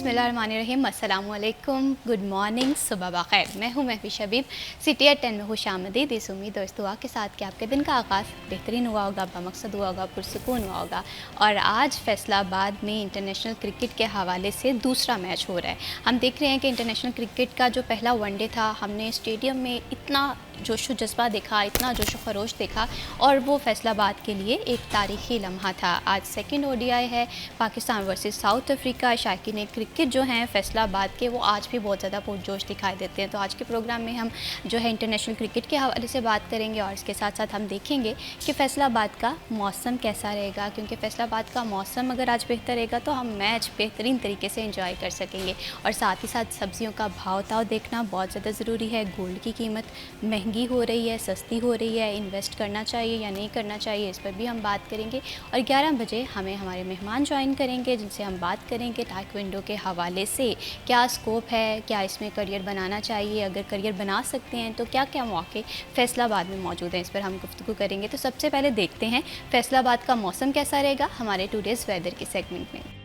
बिस्मिल्लाहिर्रहमानिर्रहीम, अस्सलामुअलैकुम, good morning, सुबह बखैर। मैं हूँ महफिश हबीब। सिटी एट 10 में खुशामदीद। इस उम्मीद और इस दुआ के साथ कि आपके दिन का आगाज़ बेहतरीन हुआ होगा, बामकसद हुआ होगा, पुरसुकून हुआ होगा। और आज फैसलाबाद में इंटरनेशनल क्रिकेट के हवाले से दूसरा मैच हो रहा है। हम देख रहे हैं कि इंटरनेशनल क्रिकेट का जो पहला वनडे था, हमने स्टेडियम में इतना जोशो जज्बा देखा, इतना जोशो खरोश देखा, और वो फैसलाबाद के लिए एक तारीख़ी लम्हा था। आज सेकंड ओडीआई है, पाकिस्तान वर्सेस साउथ अफ्रीका। शायकीन क्रिकेट जो हैं फैसलाबाद के, वो आज भी बहुत ज़्यादा पुरजोश दिखाई देते हैं। तो आज के प्रोग्राम में हम जो है इंटरनेशनल क्रिकेट के हवाले से बात करेंगे, और इसके साथ साथ हम देखेंगे कि फैसलाबाद का मौसम कैसा रहेगा, क्योंकि फैसलाबाद का मौसम अगर आज बेहतर रहेगा तो हम मैच बेहतरीन तरीके से इंजॉय कर सकेंगे। और साथ ही साथ सब्ज़ियों का भाव ताव देखना बहुत ज़्यादा ज़रूरी है। गोल्ड की कीमत महंगी हो रही है, सस्ती हो रही है, इन्वेस्ट करना चाहिए या नहीं करना चाहिए, इस पर भी हम बात करेंगे। और 11 बजे हमें हमारे मेहमान ज्वाइन करेंगे, जिनसे हम बात करेंगे ताइक्वांडो के हवाले से क्या स्कोप है, क्या इसमें करियर बनाना चाहिए, अगर करियर बना सकते हैं तो क्या क्या मौके फैसलाबाद में मौजूद हैं, इस पर हम गुफ्तगू करेंगे। तो सबसे पहले देखते हैं फैसलाबाद का मौसम कैसा रहेगा हमारे टुडेज़ वेदर के सेगमेंट में।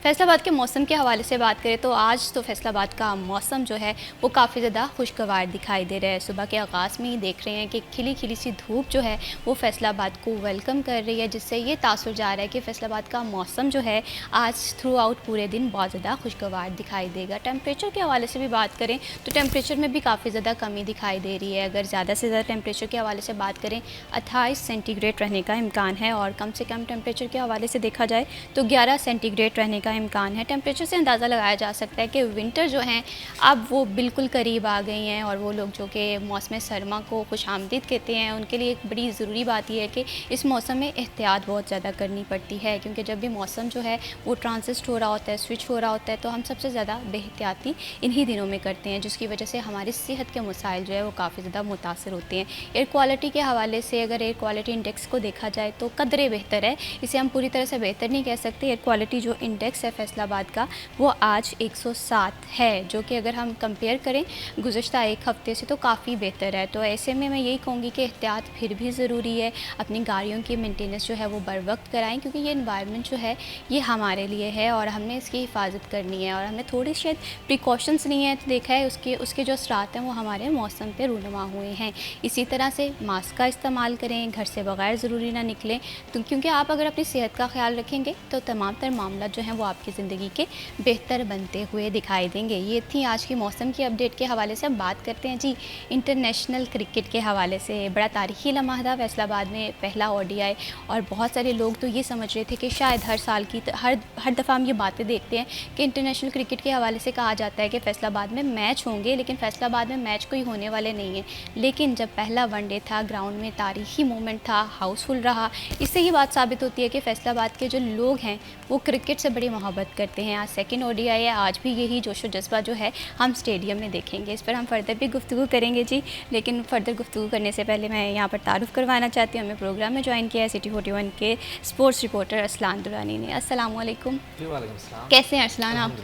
फैसलाबाद के मौसम के हवाले से बात करें तो आज तो फैसलाबाद का मौसम जो है वो काफ़ी ज़्यादा खुशगवार दिखाई दे रहा है। सुबह के आगाज़ में ही देख रहे हैं कि खिली खिली सी धूप जो है वो फैसलाबाद को वेलकम कर रही है, जिससे ये तासुर जा रहा है कि फैसलाबाद का मौसम जो है आज थ्रू आउट पूरे दिन बहुत ज़्यादा खुशगवार दिखाई देगा। टेम्परेचर के हवाले से भी बात करें तो टेम्परेचर में भी काफ़ी ज़्यादा कमी दिखाई दे रही है। अगर ज़्यादा से ज़्यादा टेम्परेचर के हवाले से बात करें 28 सेंटीग्रेड रहने का इम्कान है, और कम से कम टेम्परेचर के हवाले से देखा जाए तो 11 सेंटीग्रेड रहने का इम्कान है। टेम्परेचर से अंदाज़ा लगाया जा सकता है कि विंटर जो हैं अब वो बिल्कुल करीब आ गई हैं, और वो लोग जो कि मौसम सरमा को खुशामदीद कहते हैं, उनके लिए एक बड़ी ज़रूरी बात यह है कि इस मौसम में एहतियात बहुत ज़्यादा करनी पड़ती है, क्योंकि जब भी मौसम जो है वो ट्रांसिस्ट हो रहा होता है, स्विच हो रहा होता है, तो हम सबसे ज़्यादा बेहतियाती इन्हीं दिनों में करते हैं, जिसकी वजह से हमारी सेहत के मसाइल जो है वो काफ़ी ज़्यादा मुतासर होते हैं। एयर क्वालिटी के हवाले से अगर एयर क्वालिटी इंडेक्स को देखा जाए तो कदरे बेहतर है, इसे हम पूरी तरह से बेहतर नहीं कह सकते। एयर क्वालिटी जो इंडेक्स है फैसलाबाद का वो आज 107 है, जो कि अगर हम कंपेयर करें गुज़श्ता एक हफ़्ते से तो काफ़ी बेहतर है। तो ऐसे में मैं यही कहूँगी कि एहतियात फिर भी ज़रूरी है। अपनी गाड़ियों की मेंटेनेंस जो है वो बर वक्त कराएँ, क्योंकि ये एनवायरनमेंट जो है ये हमारे लिए है और हमने इसकी हिफाजत करनी है, और हमें थोड़ी शायद प्रिकॉशंस नहीं है तो देखा है उसके जो असरात हैं वो हमारे मौसम पर रूनुमा हुए हैं। इसी तरह से मास्क का इस्तेमाल करें, घर से बगैर ज़रूरी ना निकलें, तो क्योंकि आप अगर अपनी सेहत का ख्याल रखेंगे तो तमाम तर मामला जो हैं वो आपकी ज़िंदगी के बेहतर बनते हुए दिखाई देंगे। ये थी आज की मौसम की अपडेट के हवाले से। अब बात करते हैं जी इंटरनेशनल क्रिकेट के हवाले से। बड़ा तारीख़ी लम्हा था फैसलाबाद में पहला ओडीआई, और बहुत सारे लोग तो ये समझ रहे थे कि शायद हर साल की हर दफ़ा हम ये बातें देखते हैं कि इंटरनेशनल क्रिकेट के हवाले से कहा जाता है कि फैसलाबाद में मैच होंगे, लेकिन फैसलाबाद में मैच कोई होने वाले नहीं है। लेकिन जब पहला वनडे था, ग्राउंड में तारीख़ी मोमेंट था, हाउसफुल रहा, इससे ही बात साबित होती है कि फैसलाबाद के जो लोग हैं वो क्रिकेट से बड़ी मोहब्बत करते हैं। आज सेकंड ओडीआई है, आज भी यही जोशो जज्बा जो है हम स्टेडियम में देखेंगे। इस पर हम फर्दर भी गुफ्तगू करेंगे जी, लेकिन फ़र्दर गुफ्तगू करने से पहले मैं यहाँ पर तारुफ़ करवाना चाहती हूँ। हमें प्रोग्राम में ज्वाइन किया है सिटी 41 के स्पोर्ट्स रिपोर्टर असलान दुरानी ने। अस्सलाम वालेकुम। कैसे हैं अरसलान आप?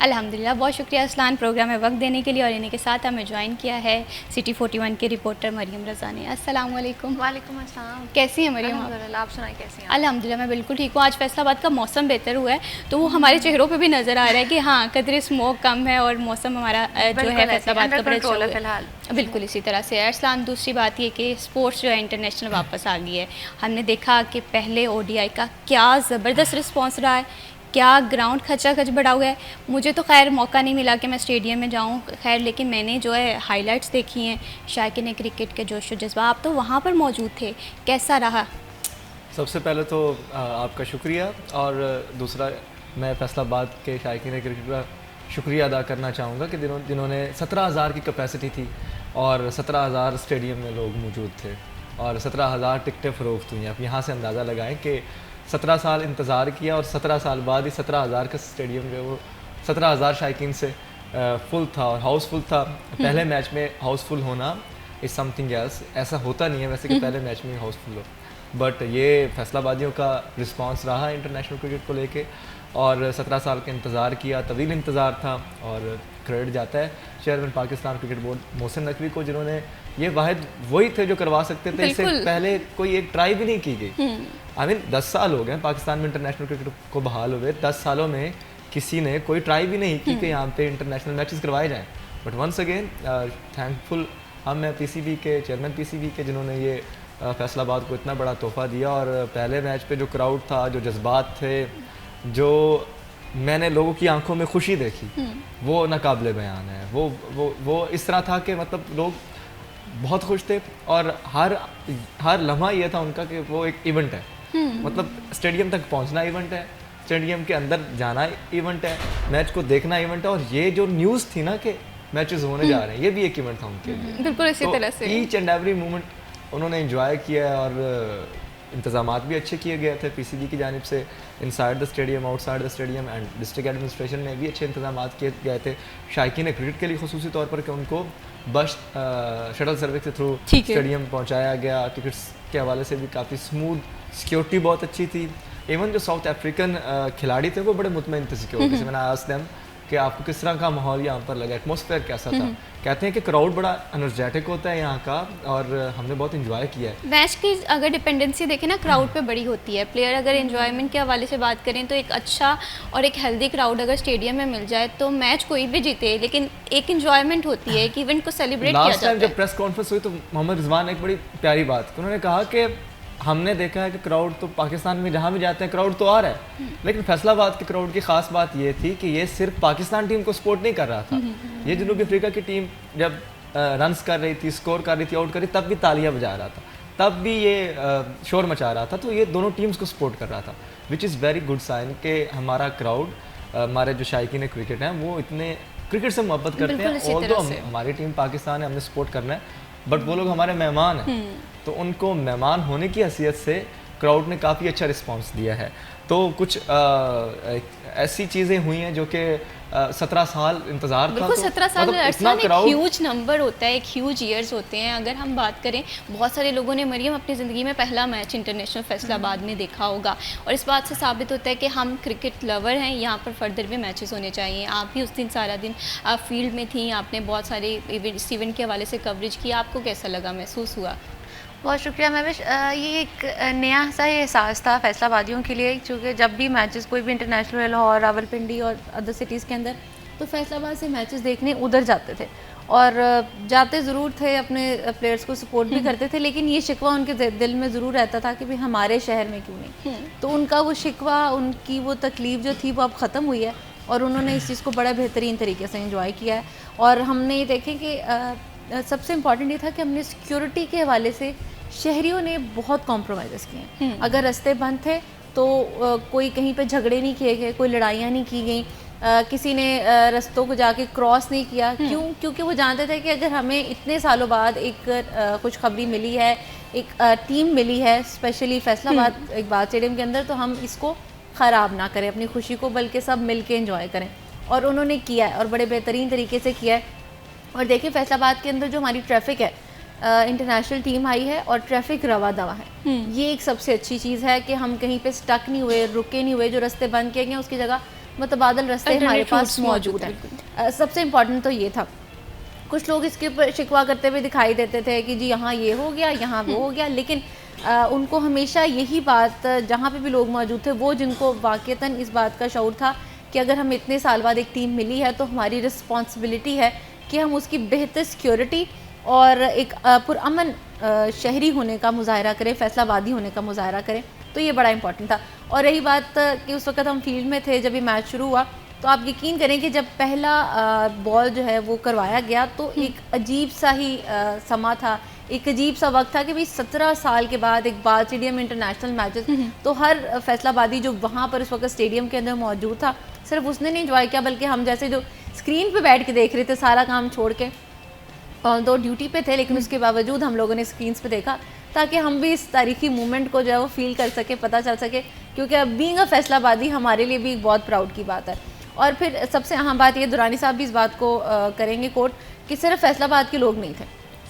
अल्हम्दुलिल्लाह, बहुत शुक्रिया असलान प्रोग्राम में वक्त देने के लिए, और इन्हीं के साथ हमें ज्वाइन किया है सिटी 41 के रिपोर्टर मरियम रज़ा ने। अस्सलाम वालेकुम। वालेकुम अस्सलाम। कैसी हैं मरियम? अल्हम्दुलिल्लाह, आप सुनाइए कैसी हैं? अल्हम्दुलिल्लाह मैं बिल्कुल ठीक हूँ। आज फैसलाबाद का मौसम बेहतर हुआ है, तो वो हमारे चेहरों पे भी नज़र आ रहा है कि हाँ कदर स्मोक कम है और मौसम हमारा जो है फैसलाबाद का बड़ा अच्छा है फिलहाल। बिल्कुल इसी तरह से अरसलान। दूसरी बात ये कि स्पोर्ट्स जो है इंटरनेशनल वापस आ गई है। हमने देखा कि पहले ओडीआई का क्या ज़बरदस्त रिस्पॉन्स रहा है, क्या ग्राउंड खचाखच बड़ा हुआ है। मुझे तो खैर मौका नहीं मिला कि मैं स्टेडियम में जाऊं, खैर लेकिन मैंने जो है हाइलाइट्स देखी हैं शायकीन क्रिकेट के जोशो जज्बा। आप तो वहाँ पर मौजूद थे, कैसा रहा? सबसे पहले तो आपका शुक्रिया, और दूसरा मैं फैसलाबाद के शायकीन क्रिकेट का शुक्रिया अदा करना चाहूँगा कि जिन्होंने 17,000 की कैपेसिटी थी और 17,000 स्टेडियम में लोग मौजूद थे और 17,000 टिकटें फ़रोख्त हुई हैं। आप यहाँ से अंदाज़ा लगाएं कि 17 साल इंतज़ार किया और 17 साल बाद ही 17,000 का स्टेडियम जो है वो 17,000 शायकीन से फुल था और हाउसफुल था। पहले मैच में हाउसफुल होना इज़ समथिंग एल्स, ऐसा होता नहीं है वैसे कि पहले मैच में हाउसफुल हो, बट ये फैसलाबादियों का रिस्पांस रहा इंटरनेशनल क्रिकेट को लेके, और 17 साल का इंतज़ार किया, तवील इंतज़ार था, और क्रेडिट जाता है chairman Pakistan cricket board Mohsin Naqvi को, जिन्होंने ये वाहिद वही थे जो करवा सकते थे, इससे पहले कोई एक ट्राई भी नहीं की गई। आई मीन 10 साल हो गए पाकिस्तान में इंटरनेशनल क्रिकेट को बहाल हुए, 10 सालों में किसी ने कोई ट्राई भी नहीं की कि यहाँ पे इंटरनेशनल मैचेस करवाए जाएँ। बट वंस अगेन थैंकफुल हम हैं पीसीबी के, चेयरमैन पीसीबी के, जिन्होंने ये फैसलाबाद को इतना बड़ा तोहफा दिया। और पहले मैच पे जो क्राउड था, जो जज्बात थे, जो मैंने लोगों की आंखों में खुशी देखी, वो नाकाबिले बयान है। वो इस तरह था कि मतलब लोग बहुत खुश थे और हर लम्हा ये था उनका कि वो एक इवेंट है, मतलब स्टेडियम तक पहुंचना इवेंट है, स्टेडियम के अंदर जाना इवेंट है, मैच को देखना इवेंट है। और ये जो न्यूज़ थी ना कि मैचेस होने जा रहे हैं, ये भी एक इवेंट था उनके लिए। बिल्कुल इसी तरह से ईच एंड एवरी मोमेंट उन्होंने एंजॉय किया है। और इंतजामात भी अच्छे किए गए थे पीसीबी की जानिब से, inside the stadium, outside the stadium, and district administration में भी अच्छे इंतजामात किए गए थे शायकीन क्रिकेट के लिए, खुसूसी तौर पर कि उनको बस शटल सर्विस के थ्रू स्टेडियम पहुंचाया गया। टिकट्स के हवाले से भी काफ़ी स्मूथ, सिक्योरिटी बहुत अच्छी थी। इवन जो साउथ अफ्रीकन खिलाड़ी थे वो बड़े मुतमईन थे सिक्योरिटी से। मैंने आस्क्ड देम कि आपको किस तरह का माहौल यहाँ पर लगा, एटमॉस्फेयर कैसा था। कहते हैं कि क्राउड बड़ा एनर्जेटिक होता है यहाँ का, और हमने बहुत इंजॉय किया है। मैच की अगर डिपेंडेंसी देखें ना, क्राउड पे बड़ी होती है। प्लेयर अगर एंजॉयमेंट के हवाले से बात करें तो एक अच्छा और एक हेल्दी क्राउड अगर स्टेडियम में मिल जाए तो मैच कोई भी जीते, लेकिन एक एंजॉयमेंट होती है, एक इवेंट को सेलिब्रेट किया जाता है। लास्ट टाइम जब प्रेस कॉन्फ्रेंस हुई तो मोहम्मद रिजवान ने एक बड़ी प्यारी बात, उन्होंने कहा कि हमने देखा है कि क्राउड तो पाकिस्तान में जहाँ भी जाते हैं क्राउड तो आ रहा है, लेकिन फैसलाबाद के क्राउड की खास बात ये थी कि ये सिर्फ पाकिस्तान टीम को सपोर्ट नहीं कर रहा था। ये जनूबी अफ्रीका की टीम जब रन्स कर रही थी, स्कोर कर रही थी, आउट कर रही, तब भी तालियां बजा रहा था, तब भी ये शोर मचा रहा था। तो ये दोनों टीम्स को सपोर्ट कर रहा था, which is very good sign कि हमारा क्राउड, हमारे जो शायकीन क्रिकेट हैं वो इतने क्रिकेट से मोहब्बत करते हैं। ऑल्दो हमारी टीम पाकिस्तान है, हमने सपोर्ट करना है, बट वो लोग हमारे मेहमान हैं, तो उनको मेहमान होने की हैसियत से क्राउड ने काफ़ी अच्छा रिस्पांस दिया है। तो कुछ ऐसी चीज़ें हुई हैं जो कि 17 साल इंतज़ार था। 17 साल में अरसलान एक ह्यूज नंबर होता है, एक ह्यूज ईयर्स होते हैं। अगर हम बात करें, बहुत सारे लोगों ने मरियम अपनी ज़िंदगी में पहला मैच इंटरनेशनल फैसलाबाद में देखा होगा, और इस बात से साबित होता है कि हम क्रिकेट लवर हैं। यहाँ पर फर्दर भी मैचेस होने चाहिए। आप भी उस दिन सारा दिन आप फील्ड में थी, आपने बहुत सारे इवेंट के हवाले से कवरेज की, आपको कैसा लगा, महसूस हुआ? बहुत शुक्रिया महविश। ये एक नया सा एहसास था फैसलाबादियों के लिए, क्योंकि जब भी मैचेस कोई भी इंटरनेशनल लाहौर, रावलपिंडी और अदर सिटीज़ के अंदर, तो फैसलाबाद से मैचेस देखने उधर जाते थे, और जाते ज़रूर थे, अपने प्लेयर्स को सपोर्ट भी करते थे, लेकिन ये शिकवा उनके दिल में ज़रूर रहता था कि भाई हमारे शहर में क्यों नहीं। तो उनका वो शिकवा, उनकी वो तकलीफ़ जो थी वो अब ख़त्म हुई है, और उन्होंने इस चीज़ को बड़ा बेहतरीन तरीके से इंजॉय किया है। और हमने ये देखें कि सबसे इम्पॉर्टेंट ये था कि हमने सिक्योरिटी के हवाले से शहरियों ने बहुत कॉम्प्रोमाइज़ किए हैं। अगर रास्ते बंद थे तो कोई कहीं पे झगड़े नहीं किए गए, कोई लड़ाइयाँ नहीं की गई, किसी ने रास्तों को जाके क्रॉस नहीं किया। क्यों? क्योंकि वो जानते थे कि अगर हमें इतने सालों बाद एक खुशखबरी मिली है, एक टीम मिली है स्पेशली फैसलाबाद इकबाल स्टेडियम के अंदर, तो हम इसको ख़राब ना करें अपनी खुशी को, बल्कि सब मिल के इन्जॉय करें। और उन्होंने किया है, और बड़े बेहतरीन तरीके से किया है। और देखिए फैसलाबाद के अंदर जो हमारी ट्रैफिक है, इंटरनेशनल टीम आई है और ट्रैफिक रवा दवा है। ये एक सबसे अच्छी चीज़ है कि हम कहीं पे स्टक नहीं हुए, रुके नहीं हुए। जो रास्ते बंद किए गए उसकी जगह मुतबादल रास्ते हमारे पास मौजूद हैं। सबसे इम्पॉर्टेंट तो ये था। कुछ लोग इसके ऊपर शिकवा करते हुए दिखाई देते थे कि जी यहाँ ये हो गया, यहाँ वो हो गया, लेकिन उनको हमेशा यही बात, जहाँ पे भी लोग मौजूद थे, वो जिनको वाक़तन इस बात का शऊर था कि अगर हम इतने साल बाद एक टीम मिली है तो हमारी रिस्पॉन्सिबिलिटी है कि हम उसकी बेहतर सिक्योरिटी और एक पुरअमन शहरी होने का मुजाहरा करें, फैसलाबादी होने का मुजाहरा करें। तो ये बड़ा इंपॉर्टेंट था। और रही बात कि उस वक्त हम फील्ड में थे जब ये मैच शुरू हुआ, तो आप यकीन करें कि जब पहला बॉल जो है वो करवाया गया तो एक अजीब सा ही समा था, एक अजीब सा वक्त था कि भाई 17 साल के बाद इकबाल स्टेडियम इंटरनेशनल मैचेस, तो हर फैसलाबादी जो वहाँ पर उस वक्त स्टेडियम के अंदर मौजूद था, सिर्फ उसने नहीं इंजॉय किया, बल्कि हम जैसे जो स्क्रीन पे बैठ के देख रहे थे सारा काम छोड़ के, और दो ड्यूटी पे थे लेकिन उसके बावजूद हम लोगों ने स्क्रीन्स पे देखा, ताकि हम भी इस तारीखी मूवमेंट को जो है वो फील कर सके, पता चल सके, क्योंकि अब बीइंग अ फैसलाबादी हमारे लिए भी बहुत प्राउड की बात है। और फिर सबसे अहम बात ये, दुरानी साहब भी इस बात को करेंगे कोट, कि सिर्फ फैसलाबाद के लोग नहीं थे,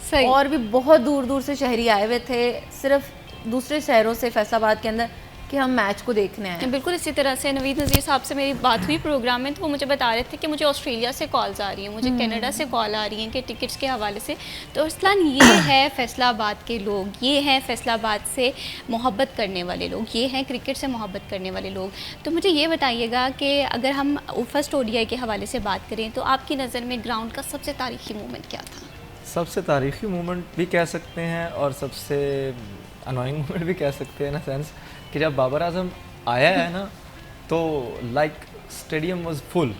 सही, और भी बहुत दूर दूर से शहरी आए हुए थे, सिर्फ दूसरे शहरों से फैसलाबाद के अंदर कि हम मैच को देखने आए। बिल्कुल इसी तरह से नवीद नज़ीर साहब से मेरी बात हुई प्रोग्राम में, तो वो मुझे बता रहे थे कि मुझे ऑस्ट्रेलिया से कॉल्स आ रही हैं, मुझे कनाडा से कॉल आ रही हैं कि टिकट्स के हवाले से। तो अरसलान, ये है फैसलाबाद के लोग, ये हैं फैसलाबाद से मोहब्बत करने वाले लोग, ये हैं क्रिकेट से मोहब्बत करने वाले लोग। तो मुझे ये बताइएगा कि अगर हम फर्स्ट ODI के हवाले से बात करें तो आपकी नज़र में ग्राउंड का सबसे तारीखी मोमेंट क्या था? सबसे तारीखी मोमेंट भी कह सकते हैं और सबसे अनोइंग मोमेंट भी कह सकते हैं, ना सेंस कि जब बाबर आजम आया है ना, तो लाइक स्टेडियम वाज फुल,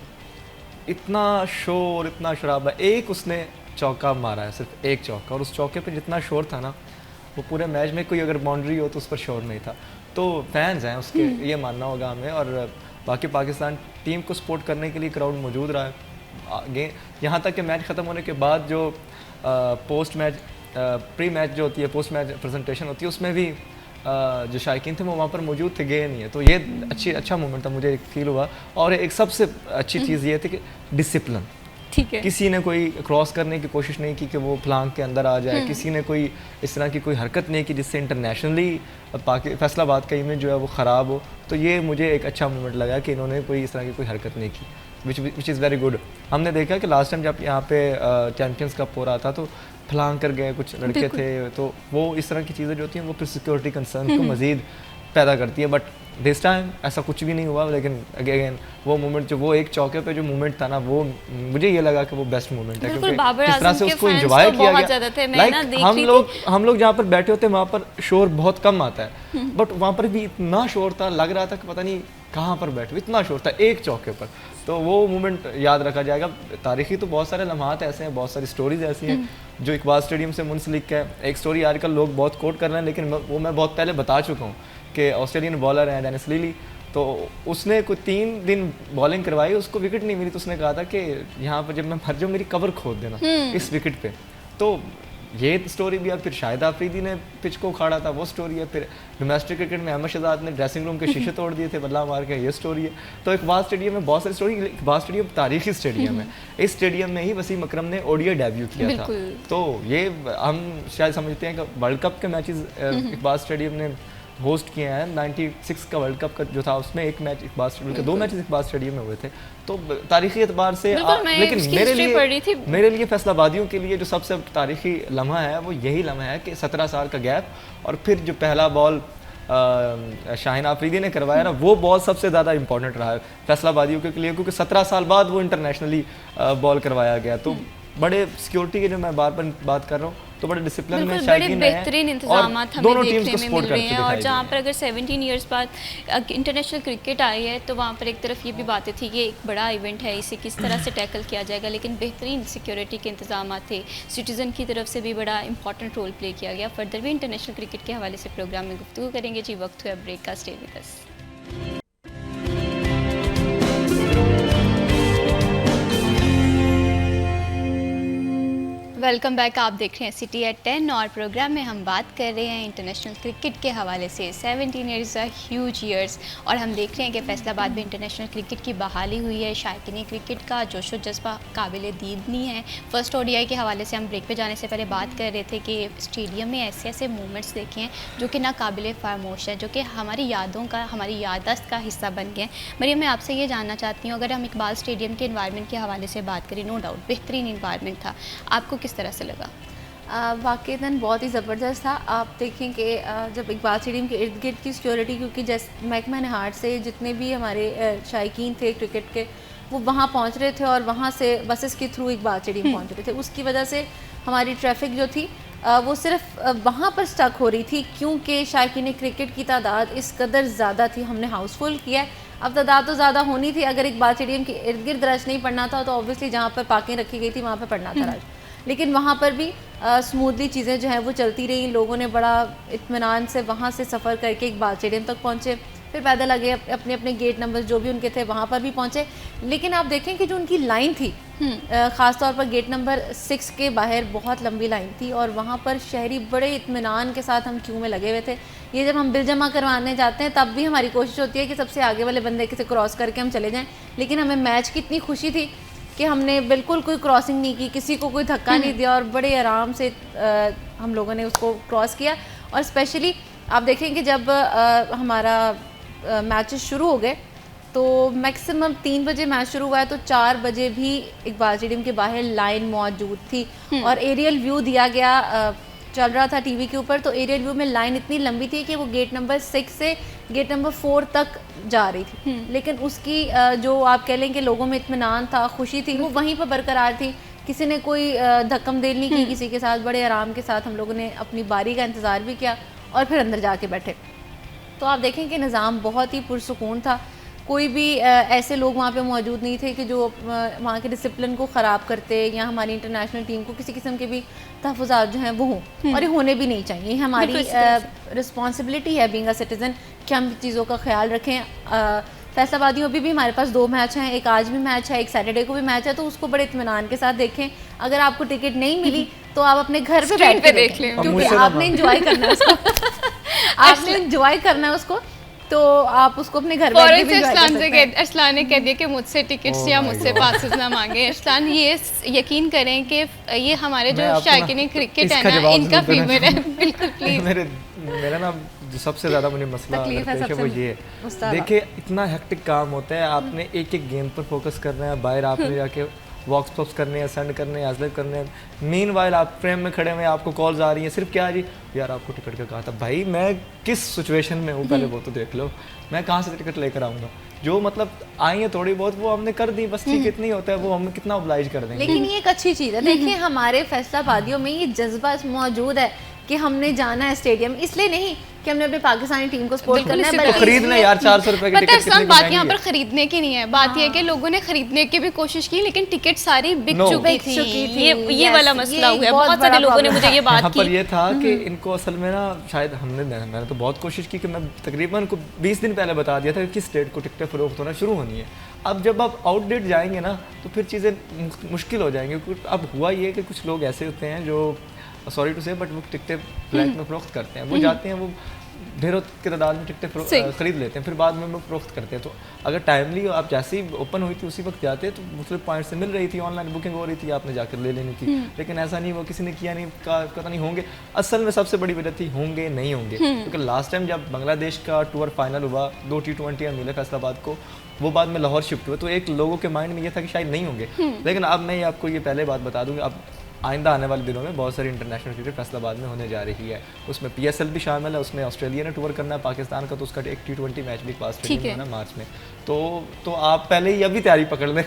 इतना शोर, इतना शराबा। एक उसने चौका मारा है, सिर्फ एक चौका, और उस चौके पे जितना शोर था ना, वो पूरे मैच में कोई अगर बाउंड्री हो तो उस पर शोर नहीं था। तो फैंस हैं उसके, ये मानना होगा हमें। और बाकी पाकिस्तान टीम को सपोर्ट करने के लिए क्राउड मौजूद रहा है आगे, यहाँ तक कि मैच ख़त्म होने के बाद जो पोस्ट मैच प्री मैच जो होती है, पोस्ट मैच प्रेजेंटेशन होती है, उसमें भी जो शायकीन थे वो वहाँ पर मौजूद थे, गए नहीं है। तो ये अच्छा मोमेंट था, मुझे फील हुआ। और एक सबसे अच्छी चीज़ ये थी कि डिसिप्लिन, ठीक है, किसी ने कोई क्रॉस करने की कोशिश नहीं की कि वो फलांग के अंदर आ जाए, किसी ने कोई इस तरह की कोई हरकत नहीं की जिससे इंटरनेशनली फैसलाबाद का इमेज जो है वो ख़राब हो। तो ये मुझे एक अच्छा मोमेंट लगा कि इन्होंने कोई इस तरह की कोई हरकत नहीं की, विच इज़ वेरी गुड। हमने देखा कि लास्ट टाइम जब यहाँ पे चैम्पियंस कप हो रहा था तो फलांग कर गए कुछ लड़के थे, तो वो इस तरह की चीज़ें जो होती हैं वो फिर सिक्योरिटी कंसर्न को मज़ीद पैदा करती है। बट दिस टाइम ऐसा कुछ भी नहीं हुआ। लेकिन अगेन वो मोमेंट, जो वो एक चौके पे जो मोमेंट था ना, वो मुझे ये लगा कि वो बेस्ट मोमेंट है, क्योंकि किस तरह से उसको एंजॉय किया गया। लाइक हम लोग जहाँ पर बैठे होते हैं वहाँ पर शोर बहुत कम आता है, बट वहाँ पर भी इतना शोर था, लग रहा था कि पता नहीं कहाँ पर बैठे, इतना शोर था एक चौके पर। तो वो मोमेंट याद रखा जाएगा। तारीखी तो बहुत सारे लम्हात ऐसे हैं, बहुत सारी स्टोरीज ऐसी हैं जो इकबाल स्टेडियम से मुंसलिक है। एक स्टोरी आजकल लोग बहुत कोट कर रहे हैं, लेकिन वो मैं बहुत पहले बता चुका हूँ कि ऑस्ट्रेलियन बॉलर है डेनिस लीली, तो उसने कोई 3 दिन बॉलिंग करवाई, उसको विकेट नहीं मिली, तो उसने कहा था कि यहाँ पर जब मैं मर जाऊँ मेरी कब्र खोद देना इस विकेट पे। तो ये स्टोरी भी है। फिर शाहिद आफरीदी ने पिच को उखाड़ा था, वो स्टोरी है। फिर डोमेस्टिक क्रिकेट में अहमद शहजाद ने ड्रेसिंग रूम के शीशे तोड़ दिए थे बल्ला मार के, ये स्टोरी है। तो इकबाल स्टेडियम में बहुत सारी स्टोरी। इकबाल स्टेडियम तारीखी स्टेडियम है, इस स्टेडियम में ही वसीम अकरम ने ODI डेब्यू किया था। तो ये हम शायद समझते हैं कि वर्ल्ड कप के मैचेस इकबाल स्टेडियम ने होस्ट किए हैं। 96 का वर्ल्ड कप का जो था उसमें एक मैच इकबाल स्टेडियम के 2 मैचेस इकबाल स्टेडियम में हुए थे। तो तारीखी एतबार से लेकिन मेरे लिए फैसलाबादियों के लिए जो सबसे तारीखी लम्हा है वो यही लम्हा है कि 17 साल का गैप, और फिर जो पहला बॉल शाहीन आफरीदी ने करवाया ना, वो बॉल सबसे ज़्यादा इंपॉर्टेंट रहा है फैसलाबादियों के लिए, क्योंकि 17 साल बाद वो इंटरनेशनली बॉल करवाया गया। तो बड़े सिक्योरिटी के जो मैं बात कर रहा हूँ, तो बड़े डिसिप्लिन में शायकीन है, बेहतरीन इंतजाम हमें देखने में मिल रहे हैं। और जहाँ पर अगर 17 ईयर्स बाद इंटरनेशनल क्रिकेट आई है, तो वहाँ पर एक तरफ ये भी बातें थी कि एक बड़ा इवेंट है, इसे किस तरह से टैकल किया जाएगा, लेकिन बेहतरीन सिक्योरिटी के इंतजाम थे, सिटीज़न की तरफ से भी बड़ा इंपॉर्टेंट रोल प्ले किया गया। फर्दर भी इंटरनेशनल क्रिकेट के हवाले से प्रोग्राम में गुफ्तगू करेंगे। जी, वक्त हुआ ब्रेक का, stay with us. Welcome back, आप देख रहे हैं सिटी एट 10 और प्रोग्राम में हम बात कर रहे हैं इंटरनेशनल क्रिकेट के हवाले से। 17 ईयर्स आर ह्यूज ईयर्स, और हम देख रहे हैं कि फैसलाबाद में इंटरनेशनल क्रिकेट की बहाली हुई है। शायकीन क्रिकेट का जोश व जज्बा काबिल दीदनी है। फर्स्ट ODI के हवाले से हम ब्रेक पे जाने से पहले बात कर रहे थे कि स्टेडियम में ऐसे ऐसे मूवमेंट्स देखे हैं जो कि नाकाबिल फरामोश है, जो कि हमारी यादों का, हमारी याददाश्त का हिस्सा बन गए हैं। मरियम, मैं आपसे ये जानना चाहती हूँ, अगर हम इकबाल स्टेडियम के इन्वायरमेंट के हवाले से बात करें, नो डाउट बेहतरीन इन्वायरमेंट था, आपको किस तरह से लगा? वाक़ईतन बहुत ही ज़बरदस्त था। आप देखें कि जब इकबाल स्टेडियम के इर्द गिर्द की सिक्योरिटी, क्योंकि जैसे महकमा हार्ट से जितने भी हमारे शायकीन थे क्रिकेट के, वो वहाँ पहुँच रहे थे और वहाँ से बसेस के थ्रू इकबाल स्टेडियम पहुँच रहे थे, उसकी वजह से हमारी ट्रैफिक जो थी वो सिर्फ वहाँ पर स्टक हो रही थी, क्योंकि शायकीन क्रिकेट की तादाद इस कदर ज़्यादा थी। हमने हाउसफुल किया है, अब तादाद तो ज़्यादा होनी थी। अगर इकबाल स्टेडियम के इर्द गिर्द रश नहीं पड़ना था, तो ऑब्वियसली जहाँ पर पार्किंग रखी गई थी वहाँ पर पड़ना था रश, लेकिन वहाँ पर भी स्मूथली चीज़ें जो हैं वो चलती रहीं। लोगों ने बड़ा इत्मीनान से वहाँ से सफ़र करके इकबाल स्टेडियम तक पहुँचे, फिर पैदल आगे अपने अपने गेट नंबर जो भी उनके थे वहाँ पर भी पहुँचे। लेकिन आप देखें कि जो उनकी लाइन थी, ख़ास तौर पर गेट नंबर 6 के बाहर बहुत लंबी लाइन थी, और वहाँ पर शहरी बड़े इत्मीनान के साथ हम क्यू में लगे हुए थे। ये जब हम बिल जमा करवाने जाते हैं तब भी हमारी कोशिश होती है कि सबसे आगे वाले बंदे से क्रॉस करके हम चले जाएँ, लेकिन हमें मैच की इतनी खुशी थी कि हमने बिल्कुल कोई क्रॉसिंग नहीं की, किसी को कोई धक्का नहीं दिया, और बड़े आराम से हम लोगों ने उसको क्रॉस किया। और स्पेशली आप देखें कि जब हमारा मैचेस शुरू हो गए तो मैक्सिमम 3 बजे मैच शुरू हुआ है, तो 4 बजे भी इकबाल स्टेडियम के बाहर लाइन मौजूद थी और एरियल व्यू दिया गया चल रहा था टीवी के ऊपर। तो एरियल व्यू में लाइन इतनी लंबी थी कि वो गेट नंबर 6 से गेट नंबर 4 तक जा रही थी, लेकिन उसकी जो आप कह लें कि लोगों में इत्मीनान था, खुशी थी, वो वहीं पर बरकरार थी। किसी ने कोई धक्कम देल नहीं की किसी के साथ, बड़े आराम के साथ हम लोगों ने अपनी बारी का इंतज़ार भी किया और फिर अंदर जाके बैठे। तो आप देखें कि निज़ाम बहुत ही पुरसुकून था, कोई भी ऐसे लोग वहाँ पे मौजूद नहीं थे कि जो वहाँ के डिसिप्लिन को ख़राब करते या हमारी इंटरनेशनल टीम को किसी किस्म के भी तहफ़्फ़ुज़ात जो हैं वो हों, और ये होने भी नहीं चाहिए। हमारी रिस्पॉन्सिबिलिटी है बीइंग अ सिटीज़न कि हम चीज़ों का ख्याल रखें। फैसलाबादियों अभी भी हमारे पास 2 मैच हैं, एक आज भी मैच है, एक सैटरडे को भी मैच है, तो उसको बड़े इत्मीनान के साथ देखें। अगर आपको टिकट नहीं मिली तो आप अपने घर पे बैठ के देख लें, क्योंकि आपने इंजॉय करना है उसको आपने इंजॉय करना है उसको, तो आप उसको अपने घर बैठ के भी enjoy कर सकते हैं। अरसलान ने कह दिया कि मुझसे टिकट्स या मुझसे पासेस ना मांगे। अरसलान ये यकीन करें कि ये हमारे जो शायकीन क्रिकेट है ना, इनका फीवर है। बिल्कुल प्लीज। मेरा ना जो सबसे ज़्यादा मुझे मसला है वो ये है, देखिए इतना हेक्टिक काम होता है, आपने एक एक गेंद पर फोकस करना है, बाहर आपने जाके वॉक्स पॉप्स करने हैं, सेंड करने हैं, हासिल करने हैं। मीन वाइल आप फ्रेम में खड़े हुए हैं, आपको कॉल्स आ रही हैं, सिर्फ क्या जी यार आपको टिकट का कहा था। भाई मैं किस सिचुएशन में हूँ पहले वो तो देख लो, मैं कहाँ से टिकट लेकर आऊँगा। जो मतलब आई है थोड़ी बहुत वो हमने कर दी, बस ठीक इतनी होता है, वो हम कितना ऑब्लाइज कर देंगे। लेकिन ये एक अच्छी चीज़ है, देखिए हमारे फैसलाबादियों में ये जज्बा मौजूद है कि हमने जाना है स्टेडियम, इसलिए नहीं कि हमने अपनी पाकिस्तानी टीम को सपोर्ट करना है, बल्कि खरीदना यार 400 रुपए की टिकट कितनी बात यहाँ पर खरीदने की नहीं है, बात यह है कि लोगों ने खरीदने की भी कोशिश की लेकिन टिकट सारी बिक चुकी थी। ये वाला मसला हुआ है, बहुत सारे लोगों ने मुझे ये बात की। पर ये था कि इनको असल में ना शायद मैंने तो बहुत कोशिश की कि मैं तकरीबन को 20 दिन पहले बता दिया था कि किस डेट को टिकटें फरोख्त होना शुरू होनी है। अब जब आप आउटडेट जाएंगे ना तो फिर चीज़ें मुश्किल हो जाएंगी। अब हुआ ये कि कुछ लोग ऐसे होते हैं जो सॉरी टू से बट वो टिकटें ब्लैक में फरोख्त करते हैं, वो जाते हैं वो ढेरों की तादाद में टिकटें खरीद लेते हैं, फिर बाद में वो फरोख्त करते हैं। तो अगर टाइमली आप जैसे ही ओपन हुई थी उसी वक्त जाते तो मुख्तलिफ पॉइंट से मिल रही थी, ऑनलाइन बुकिंग हो रही थी, आपने जाकर ले लेनी थी। लेकिन ऐसा नहीं, वो किसी ने किया नहीं, पता नहीं होंगे। असल में सबसे बड़ी वजह थी होंगे नहीं होंगे, क्योंकि लास्ट टाइम जब बांग्लादेश का टूर फाइनल हुआ 2 T20 मिले फैसलाबाद को, वो बाद में लाहौर शिफ्ट हुए, तो एक लोगों के माइंड में ये था कि शायद नहीं होंगे। लेकिन अब मैं आपको ये पहले बात बता दूँगी, अब आइंदा आने वाले दिनों में बहुत सारी इंटरनेशनल क्रिकेट फैसलाबाद में होने जा रही है। उसमें PSL भी शामिल है, उसमें ऑस्ट्रेलिया ने टूर करना है पाकिस्तान का, तो उसका एक T20 मैच भी पास है ना मार्च में। तो आप पहले ही अभी तैयारी पकड़ लें,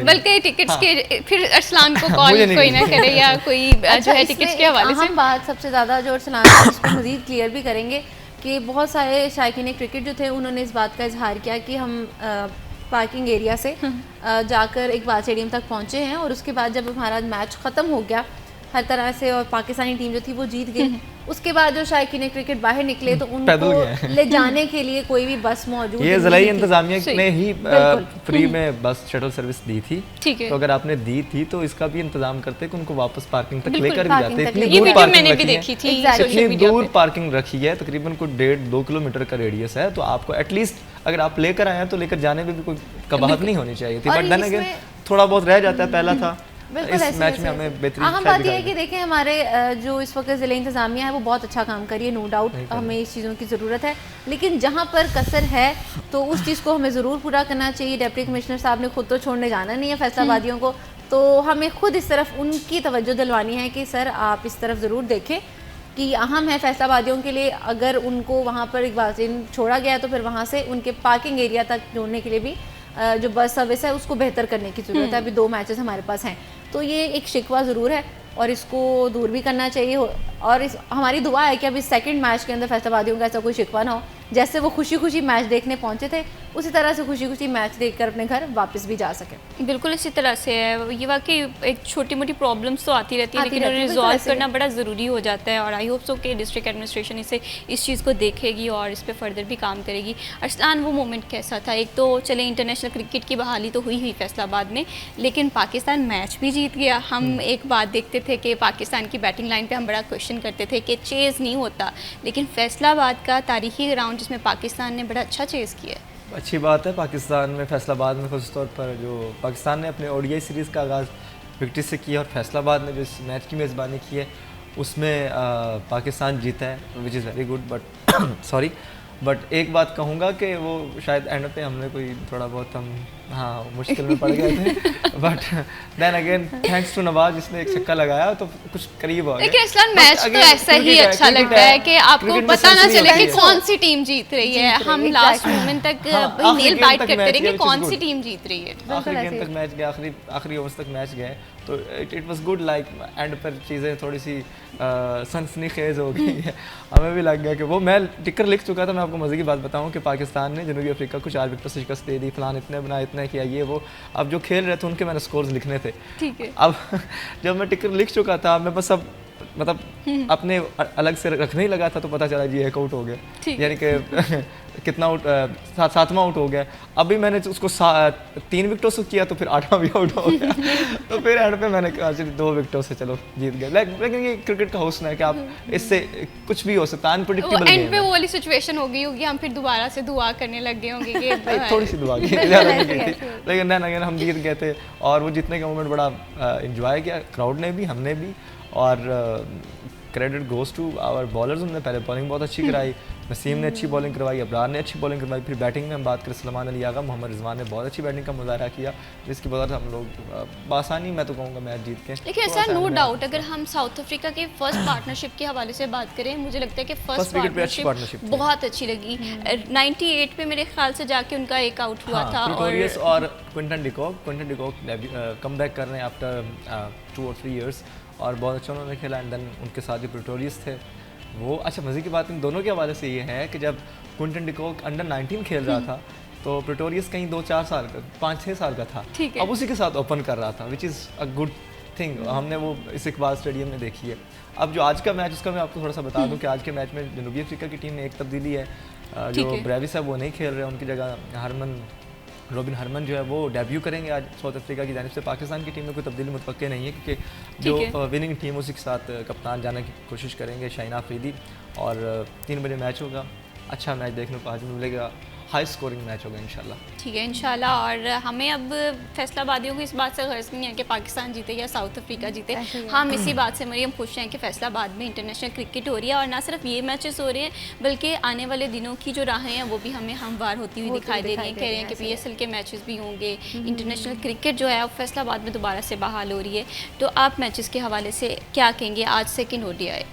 बल्कि टिकट्स के फिर अरसलान को कॉल कोई ना करे या कोई जो है टिकट्स के हवाले से। हम बात सबसे ज़्यादा जो अरसलान इसको मज़ीद क्लियर भी करेंगे कि बहुत सारे शायकीन क्रिकेट जो थे उन्होंने इस बात का इजहार किया कि हम पार्किंग एरिया से जाकर इकबाल स्टेडियम तक पहुंचे हैं, और उसके बाद जब हमारा मैच ख़त्म हो गया हर तरह से और पाकिस्तानी टीम जो थी वो जीत गई, उसके बाद जो शायकीन क्रिकेट बाहर निकले तो उनको ले जाने के लिए कोई भी बस मौजूद ये ज़िला इंतज़ामिया ने ही फ्री में बस शटल सर्विस दी थी। तो अगर आपने दी थी तो इसका भी इंतजाम करते कि उनको वापस पार्किंग तक लेकर भी जाते। इतनी दूर पार्किंग रखी है, तकरीबन कुछ 1.5-2 किलोमीटर का रेडियस है, तो आपको एटलीस्ट अगर आप लेकर आए हैं तो लेकर जाने में भी कोई कबाहत नहीं होनी चाहिए थी। बट देन अगेन थोड़ा बहुत रह जाता है, पहला था इस मैच में हमें बेहतरीन। अहम बात यह है कि देखें हमारे जो इस वक्त ज़िला इंतज़ामिया है वो बहुत अच्छा काम कर रही है, नो डाउट हमें इस चीज़ों की ज़रूरत है, लेकिन जहाँ पर कसर है तो उस चीज़ को हमें ज़रूर पूरा करना चाहिए। डिप्टी कमिश्नर साहब ने खुद तो छोड़ने जाना नहीं है फैसलाबादियों को, तो हमें खुद इस तरफ उनकी तवज्जो दिलवानी है कि सर आप इस तरफ ज़रूर देखें कि अहम है फैसलाबादियों के लिए। अगर उनको वहाँ पर इकबाल स्टेडियम छोड़ा गया तो फिर वहाँ से उनके पार्किंग एरिया तक जोड़ने के लिए भी जो बस सर्विस है उसको बेहतर करने की ज़रूरत है। अभी 2 मैचेस हमारे पास हैं, तो ये एक शिकवा ज़रूर है और इसको दूर भी करना चाहिए। और हमारी दुआ है कि अभी सेकंड मैच के अंदर फैसलाबादियों का ऐसा कोई शिकवा ना हो, जैसे वो खुशी खुशी मैच देखने पहुंचे थे उसी तरह से खुशी खुशी मैच देखकर अपने घर वापस भी जा सके। बिल्कुल इसी तरह से है, ये वाकई एक छोटी मोटी प्रॉब्लम्स तो आती रहती है लेकिन उन्हें रिजॉल्व करना बड़ा ज़रूरी हो जाता है, और आई होप सो कि डिस्ट्रिक्ट एडमिनिस्ट्रेशन इस चीज़ को देखेगी और इस पर फर्दर भी काम करेगी। अरसलान वो मोमेंट कैसा था? एक तो चले इंटरनेशनल क्रिकेट की बहाली तो हुई फैसलाबाद में, लेकिन पाकिस्तान मैच भी जीत गया। हम एक बात देखते थे कि पाकिस्तान की बैटिंग लाइन पर हम बड़ा क्वेश्चन करते थे कि चेज़ नहीं होता, लेकिन फैसलाबाद का तारीखी ग्राउंड जिसमें पाकिस्तान ने बड़ा अच्छा चेज़ किया। अच्छी बात है, पाकिस्तान में फैसलाबाद में खास तौर पर जो पाकिस्तान ने अपने ODI सीरीज़ का आगाज़ विक्ट्री से किया और फैसलाबाद ने जो इस मैच की मेज़बानी की है उसमें पाकिस्तान जीता है विच is very good, but sorry, but एक बात कहूँगा कि वो शायद एंड पे हमने कोई थोड़ा बहुत हम मुश्किल में पड़ गए थे, but then again thanks to Nawaz जिसने एक छक्का लगाया तो कुछ करीब हो गया। लेकिन असलन मैच तो ऐसा ही अच्छा लगता है कि आपको पता ना चले कि कौन सी टीम जीत रही है, हम लास्ट मोमेंट तक नेल बाइट करते रहे कि कौन सी टीम जीत रही है। आखिरी गेम तक मैच गया, आखिरी ओवर्स तक मैच गए, तो it was good, like and पर चीज़ें थोड़ी सी सनसनीखेज हो गई है। हमें भी लग गया कि वो, मैं टिकर लिख चुका था। मैं आपको मज़े की बात बताऊं कि पाकिस्तान ने जनूबी अफ्रीका को 4 विकेट से शिकस्त दे दी, फलान इतने बनाए, इतने किया, ये वो। अब जो खेल रहे थे उनके मैंने स्कोर्स लिखने थे, ठीक है। अब जब मैं टिकर लिख चुका था, मैं बस अब मतलब अपने अलग से रखने ही लगा था तो पता चला जी एक आउट हो गया, यानी कि कितना आउट, 7वां आउट हो गया। अभी मैंने उसको 3 विकेटों से किया तो फिर 8वां भी आउट हो गया तो फिर एंड पे मैंने कहा चलिए 2 विकेटों से चलो जीत गए। लेकिन ये क्रिकेट का हुस्न है कि आप इससे कुछ भी हो सकता है, अनप्रेडिक्टेबल एंड पे वो वाली सिचुएशन हो गई होगी, हम फिर दोबारा से दुआ करने लग गए होंगे कि थोड़ी सी दुआ की ज़्यादा नहीं की थी, लेकिन देन अगेन हम जीत गए थे और वो जीतने का मोमेंट बड़ा इंजॉय किया क्राउड ने भी, हमने भी। और credit goes to our bowlers, उन्होंने पहले बॉलिंग बहुत अच्छी कराई, नसीम ने अच्छी बॉलिंग करवाई, अबरार ने अच्छी बॉलिंग करवाई। फिर बैटिंग में हम बात करें, सलमान अली आगा, मोहम्मद रिजवान ने बहुत अच्छी बैटिंग का मुजाहरा किया, जिसकी बदौलत हम लोग बासानी, मैं तो कहूँगा, मैच जीत के। लेकिन ऐसा नो डाउट अगर हम साउथ अफ्रीका के फर्स्ट पार्टनरशिप के हवाले से बात करें, मुझे लगता है कि फर्स्ट पार्टनरशिप बहुत अच्छी लगी। 98 पे मेरे ख्याल से जाके उनका एक आउट हुआ था, और क्विंटन डिकॉक कम बैक कर रहे हैं आफ्टर 2 or 3 years, और बहुत अच्छा उन्होंने खेला। एंड देन उनके साथ जो प्रिटोरियस थे वो, अच्छा मज़े की बात इन दोनों के हवाले से ये है कि जब क्विंटन डिकॉक अंडर 19 खेल रहा था तो प्रिटोरियस कहीं 2-4 साल का, 5-6 साल का था, अब उसी के साथ ओपन कर रहा था, which is a good thing. हमने वो इस इकबाल स्टेडियम में देखी है। अब जो आज का मैच, उसका मैं आपको थोड़ा सा बता दूं कि आज के मैच में जनूबी अफ्रीका की टीम में एक तब्दीली है, जो ब्रेविस है वो नहीं खेल रहे, उनकी जगह रॉबिन हरमन जो है वो डेब्यू करेंगे आज साउथ अफ्रीका की जानिब से। पाकिस्तान की टीम में कोई तब्दीली मुतवक्के नहीं है, क्योंकि जो विनिंग टीम उसी के साथ कप्तान जाने की कोशिश करेंगे, शाइना अफरीदी। और 3 बजे मैच होगा, अच्छा मैच देखने को आज मिलेगा, हाई स्कोरिंग मैच होगा इंशाल्लाह। ठीक है इंशाल्लाह। और हमें अब फैसलाबादियों को इस बात से गर्ज नहीं है कि पाकिस्तान जीते या साउथ अफ्रीका जीते, हम इसी बात से मरियम खुश हैं कि फैसलाबाद में इंटरनेशनल क्रिकेट हो रही है, और ना सिर्फ ये मैचेस हो रहे हैं बल्कि आने वाले दिनों की जो राहें हैं वो भी हमें हमवार होती हुई दिखाई दे रही हैं। कह रहे हैं कि PSL के मैचेस भी होंगे, इंटरनेशनल क्रिकेट जो है फैसलाबाद में दोबारा से बहाल हो रही है। तो आप मैचेस के हवाले से क्या कहेंगे? आज सेकेंड ODI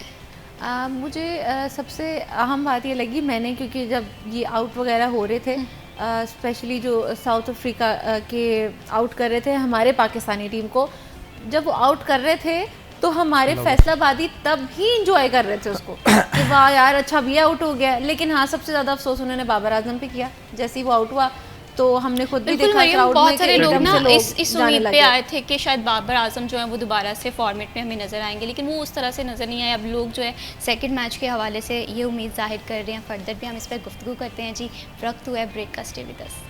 मुझे सबसे अहम बात ये लगी, मैंने क्योंकि जब ये आउट वगैरह हो रहे थे, स्पेशली जो साउथ अफ्रीका के आउट कर रहे थे हमारे पाकिस्तानी टीम को, जब वो आउट कर रहे थे तो हमारे फैसलाबादी तब ही इंजॉय कर रहे थे उसको कि वाह यार अच्छा भी आउट हो गया। लेकिन हाँ, सबसे ज़्यादा अफसोस उन्होंने बाबर आजम पे किया। जैसे ही वो आउट हुआ तो हमने खुद भी देखा क्राउड में, बहुत सारे लोग ना इस उम्मीद पे आए थे कि शायद बाबर आजम जो है वो दोबारा से फॉर्मेट में हमें नज़र आएंगे, लेकिन वो उस तरह से नज़र नहीं आए। अब लोग जो है सेकंड मैच के हवाले से ये उम्मीद जाहिर कर रहे हैं। फर्दर भी हम इस पर गुफ्तगू करते हैं जी। वक्त हुआ है ब्रेक का, stay with us.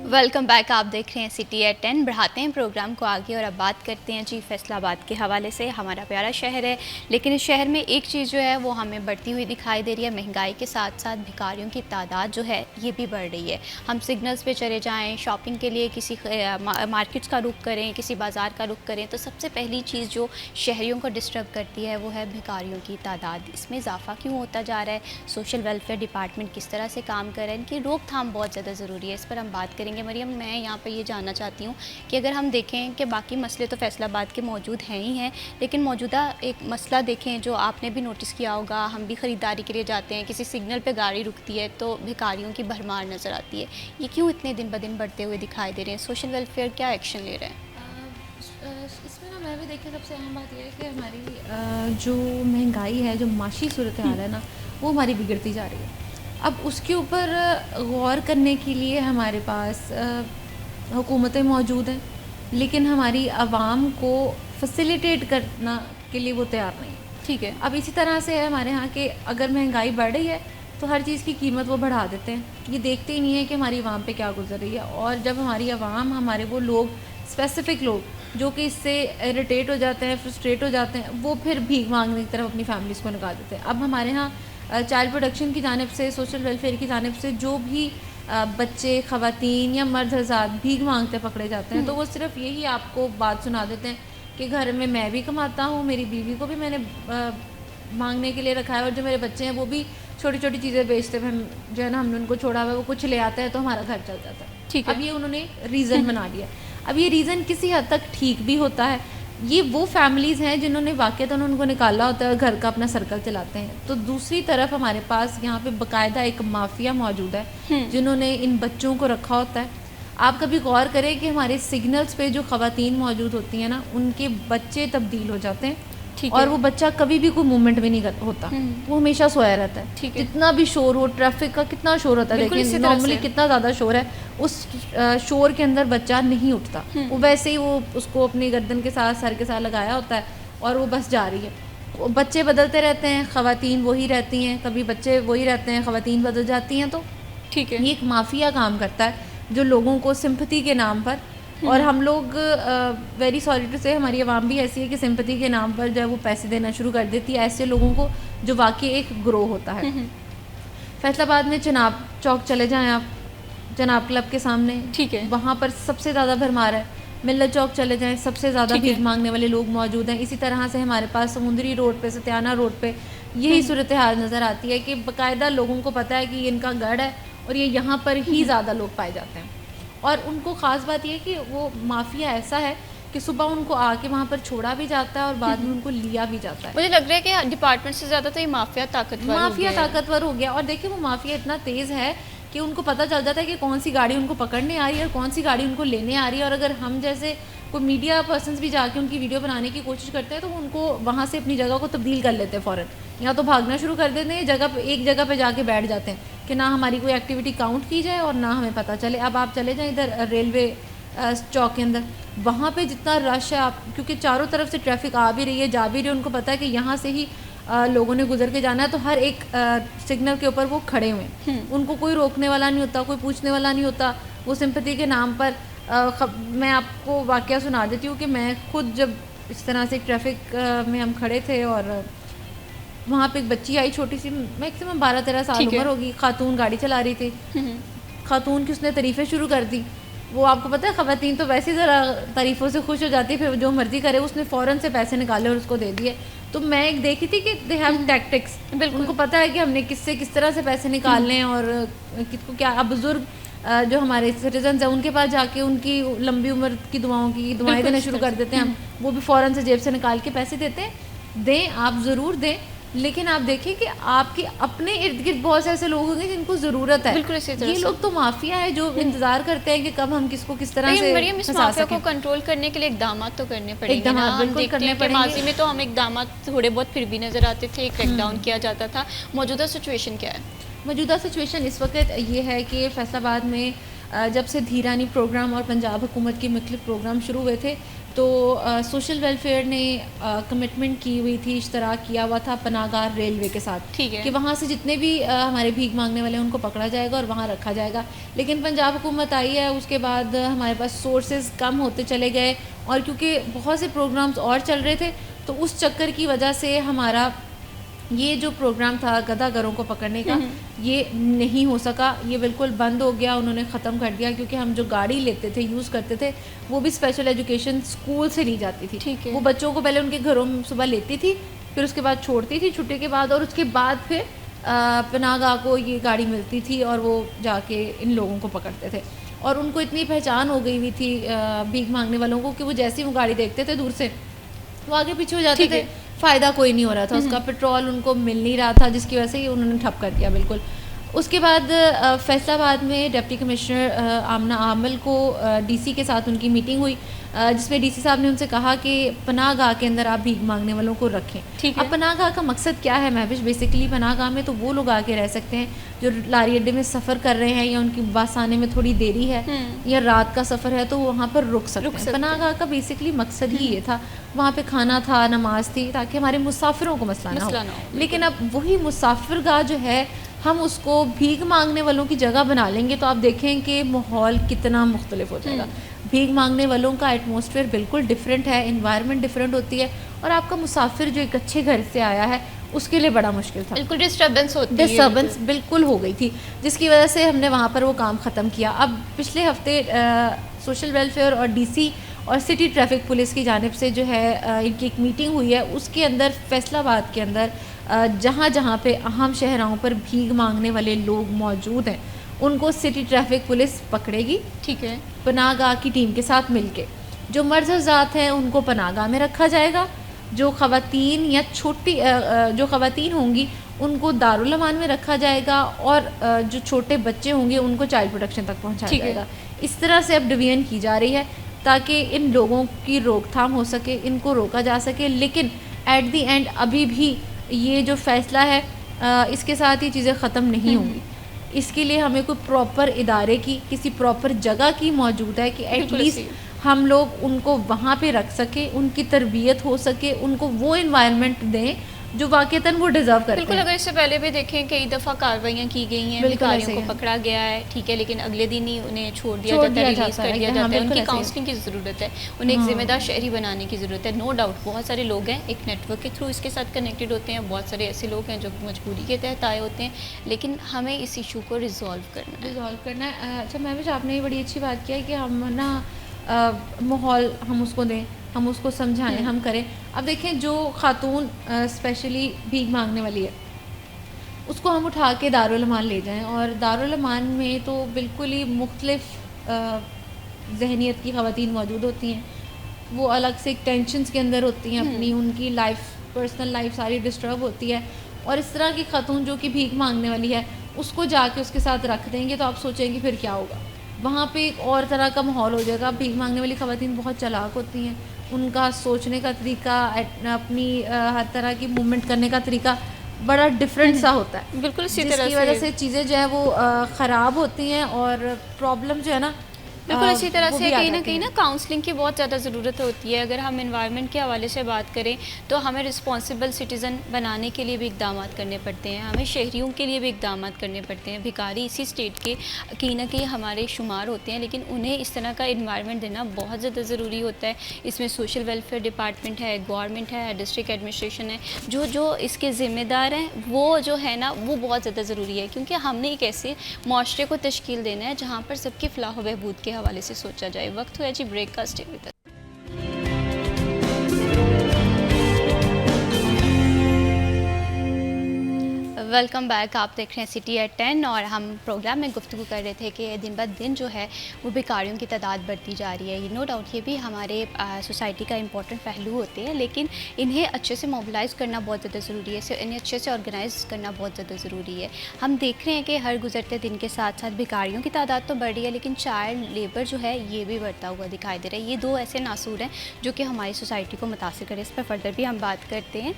Welcome back, आप देख रहे हैं सिटी एट 10। बढ़ाते हैं प्रोग्राम को आगे और अब बात करते हैं जी फैसलाबाद के हवाले से। हमारा प्यारा शहर है, लेकिन इस शहर में एक चीज़ जो है वो हमें बढ़ती हुई दिखाई दे रही है। महंगाई के साथ साथ भिखारियों की तादाद जो है ये भी बढ़ रही है। हम सिग्नल्स पे चले जाएं, शॉपिंग के लिए किसी मार्केट्स का रुख करें, किसी बाज़ार का रुख करें, तो सबसे पहली चीज़ जो शहरियों को डिस्टर्ब करती है वो है भिखारियों की तादाद। इसमें इजाफा क्यों होता जा रहा है? सोशल वेलफेयर डिपार्टमेंट किस तरह से काम कर रहा है? इनकी रोकथाम बहुत ज़्यादा ज़रूरी है, इस पर हम बात करेंगे। मरियम, मैं यहाँ पर ये जानना चाहती हूँ कि अगर हम देखें कि बाकी मसले तो फैसलाबाद के मौजूद हैं ही हैं, लेकिन मौजूदा एक मसला देखें जो आपने भी नोटिस किया होगा, हम भी ख़रीदारी के लिए जाते हैं, किसी सिग्नल पे गाड़ी रुकती है तो भिखारियों की भरमार नज़र आती है। ये क्यों इतने दिन ब दिन बढ़ते हुए दिखाई दे रहे हैं? सोशल वेलफेयर क्या एक्शन ले रहे हैं? इसमें ना मैं भी देखिए सबसे अहम बात यह है कि हमारी जो महंगाई है, जो माशी सूरत हाल है ना, वो हमारी बिगड़ती जा रही है। अब उसके ऊपर गौर करने के लिए हमारे पास हुकूमतें मौजूद हैं, लेकिन हमारी आवाम को फैसिलिटेट करना के लिए वो तैयार नहीं है। ठीक है, अब इसी तरह से है हमारे यहाँ के, अगर महंगाई बढ़ रही है तो हर चीज़ की कीमत वो बढ़ा देते हैं, ये देखते ही नहीं है कि हमारी आवाम पे क्या गुजर रही है। और जब हमारी आवाम, हमारे वो लोग, स्पेसिफ़िक लोग जो कि इससे इरिटेट हो जाते हैं, फ्रस्ट्रेट हो जाते हैं, वो फिर भीख मांगने की तरफ अपनी फैमिलीज़ को निकाल देते हैं। अब हमारे यहाँ चाइल्ड प्रोटेक्शन की जानिब से, सोशल वेलफेयर की जानिब से जो भी बच्चे, ख़वातीन या मर्द हज़रात भीख मांगते पकड़े जाते हैं, तो वो सिर्फ यही आपको बात सुना देते हैं कि घर में मैं भी कमाता हूँ, मेरी बीवी को भी मैंने मांगने के लिए रखा है, और जो मेरे बच्चे हैं वो भी छोटी छोटी चीज़ें बेचते हैं, जो है ना हमने उनको छोड़ा हुआ है, वो कुछ ले आता है तो हमारा घर चल जाता है। ठीक है। अब ये उन्होंने रीज़न बना लिया। अब ये रीज़न किसी हद तक ठीक भी होता है। ये वो फैमिलीज़ हैं जिन्होंने वाक़ई उनको निकाला होता है और घर का अपना सर्कल चलाते हैं। तो दूसरी तरफ हमारे पास यहाँ पे बाकायदा एक माफिया मौजूद है जिन्होंने इन बच्चों को रखा होता है। आप कभी गौर करें कि हमारे सिग्नल्स पे जो ख़वातीन मौजूद होती हैं ना, उनके बच्चे तब्दील हो जाते हैं और वो बच्चा कभी भी कोई मूवमेंट भी नहीं होता, वो हमेशा सोया रहता है। ठीक है। जितना भी शोर हो, ट्रैफिक का कितना शोर होता है, देखिए नॉर्मली कितना ज़्यादा शोर है, उस शोर के अंदर बच्चा नहीं उठता, वो वैसे ही वो उसको अपनी गर्दन के साथ, सर के साथ लगाया होता है और वो बस जा रही है। वो बच्चे बदलते रहते हैं, ख़वातीन वही रहती हैं, कभी बच्चे वही रहते हैं, ख़वातीन बदल जाती हैं। तो ठीक है, ये एक माफिया काम करता है जो लोगों को सिंपैथी के नाम पर, और हम लोग वेरी सॉरी टू से हमारी आवाम भी ऐसी है कि सिंपैथी के नाम पर जो है वो पैसे देना शुरू कर देती है ऐसे लोगों को, जो वाकई एक ग्रोह होता है। फैसलाबाद में चनाब चौक चले जाएं आप, चनाब क्लब के सामने, ठीक है, वहाँ पर सबसे ज़्यादा भरमार है। मिल्लत चौक चले जाएं, सबसे ज़्यादा भीख मांगने वाले लोग मौजूद हैं। इसी तरह से हमारे पास समुंदरी रोड पे, सत्याना रोड पे यही सूरत हाल नज़र आती है कि बाकायदा लोगों को पता है कि ये इनका गढ़ है और ये यहाँ पर ही ज़्यादा लोग पाए जाते हैं। और उनको ख़ास बात यह कि वो माफिया ऐसा है कि सुबह उनको आके वहाँ पर छोड़ा भी जाता है और बाद में उनको लिया भी जाता है। मुझे लग रहा है कि डिपार्टमेंट से ज़्यादा तो ये माफिया ताकतवर हो गया। और देखिए वो माफिया इतना तेज़ है कि उनको पता चल जाता है कि कौन सी गाड़ी उनको पकड़ने आ रही है और कौन सी गाड़ी उनको लेने आ रही है। और अगर हम जैसे कोई मीडिया पर्सन्स भी जाके उनकी वीडियो बनाने की कोशिश करते हैं तो उनको वहाँ से अपनी जगह को तब्दील कर लेते हैं फ़ौरन, या तो भागना शुरू कर देते हैं, एक जगह पे जाके बैठ जाते हैं कि ना हमारी कोई एक्टिविटी काउंट की जाए और ना हमें पता चले। अब आप चले जाएं इधर रेलवे चौक के अंदर, वहाँ पे जितना रश है, आप क्योंकि चारों तरफ से ट्रैफिक आ भी रही है, जा भी रही है, उनको पता है कि यहाँ से ही लोगों ने गुजर के जाना है, तो हर एक सिग्नल के ऊपर वो खड़े हुए हैं। उनको कोई रोकने वाला नहीं होता, कोई पूछने वाला नहीं होता। वो सिंपैथी के नाम पर मैं आपको वाकया सुना देती हूँ कि मैं खुद जब इस तरह से ट्रैफिक में हम खड़े थे और वहाँ पे एक बच्ची आई छोटी सी, मैक्सिमम 12-13 साल उम्र होगी, खातून गाड़ी चला रही थी। खातून की उसने तारीफ़ें शुरू कर दी। वो आपको पता है ख़वातीन तो वैसे ही ज़रा तारीफ़ों से खुश हो जाती है, फिर जो मर्ज़ी करे। उसने फ़ौरन से पैसे निकाले और उसको दे दिए। तो मैं एक देखी थी कि दे हैव टैक्टिक्स, उनको पता है कि हमने किससे किस तरह से पैसे निकालने हैं और किसको क्या। अब बुज़ुर्ग जो हमारे सिटीजन्स हैं उनके पास जाके उनकी लंबी उम्र की दुआएं देना शुरू कर देते हैं हम, वो भी फ़ौरन से जेब से निकाल के पैसे देते हैं। दें, आप ज़रूर दें, लेकिन आप देखें कि आपके अपने इर्द गिर्द बहुत से ऐसे लोग होंगे जिनको ज़रूरत है। बिल्कुल इसी तरह ये लोग तो माफिया है जो इंतजार करते हैं कि कब हम किसको किस तरह से मरियम, इस माफिया को कंट्रोल करने के लिए इकदाम तो करने पड़ेंगे ना। हम देखते हैं कि माजी में तो हम इकदाम थोड़े बहुत फिर भी नज़र आते थे, क्रैकडाउन किया जाता था। मौजूदा सिचुएशन क्या है? मौजूदा सिचुएशन इस वक्त ये है कि फैसलाबाद में जब से धीरानी प्रोग्राम और पंजाब हुकूमत के मुख्तलिफ प्रोग्राम शुरू हुए थे तो सोशल वेलफेयर ने कमिटमेंट की हुई थी, इश्तराक किया हुआ था पनागार रेलवे के साथ, ठीक है, कि वहाँ से जितने भी हमारे भीख मांगने वाले हैं उनको पकड़ा जाएगा और वहाँ रखा जाएगा। लेकिन पंजाब हुकूमत आई है, उसके बाद हमारे पास सोर्सेज कम होते चले गए और क्योंकि बहुत से प्रोग्राम्स और चल रहे थे तो उस चक्कर की वजह से हमारा ये जो प्रोग्राम था गधागरों को पकड़ने का ये नहीं हो सका, ये बिल्कुल बंद हो गया, उन्होंने ख़त्म कर दिया। क्योंकि हम जो गाड़ी लेते थे, यूज़ करते थे, वो भी स्पेशल एजुकेशन स्कूल से ली जाती थी। ठीक है। वो बच्चों को पहले उनके घरों में सुबह लेती थी, फिर उसके बाद छोड़ती थी छुट्टी के बाद, और उसके बाद फिर पनागाह को ये गाड़ी मिलती थी और वो जाके इन लोगों को पकड़ते थे। और उनको इतनी पहचान हो गई हुई थी भीख मांगने वालों को कि वो जैसे ही वो गाड़ी देखते थे दूर से वो आगे पीछे हो जाते थे। फ़ायदा कोई नहीं हो रहा था उसका, पेट्रोल उनको मिल नहीं रहा था, जिसकी वजह से ही उन्होंने ठप कर दिया बिल्कुल। उसके बाद फैसलाबाद में डिप्टी कमिश्नर आमना आमल को डीसी के साथ उनकी मीटिंग हुई, जिसमें डीसी साहब ने उनसे कहा कि पनागाह के अंदर आप भीख मांगने वालों को रखें। ठीक है। अब पनागाह का मकसद क्या है महविश? बेसिकली पनागाह में तो वो लोग आके रह सकते हैं जो लारी अड्डे में सफ़र कर रहे हैं या उनकी बस आने में थोड़ी देरी है या रात का सफ़र है तो वहाँ पर रुक सकते हैं। पनागाह का बेसिकली मकसद ही ये था, वहाँ पे खाना था, नमाज थी, ताकि हमारे मुसाफिरों को मसला ना हो। लेकिन अब वही मुसाफिरगाह जो है हम उसको भीख मांगने वालों की जगह बना लेंगे तो आप देखें कि माहौल कितना मुख्तलिफ हो जाएगा। भीख मांगने वालों का एटमॉस्फेयर बिल्कुल डिफरेंट है, इन्वायरमेंट डिफरेंट होती है, और आपका मुसाफिर जो एक अच्छे घर से आया है उसके लिए बड़ा मुश्किल था। बिल्कुल डिस्टर्बेंस होती है, डिस्टर्बेंस बिल्कुल हो गई थी, जिसकी वजह से हमने वहाँ पर वो काम ख़त्म किया। अब पिछले हफ्ते सोशल वेलफेयर और डीसी और सिटी ट्रैफिक पुलिस की जानिब से जो है इनकी एक मीटिंग हुई है। उसके अंदर फैसलाबाद के अंदर जहाँ जहाँ पे अहम शहरों पर भीख मांगने वाले लोग मौजूद हैं उनको सिटी ट्रैफिक पुलिस पकड़ेगी। ठीक है। पनाहगाह की टीम के साथ मिलके जो मर्ज़ात हैं उनको पनाहगाह में रखा जाएगा। जो ख़वातीन या छोटी जो ख़वातीन होंगी उनको दारुल अमान में रखा जाएगा, और जो छोटे बच्चे होंगे उनको चाइल्ड प्रोटेक्शन तक पहुंचाया जाएगा। इस तरह से अब डिवीजन की जा रही है ताकि इन लोगों की रोकथाम हो सके, इनको रोका जा सके। लेकिन एट दी एंड अभी भी ये जो फ़ैसला है इसके साथ ये चीज़ें ख़त्म नहीं होंगी। इसके लिए हमें कोई प्रॉपर इदारे की, किसी प्रॉपर जगह की मौजूद है कि एटलीस्ट हम लोग उनको वहाँ पे रख सके, उनकी तरबियत हो सके, उनको वो इन्वायरमेंट दें जो वाकईतन वो डिज़र्व करते हैं। बिल्कुल, अगर इससे पहले भी देखें कई दफ़ा कार्रवाइयाँ की गई हैं, भिखारियों को पकड़ा गया है, ठीक है, लेकिन अगले दिन ही उन्हें छोड़ दिया जाता है, रिलीज़ कर दिया जाता है। उनकी काउंसलिंग की ज़रूरत है, उन्हें एक जिम्मेदार शहरी बनाने की ज़रूरत है। नो डाउट बहुत सारे लोग हैं एक नेटवर्क के थ्रू इसके साथ कनेक्टेड होते हैं, बहुत सारे ऐसे लोग हैं जो मजबूरी के तहत आए होते हैं, लेकिन हमें इस इशू को रिजॉल्व करना है। अच्छा महविश, आपने ये बड़ी अच्छी बात किया है कि हम ना माहौल हम उसको दें, हम उसको समझाएं, हम करें। अब देखें जो खातून स्पेशली भीख मांगने वाली है उसको हम उठा के दारुल अमान ले जाएं, और दारुल अमान में तो बिल्कुल ही मुख्तलिफ जहनीत की ख़वातीन मौजूद होती हैं। वो अलग से एक टेंशन्स के अंदर होती हैं अपनी, उनकी लाइफ, पर्सनल लाइफ सारी डिस्टर्ब होती है। और इस तरह की खातून जो कि भीख मांगने वाली है उसको जाके उसके साथ रख देंगे तो आप सोचेंगे फिर क्या होगा। वहाँ पे एक और तरह का माहौल हो जाएगा। भीख मांगने वाली ख़वातीन बहुत चालाक होती हैं, उनका सोचने का तरीका, अपनी हर तरह की मूवमेंट करने का तरीका बड़ा डिफरेंट सा होता है। बिल्कुल, इसी तरह जिसकी वजह से चीज़ें जो है वो ख़राब होती हैं और प्रॉब्लम जो है ना बिल्कुल इसी तरह से कहीं ना काउंसलिंग की बहुत ज़्यादा ज़रूरत होती है। अगर हम एनवायरनमेंट के हवाले से बात करें तो हमें रिस्पॉन्सिबल सिटीज़न बनाने के लिए भी इकदाम करने पड़ते हैं, हमें शहरियों के लिए भी इकदाम करने पड़ते हैं। भिखारी इसी स्टेट के कहीं ना कहीं हमारे शुमार होते हैं, लेकिन उन्हें इस तरह का इन्वायरमेंट देना बहुत ज़्यादा ज़रूरी होता है। इसमें सोशल वेलफेयर डिपार्टमेंट है, गवर्नमेंट है, डिस्ट्रिक्ट एडमिनिस्ट्रेशन है, जो इसके ज़िम्मेदार हैं वो जो है ना वो बहुत ज़्यादा ज़रूरी है, क्योंकि हमने एक ऐसे माशरे को तश्कील देना है जहाँ पर सबकी फलाह व बहबूद के हवाले से सोचा जाए। वक्त हुआ जी ब्रेक का, stay with us. Welcome back, आप देख रहे हैं सिटी एट 10 और हम प्रोग्राम में गुफ्तगू कर रहे थे कि दिन ब दिन जो है वो भिखारियों की तादाद बढ़ती जा रही है। नो डाउट ये भी हमारे सोसाइटी का इंपॉर्टेंट पहलू होते हैं, लेकिन इन्हें अच्छे से मोबिलाइज़ करना बहुत ज़्यादा ज़रूरी है, इन्हें अच्छे से ऑर्गेनाइज़ करना बहुत ज़्यादा ज़रूरी है। हम देख रहे हैं कि हर गुजरते दिन के साथ साथ भिखारियों की तादाद तो बढ़ रही है, लेकिन चाइल्ड लेबर जो है ये भी बढ़ता हुआ दिखाई दे रहा है। ये दो ऐसे नासूर हैं जो कि हमारी सोसाइटी को मुतासिर करें। इस पर फर्दर भी हम बात करते हैं,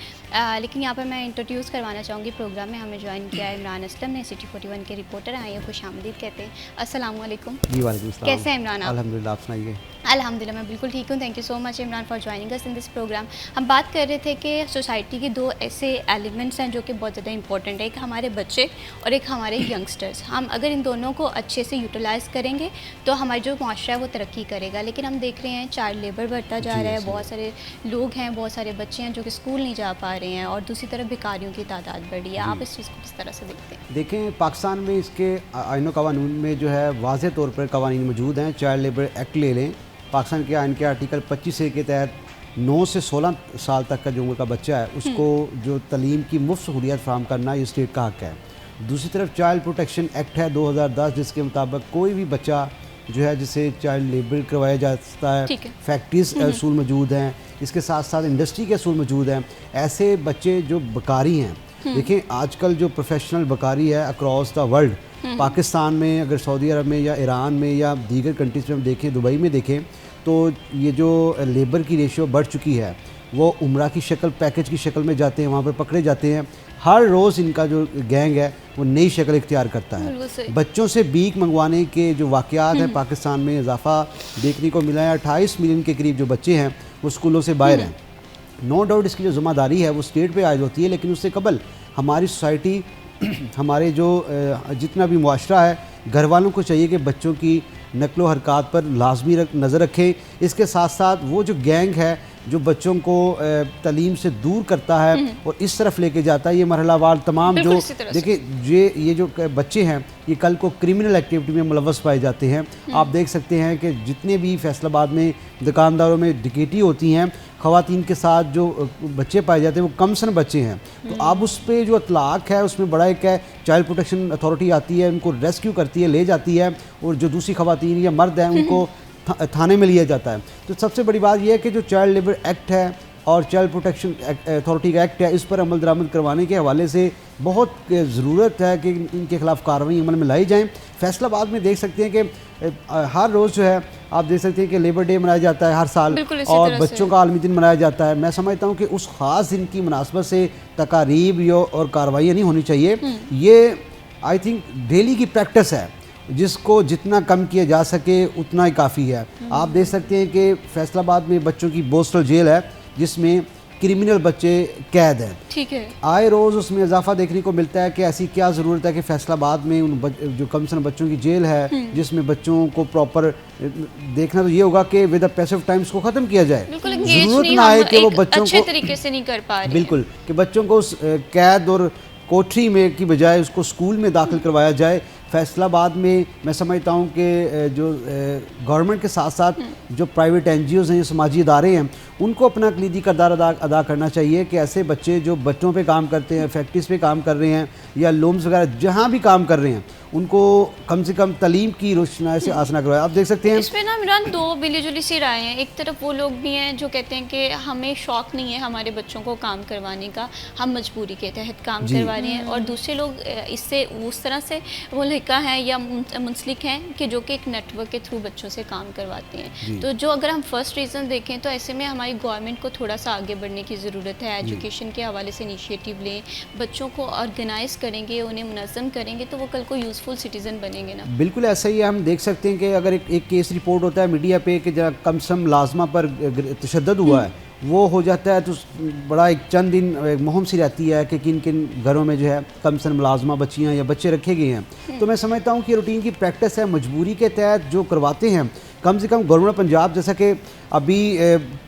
लेकिन यहाँ पर मैं इंट्रोड्यूस करवाना चाहूँगी प्रोग्राम में हमें ज्वाइन किया है इमरान असलम ने, सिटी 41 के रिपोर्टर आए हैं, खुशामदीद कहते हैं। अस्सलाम वालेकुम। जी वालेकुम सलाम। कैसे हैं इमरान आप? अल्हम्दुलिल्लाह, आप सुनाइए। अल्हम्दुलिल्लाह मैं बिल्कुल ठीक हूँ। Thank you so much Imran for joining us in this programme. हम बात कर रहे थे कि सोसाइटी के दो ऐसे एलिमेंट्स हैं जो कि बहुत ज़्यादा इंपॉर्टेंट है, एक हमारे बच्चे और एक हमारे यंगस्टर्स। हम अगर इन दोनों को अच्छे से यूटिलाइज़ करेंगे तो हमारा जो माशरा है वो तरक्की करेगा। लेकिन हम देख रहे हैं चाइल्ड लेबर बढ़ता जा रहा है, बहुत सारे लोग हैं, बहुत सारे बच्चे हैं जो कि स्कूल नहीं जा पा रहे हैं, और दूसरी तरफ भिखारियों की तादाद बढ़ी है। आप इस चीज़ को किस तरह से देखते हैं? देखें, पाकिस्तान में इसके आइन कानून में जो है वाज़े तौर पर कवानीन मौजूद हैं। चाइल्ड लेबर एक्ट ले लें, पाकिस्तान के आइन के आर्टिकल 25A के तहत 9 से 16 साल तक का जो उम्र का बच्चा है उसको जो तलीम की मुफ्त सहूलियत फराहम करना ये स्टेट का हक़ है। दूसरी तरफ चाइल्ड प्रोटेक्शन एक्ट है 2010, जिसके मुताबिक कोई भी बच्चा जो है जिसे चाइल्ड लेबर करवाया जाता है, फैक्ट्रीज असूल मौजूद हैं, इसके साथ साथ इंडस्ट्री के असूल मौजूद हैं। ऐसे बच्चे जो बकारी हैं, देखें आजकल जो प्रोफेशनल बकारी है अक्रॉस द वर्ल्ड, पाकिस्तान में अगर सऊदी अरब में या ईरान में या दीगर कंट्रीज़ में हम देखें, दुबई में देखें, तो ये जो लेबर की रेशियो बढ़ चुकी है, वो उम्रा की शक्ल, पैकेज की शक्ल में जाते हैं, वहाँ पर पकड़े जाते हैं। हर रोज़ इनका जो गैंग है वो नई शक्ल इख्तियार करता है। बच्चों से भीख मंगवाने के जो वाक़यात हैं पाकिस्तान में इजाफा देखने को मिला है। 28 मिलियन के करीब जो बच्चे हैं वो स्कूलों से बाहर हैं। नो डाउट इसकी जो ज़िम्मेदारी है वो स्टेट पे आयद होती है, लेकिन उससे कबल हमारी सोसाइटी हमारे जो जितना भी मुआशरा है, घर वालों को चाहिए कि बच्चों की नकलो हरकत पर लाजमी नज़र रखें। इसके साथ साथ वो जो गैंग है जो बच्चों को तालीम से दूर करता है और इस तरफ लेके जाता है। ये मरहलावार तमाम जो बिल्कुल इसी तरह से। देखिए ये जो बच्चे हैं ये कल को क्रिमिनल एक्टिविटी में मुलव्वस पाए जाते हैं। आप देख सकते हैं कि जितने भी फैसलाबाद में दुकानदारों में डिकेटी होती हैं, ख़वातीन के साथ जो बच्चे पाए जाते हैं वो कमसन बच्चे हैं। तो अब उस पर जो इतलाक़ है उसमें बड़ा एक है, चाइल्ड प्रोटेक्शन अथॉरिटी आती है, उनको रेस्क्यू करती है, ले जाती है, और जो दूसरी ख़वातीन या मर्द हैं उनको थाने में लिया जाता है। तो सबसे बड़ी बात यह है कि जो चाइल्ड लेबर एक्ट है और चाइल्ड प्रोटेक्शन अथॉरिटी का एक्ट है, इस पर अमल दरामद करवाने के हवाले से बहुत ज़रूरत है कि इनके ख़िलाफ़ कार्रवाई अमल में लाई जाए। फैसलाबाद में देख सकते हैं कि हर रोज़ जो है आप देख सकते हैं कि लेबर डे मनाया जाता है हर साल, बिल्कुल इसी और तरह बच्चों का आलमी दिन मनाया जाता है। मैं समझता हूँ कि उस ख़ास दिन की मुनासबत से तकारीब और कार्रवाइयाँ नहीं होनी चाहिए। ये आई थिंक डेली की प्रैक्टिस है, जिसको जितना कम किया जा सके उतना ही काफ़ी है। आप देख सकते हैं कि फैसलाबाद में बच्चों की बोस्टल जेल है जिसमें क्रिमिनल बच्चे कैद हैं। ठीक है। आए रोज़ उसमें इजाफा देखने को मिलता है कि ऐसी क्या ज़रूरत है कि फैसलाबाद में जो कमसन बच्चों की जेल है जिसमें बच्चों को प्रॉपर देखना तो ये होगा कि विद द पैस ऑफ टाइम इसको ख़त्म किया जाए। बिल्कुल engage ज़रूरत नहीं ना आए हम कि वो एक बच्चों अच्छे को तरीके से नहीं कर पा रहे हैं। बिल्कुल कि बच्चों को उस कैद और कोठरी में की बजाय उसको स्कूल में दाखिल करवाया जाए। फैसलाबाद में मैं समझता हूँ कि जो गवर्नमेंट के साथ साथ जो प्राइवेट NGOs हैं, समाजी इदारे हैं, उनको अपना कलीदी किरदार अदा करना चाहिए कि ऐसे बच्चे जो बच्चों पे काम करते हैं, फैक्ट्रीज़ पे काम कर रहे हैं या लूम्स वगैरह जहाँ भी काम कर रहे हैं, उनको कम से कम तालीम की रोशनाई से आसना करवाएं। आप देख सकते हैं इसमें ना इमरान दो मिली जुली सी राय हैं। एक तरफ वो लोग भी हैं जो कहते हैं कि हमें शौक नहीं है हमारे बच्चों को काम करवाने का, हम मजबूरी के तहत काम करवा रहे हैं, और दूसरे लोग इससे उस तरह से मुल्हिका हैं या मुंसलिक हैं कि जो कि एक नेटवर्क के थ्रू बच्चों से काम करवाते हैं। तो जो अगर हम फर्स्ट रीज़न देखें तो ऐसे में हमारी गवर्नमेंट को थोड़ा सा आगे बढ़ने की ज़रूरत है। एजुकेशन के हवाले से इनिशिएटिव लें, बच्चों को ऑर्गेनाइज़ करेंगे, उन्हें मुनज़्ज़म करेंगे तो वो कल को यूज़फुल सिटीज़न बनेंगे ना। बिल्कुल ऐसा ही है। हम देख सकते हैं कि अगर एक केस रिपोर्ट होता है मीडिया पे कि जहाँ कमसम लाजमा पर तशद्दुद हुआ है, वो हो जाता है तो बड़ा एक चंद दिन एक मुहिम सी रहती है कि किन किन घरों में जो है कमसन मुलाजमा बच्चियाँ या बच्चे रखे गए हैं। तो मैं समझता हूँ कि रूटीन की प्रैक्टिस है, मजबूरी के तहत जो करवाते हैं। कम से कम गवर्नमेंट पंजाब जैसा कि अभी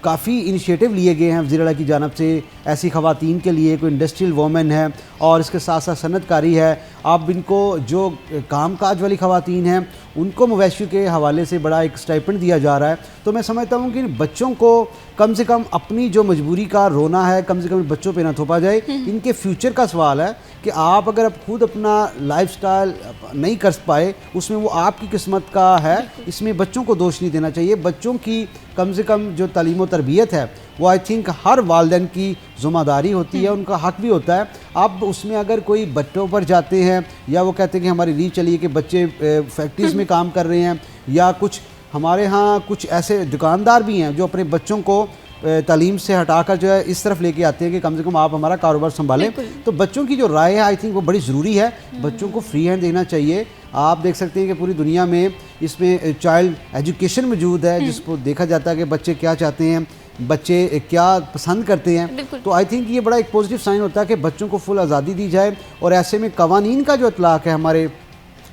काफ़ी इनिशिएटिव लिए गए हैं वज़ीर आला की जानब से ऐसी ख़वातीन के लिए, कोई इंडस्ट्रियल वोमेन है और इसके साथ साथ सनतकारी है। अब इनको जो कामकाज वाली ख़वातीन हैं उनको मवेशी के हवाले से बड़ा एक स्टाइपेंड दिया जा रहा है। तो मैं समझता हूँ कि बच्चों को कम से कम अपनी जो मजबूरी का रोना है कम से कम बच्चों पे ना थोपा जाए। इनके फ्यूचर का सवाल है कि आप अगर खुद अपना लाइफस्टाइल नहीं कर पाए उसमें वो आपकी किस्मत का है, इसमें बच्चों को दोष नहीं देना चाहिए। बच्चों की कम से कम जो तालीम और तरबियत है वो आई थिंक हर वालिदैन की ज़िम्मेदारी होती है, उनका हक भी होता है। अब उसमें अगर कोई बच्चों पर जाते हैं या वो कहते हैं कि हमारी रीच चली है कि बच्चे फैक्ट्रीज़ में काम कर रहे हैं, या कुछ हमारे यहाँ कुछ ऐसे दुकानदार भी हैं जो अपने बच्चों को तालीम से हटाकर जो है इस तरफ लेके आते हैं कि कम से कम आप हमारा कारोबार संभालें। तो बच्चों की जो राय है आई थिंक वो बड़ी ज़रूरी है, बच्चों को फ्री हैंड देना चाहिए। आप देख सकते हैं कि पूरी दुनिया में इसमें चाइल्ड एजुकेशन मौजूद है जिसको देखा जाता है कि बच्चे क्या चाहते हैं, बच्चे क्या पसंद करते हैं। तो आई थिंक ये बड़ा एक पॉजिटिव साइन होता है कि बच्चों को फुल आज़ादी दी जाए। और ऐसे में कवानीन का जो इतलाक़ है हमारे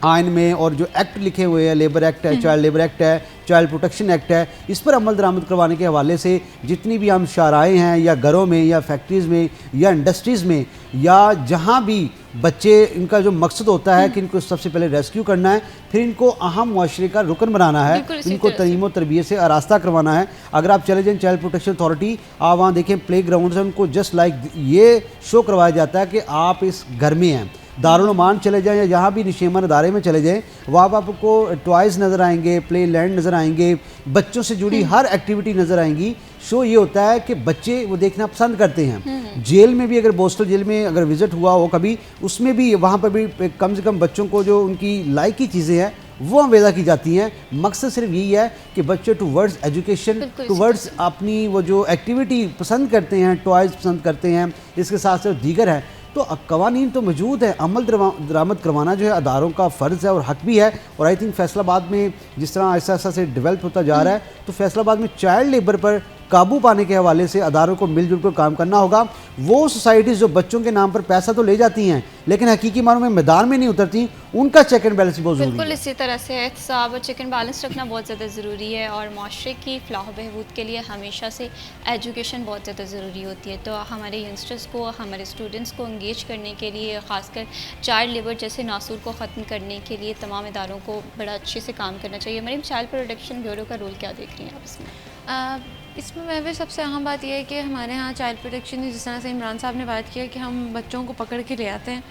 आइन में और जो एक्ट लिखे हुए हैं, लेबर एक्ट है, चाइल्ड लेबर एक्ट है, चाइल्ड प्रोटेक्शन एक्ट है, इस पर अमल दरामद करवाने के हवाले से जितनी भी हम शाराएँ हैं या घरों में या फैक्ट्रीज़ में या इंडस्ट्रीज़ में या जहाँ भी बच्चे, इनका जो मकसद होता है कि इनको सबसे पहले रेस्क्यू करना है, फिर इनको अहम मुआशरे का रुकन बनाना है, इनको तलीम और तरबियत से आरास्ता करवाना है। अगर आप चले जाएँ चाइल्ड प्रोटेक्शन अथॉरिटी, आप वहाँ देखें प्ले ग्राउंड से उनको जस्ट लाइक ये शो करवाया जाता है कि आप इस घर में हैं। दारुल उमान चले जाएँ या जहाँ भी निशेमन अदारे में चले जाएँ, वहाँ पर आपको टॉयज़ नज़र आएंगे, प्ले लैंड नज़र आएंगे, बच्चों से जुड़ी हर एक्टिविटी नज़र आएंगी। शो ये होता है कि बच्चे वो देखना पसंद करते हैं। जेल में भी अगर बोस्टल जेल में अगर विज़िट हुआ हो कभी, उसमें भी वहाँ पर भी कम से कम बच्चों को जो उनकी लाइक की चीज़ें हैं वो आवेदा की जाती हैं। मकसद सिर्फ यही है कि बच्चे टूवर्ड्स एजुकेशन, टूवर्ड्स अपनी वो जो एक्टिविटी पसंद करते हैं, टॉयज़ पसंद करते हैं, इसके साथ साथ दीगर हैं। तो कवानीन तो मौजूद है, अमल दरामद करवाना जो है अदारों का फ़र्ज़ है और हक भी है। और आई थिंक फैसलाबाद में जिस तरह ऐसा ऐसा से डेवलप होता जा रहा है, तो फैसलाबाद में चाइल्ड लेबर पर काबू पाने के हवाले से अदारों को मिलजुल कर काम करना होगा। वो सोसाइटीज़ जो बच्चों के नाम पर पैसा तो ले जाती हैं लेकिन हकीकी मानों में मैदान में नहीं उतरती, उनका चेक एंड बैलेंस बहुत ज़रूरी बिल्कुल है। इसी तरह से एहतसाब और चेक एंड बैलेंस रखना बहुत ज़्यादा ज़रूरी है और माशरे की फ़लाह बहबूद के लिए हमेशा से एजुकेशन बहुत ज़्यादा ज़रूरी होती है। तो हमारे यंगस्टर्स को, हमारे स्टूडेंट्स को इंगेज करने के लिए, ख़ासकर चाइल्ड लेबर जैसे नासूर को ख़त्म करने के लिए तमाम इदारों को बड़ा अच्छे से काम करना चाहिए। मरीम, चाइल्ड प्रोटेक्शन ब्यूरो का रोल क्या देख रही हैं आप इसमें? इसमें मैं सबसे अहम बात यह है कि हमारे यहाँ चाइल्ड प्रोटेक्शन, जिस तरह से इमरान साहब ने बात किया कि हम बच्चों को पकड़ के ले आते हैं,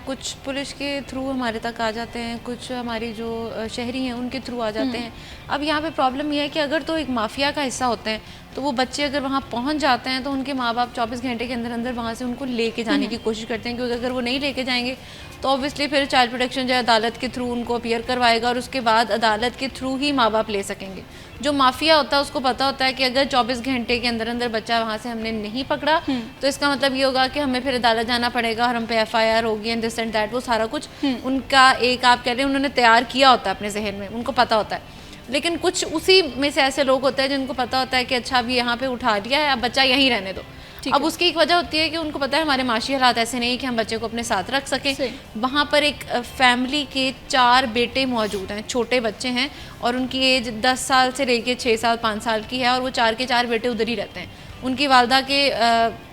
कुछ पुलिस के थ्रू हमारे तक आ जाते हैं, कुछ हमारी जो शहरी हैं उनके थ्रू आ जाते हैं। अब यहाँ पे प्रॉब्लम यह है कि अगर तो एक माफिया का हिस्सा होते हैं तो वो बच्चे अगर वहाँ पहुँच जाते हैं तो उनके माँ बाप 24 घंटे के अंदर अंदर वहाँ से उनको लेके जाने की कोशिश करते हैं, क्योंकि अगर वो नहीं लेके जाएंगे तो ऑब्वियसली फिर चाइल्ड प्रोटेक्शन जो है अदालत के थ्रू उनको अपीयर करवाएगा और उसके बाद अदालत के थ्रू ही माँ बाप ले सकेंगे। जो माफिया होता है उसको पता होता है कि अगर 24 घंटे के अंदर अंदर बच्चा वहाँ से हमने नहीं पकड़ा तो इसका मतलब ये होगा कि हमें फिर अदालत जाना पड़ेगा और हम पे FIR होगी एंड दिस एंड दैट। वो सारा कुछ उनका एक, आप कह रहे हैं, उन्होंने तैयार किया होता है अपने जहन में, उनको पता होता है। लेकिन कुछ उसी में से ऐसे लोग होते हैं जिनको पता होता है कि अच्छा अभी यहाँ पे उठा लिया है, अब बच्चा यहीं रहने दो। अब उसकी एक वजह होती है कि उनको पता है हमारे माशी हालात ऐसे नहीं है कि हम बच्चे को अपने साथ रख सकें। वहाँ पर एक फैमिली के 4 बेटे मौजूद हैं, छोटे बच्चे हैं और उनकी एज 10 साल से लेके 6 साल 5 साल की है और वो 4 के 4 बेटे उधर ही रहते हैं। उनकी वालदा के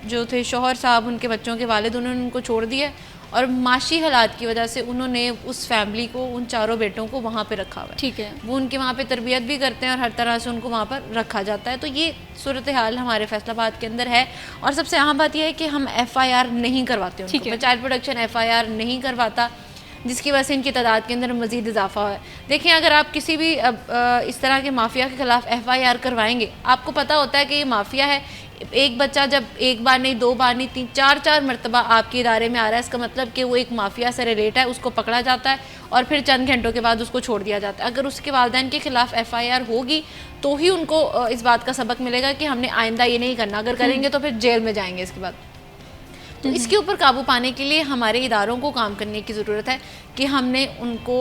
जो थे शौहर साहब, उनके बच्चों के वालिद, उन्होंने उनको छोड़ दिया और माशी हालात की वजह से उन्होंने उस फैमिली को, उन 4 बेटों को वहाँ पे रखा हुआ है। ठीक है, वो उनके वहाँ पे तरबियत भी करते हैं और हर तरह से उनको वहाँ पर रखा जाता है। तो ये सूरत हाल हमारे फैसलाबाद के अंदर है और सबसे अहम बात यह है कि हम FIR नहीं करवाते उनको। चाइल्ड प्रोटेक्शन FIR नहीं करवाता, जिसकी वजह से इनकी तादाद के अंदर मज़ीद इजाफा हुआ है। देखिए, अगर आप किसी भी इस तरह के माफिया के ख़िलाफ़ FIR करवाएंगे, आपको पता होता है कि ये माफिया है। एक बच्चा जब एक बार नहीं, 2 बार नहीं, 3-4 मरतबा आपके इदारे में आ रहा है, इसका मतलब कि वो एक माफिया से रिलेट है, उसको पकड़ा जाता है और फिर चंद घंटों के बाद उसको छोड़ दिया जाता है। अगर उसके वालिदैन के ख़िलाफ़ FIR होगी तो ही उनको इस बात का सबक मिलेगा कि हमने आइंदा ये नहीं करना, अगर करेंगे तो फिर जेल में जाएंगे इसके बाद। तो इसके ऊपर काबू पाने के लिए हमारे इदारों को काम करने की ज़रूरत है कि हमने उनको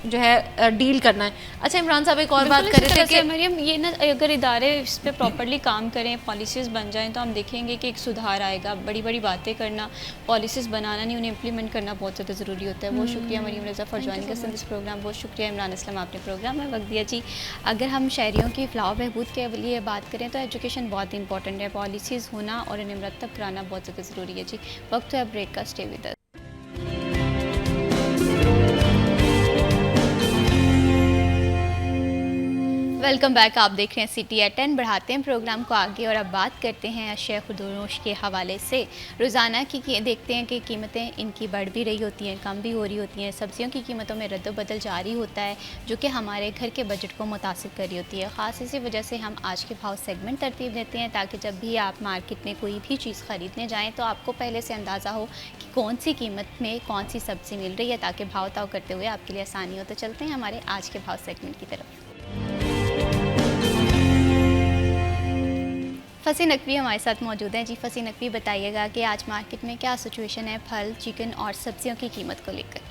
जो है डील करना है। अच्छा इमरान साहब, एक और बात कर रहे थे कि मरियम, ये ना अगर इदारे इस पर प्रॉपर्ली काम करें, पॉलिसीज़ बन जाएं तो हम देखेंगे कि एक सुधार आएगा। बड़ी बड़ी बातें करना, पॉलिसीज़ बनाना नहीं, उन्हें इम्प्लीमेंट करना बहुत ज़्यादा ज़रूरी होता है। बहुत शुक्रिया Maryam Raza for joining us in this programme. बहुत शुक्रिया इमरान असलम, आपने प्रोग्राम में वक्त दिया जी। अगर हम शहरियों की फ़लाह बहबूद के लिए बात करें तो एजुकेशन बहुत इंपॉर्टेंट है, पॉलिसीज़ होना और इन्हें मरतब कराना बहुत ज़्यादा ज़रूरी है जी। वक्त है ब्रेक का, stay with us. Welcome back, आप देख रहे हैं सिटी एट 10। बढ़ाते हैं प्रोग्राम को आगे और अब बात करते हैं अशय खुदनोश के हवाले से। रोज़ाना की देखते हैं कि कीमतें इनकी बढ़ भी रही होती हैं, कम भी हो रही होती हैं। सब्जियों की कीमतों में रद्द-बदल जारी होता है जो कि हमारे घर के बजट को मुतासिर कर रही होती है। ख़ास इसी वजह से हम आज के भाव सेगमेंट तरतीब देते हैं ताकि जब भी आप मार्केट में कोई भी चीज़ ख़रीदने जाएँ तो आपको पहले से अंदाज़ा हो कि कौन सी कीमत में कौन सी सब्ज़ी मिल रही है, ताकि भाव ताव करते हुए आपके लिए आसानी हो। तो चलते हैं हमारे आज के भाव सेगमेंट की तरफ। फसी नकवी हमारे साथ मौजूद हैं जी। फसी नकवी, बताइएगा कि आज मार्केट में क्या सिचुएशन है फल, चिकन और सब्जियों की कीमत को लेकर?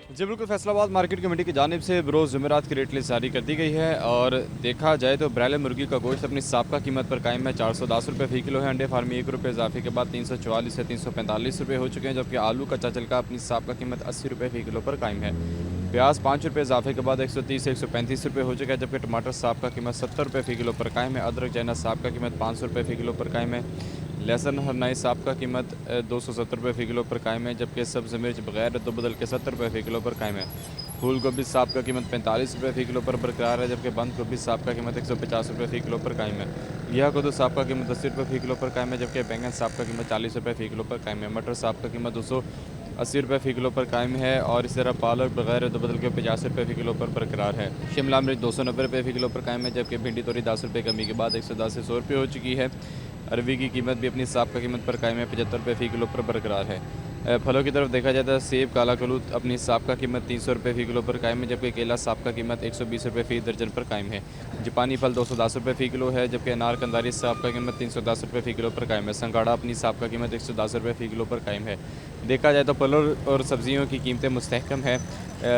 जी बिल्कुल, फैसलाबाद मार्केट कमेटी की जानिब से बरोज़ जुमेरात की रेट लिस्ट जारी कर दी गई है और देखा जाए तो ब्रायलर मुर्गी का गोश्त अपनी साबका कीमत पर कायम है। 410 रुपये फ़ी किलो है। अंडे फार्मी 1 रुपये इजाफे के बाद 344 से 345 रुपये हो चुके हैं, जबकि आलू का चाचल का अपनी साबका कीमत 80 रुपये फ़ी किलो पर कायम है। प्याज 5 रुपये इजाफे के बाद 130 से 135 रुपये हो चुका है, जबकि टमाटर साबका कीमत 70 रुपये फ़ी किलो पर कायम है। अदरक चाइना साबका कीमत 500 रुपये फ़ी किलो पर कायम है। लहसुन हरनाई साबका कीमत 270 रुपये फ़ी किलो पर कायम है, जबकि सब्ज़ मिर्च बगैर रद्द बदल के 70 रुपये फ़ी किलो पर कायम है। फूल गोभी साबका कीमत 45 रुपये फ़ी किलो पर बरकरार है, जबकि बंद गोभी साबका कीमत 150 रुपये फ़ी किलो पर कायम है। घिया कद्दू साबका कीमत 80 रुपये फ़ी किलो पर कायम है, जबकि बैंगन साबका कीमत 40 रुपये फ़ी किलो पर कायम है। मटर साबका कीमत 280 रुपये फ़ी किलो पर कायम है और इस तरह पालक बगैर रद्द बदल के 50 रुपये फ़ी किलो पर बरकरार है। शिमला मिर्च 290 रुपये फ़ी किलो पर कायम है, जबकि भिंडी तोरी 10 रुपये कमी के बाद 110 से 100 रुपये हो चुकी है। अरबी की कीमत भी अपनी साबका कीमत पर कायम है, 75 रुपये फ़ी किलो पर बरकरार है। फलों की तरफ देखा जाता है सेब काला कलूत अपनी साबका कीमत 300 रुपये फ़ी किलो पर कायम है, जबकि केला साबका कीमत 120 रुपये फ़ी दर्जन पर कायम है। जापानी फल 210 रुपये फ़ी किलो है, जबकि अनार कंदारी साबका कीमत 310 रुपये फ़ी किलो पर कायम है। संगाड़ा अपनी साबका कीमत 110 रुपये फ़ी किलो पर कायम है। देखा जाए तो फलों और सब्जियों की कीमतें मुस्तहकम है,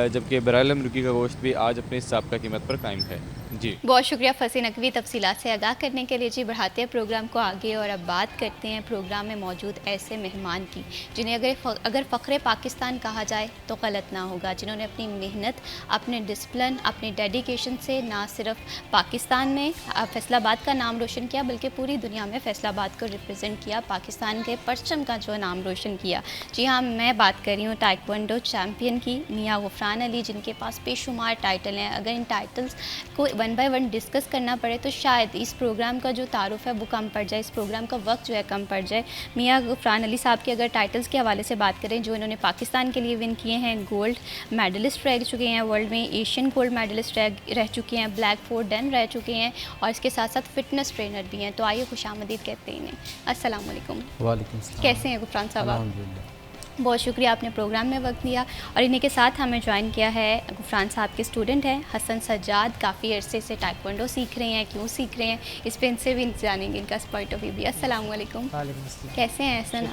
जबकि ब्रायलर मुर्गी का गोश्त भी आज अपनी साबका कीमत पर कायम है। जी। बहुत शुक्रिया फसी नकवी तफसीलात से आगाह करने के लिए। जी, बढ़ाते हैं प्रोग्राम को आगे और अब बात करते हैं प्रोग्राम में मौजूद ऐसे मेहमान की जिन्हें अगर फ़ख्र पाकिस्तान कहा जाए तो गलत ना होगा, जिन्होंने अपनी मेहनत, अपने डिसिप्लिन, अपने डेडिकेशन से ना सिर्फ पाकिस्तान में फैसलाबाद का नाम रोशन किया बल्कि पूरी दुनिया में फैसलाबाद को रिप्रेजेंट किया, पाकिस्तान के परचम का जो नाम रोशन किया। जी हाँ, मैं बात कर रही हूँ ताइक्वांडो चैम्पियन की, मियां गुफरान अली, जिनके पास बेशुमार टाइटल हैं। अगर इन टाइटल्स को वन बाय वन डिस्कस करना पड़े तो शायद इस प्रोग्राम का जो तारुफ है वो कम पड़ जाए, इस प्रोग्राम का वक्त जो है कम पड़ जाए। मियां गुफरान अली साहब के अगर टाइटल्स के हवाले से बात करें जो इन्होंने पाकिस्तान के लिए विन किए हैं, गोल्ड मेडलिस्ट रह चुके हैं वर्ल्ड में, एशियन गोल्ड मेडलिस्ट रह चुके हैं, ब्लैक 4 डन रह चुके हैं और इसके साथ साथ फिटनेस ट्रेनर भी हैं। तो आइए खुशामदीद कहते हैं इन्हें। अस्सलाम वालेकुम। वालेकुम सलाम। कैसे हैं गुफरान साहब आप? अल्हम्दुलिल्लाह। बहुत शुक्रिया आपने प्रोग्राम में वक्त दिया। और इन्हीं के साथ हमें ज्वाइन किया है गुफरान साहब के स्टूडेंट हैं हसन सज्जाद, काफ़ी अरसे से ताइक्वांडो सीख रहे हैं, क्यों सीख रहे हैं इस पर इनसे भी जानेंगे, इनका पॉइंट ऑफ व्यू भी। अस्सलाम वालेकुम। कैसे हैं हसन?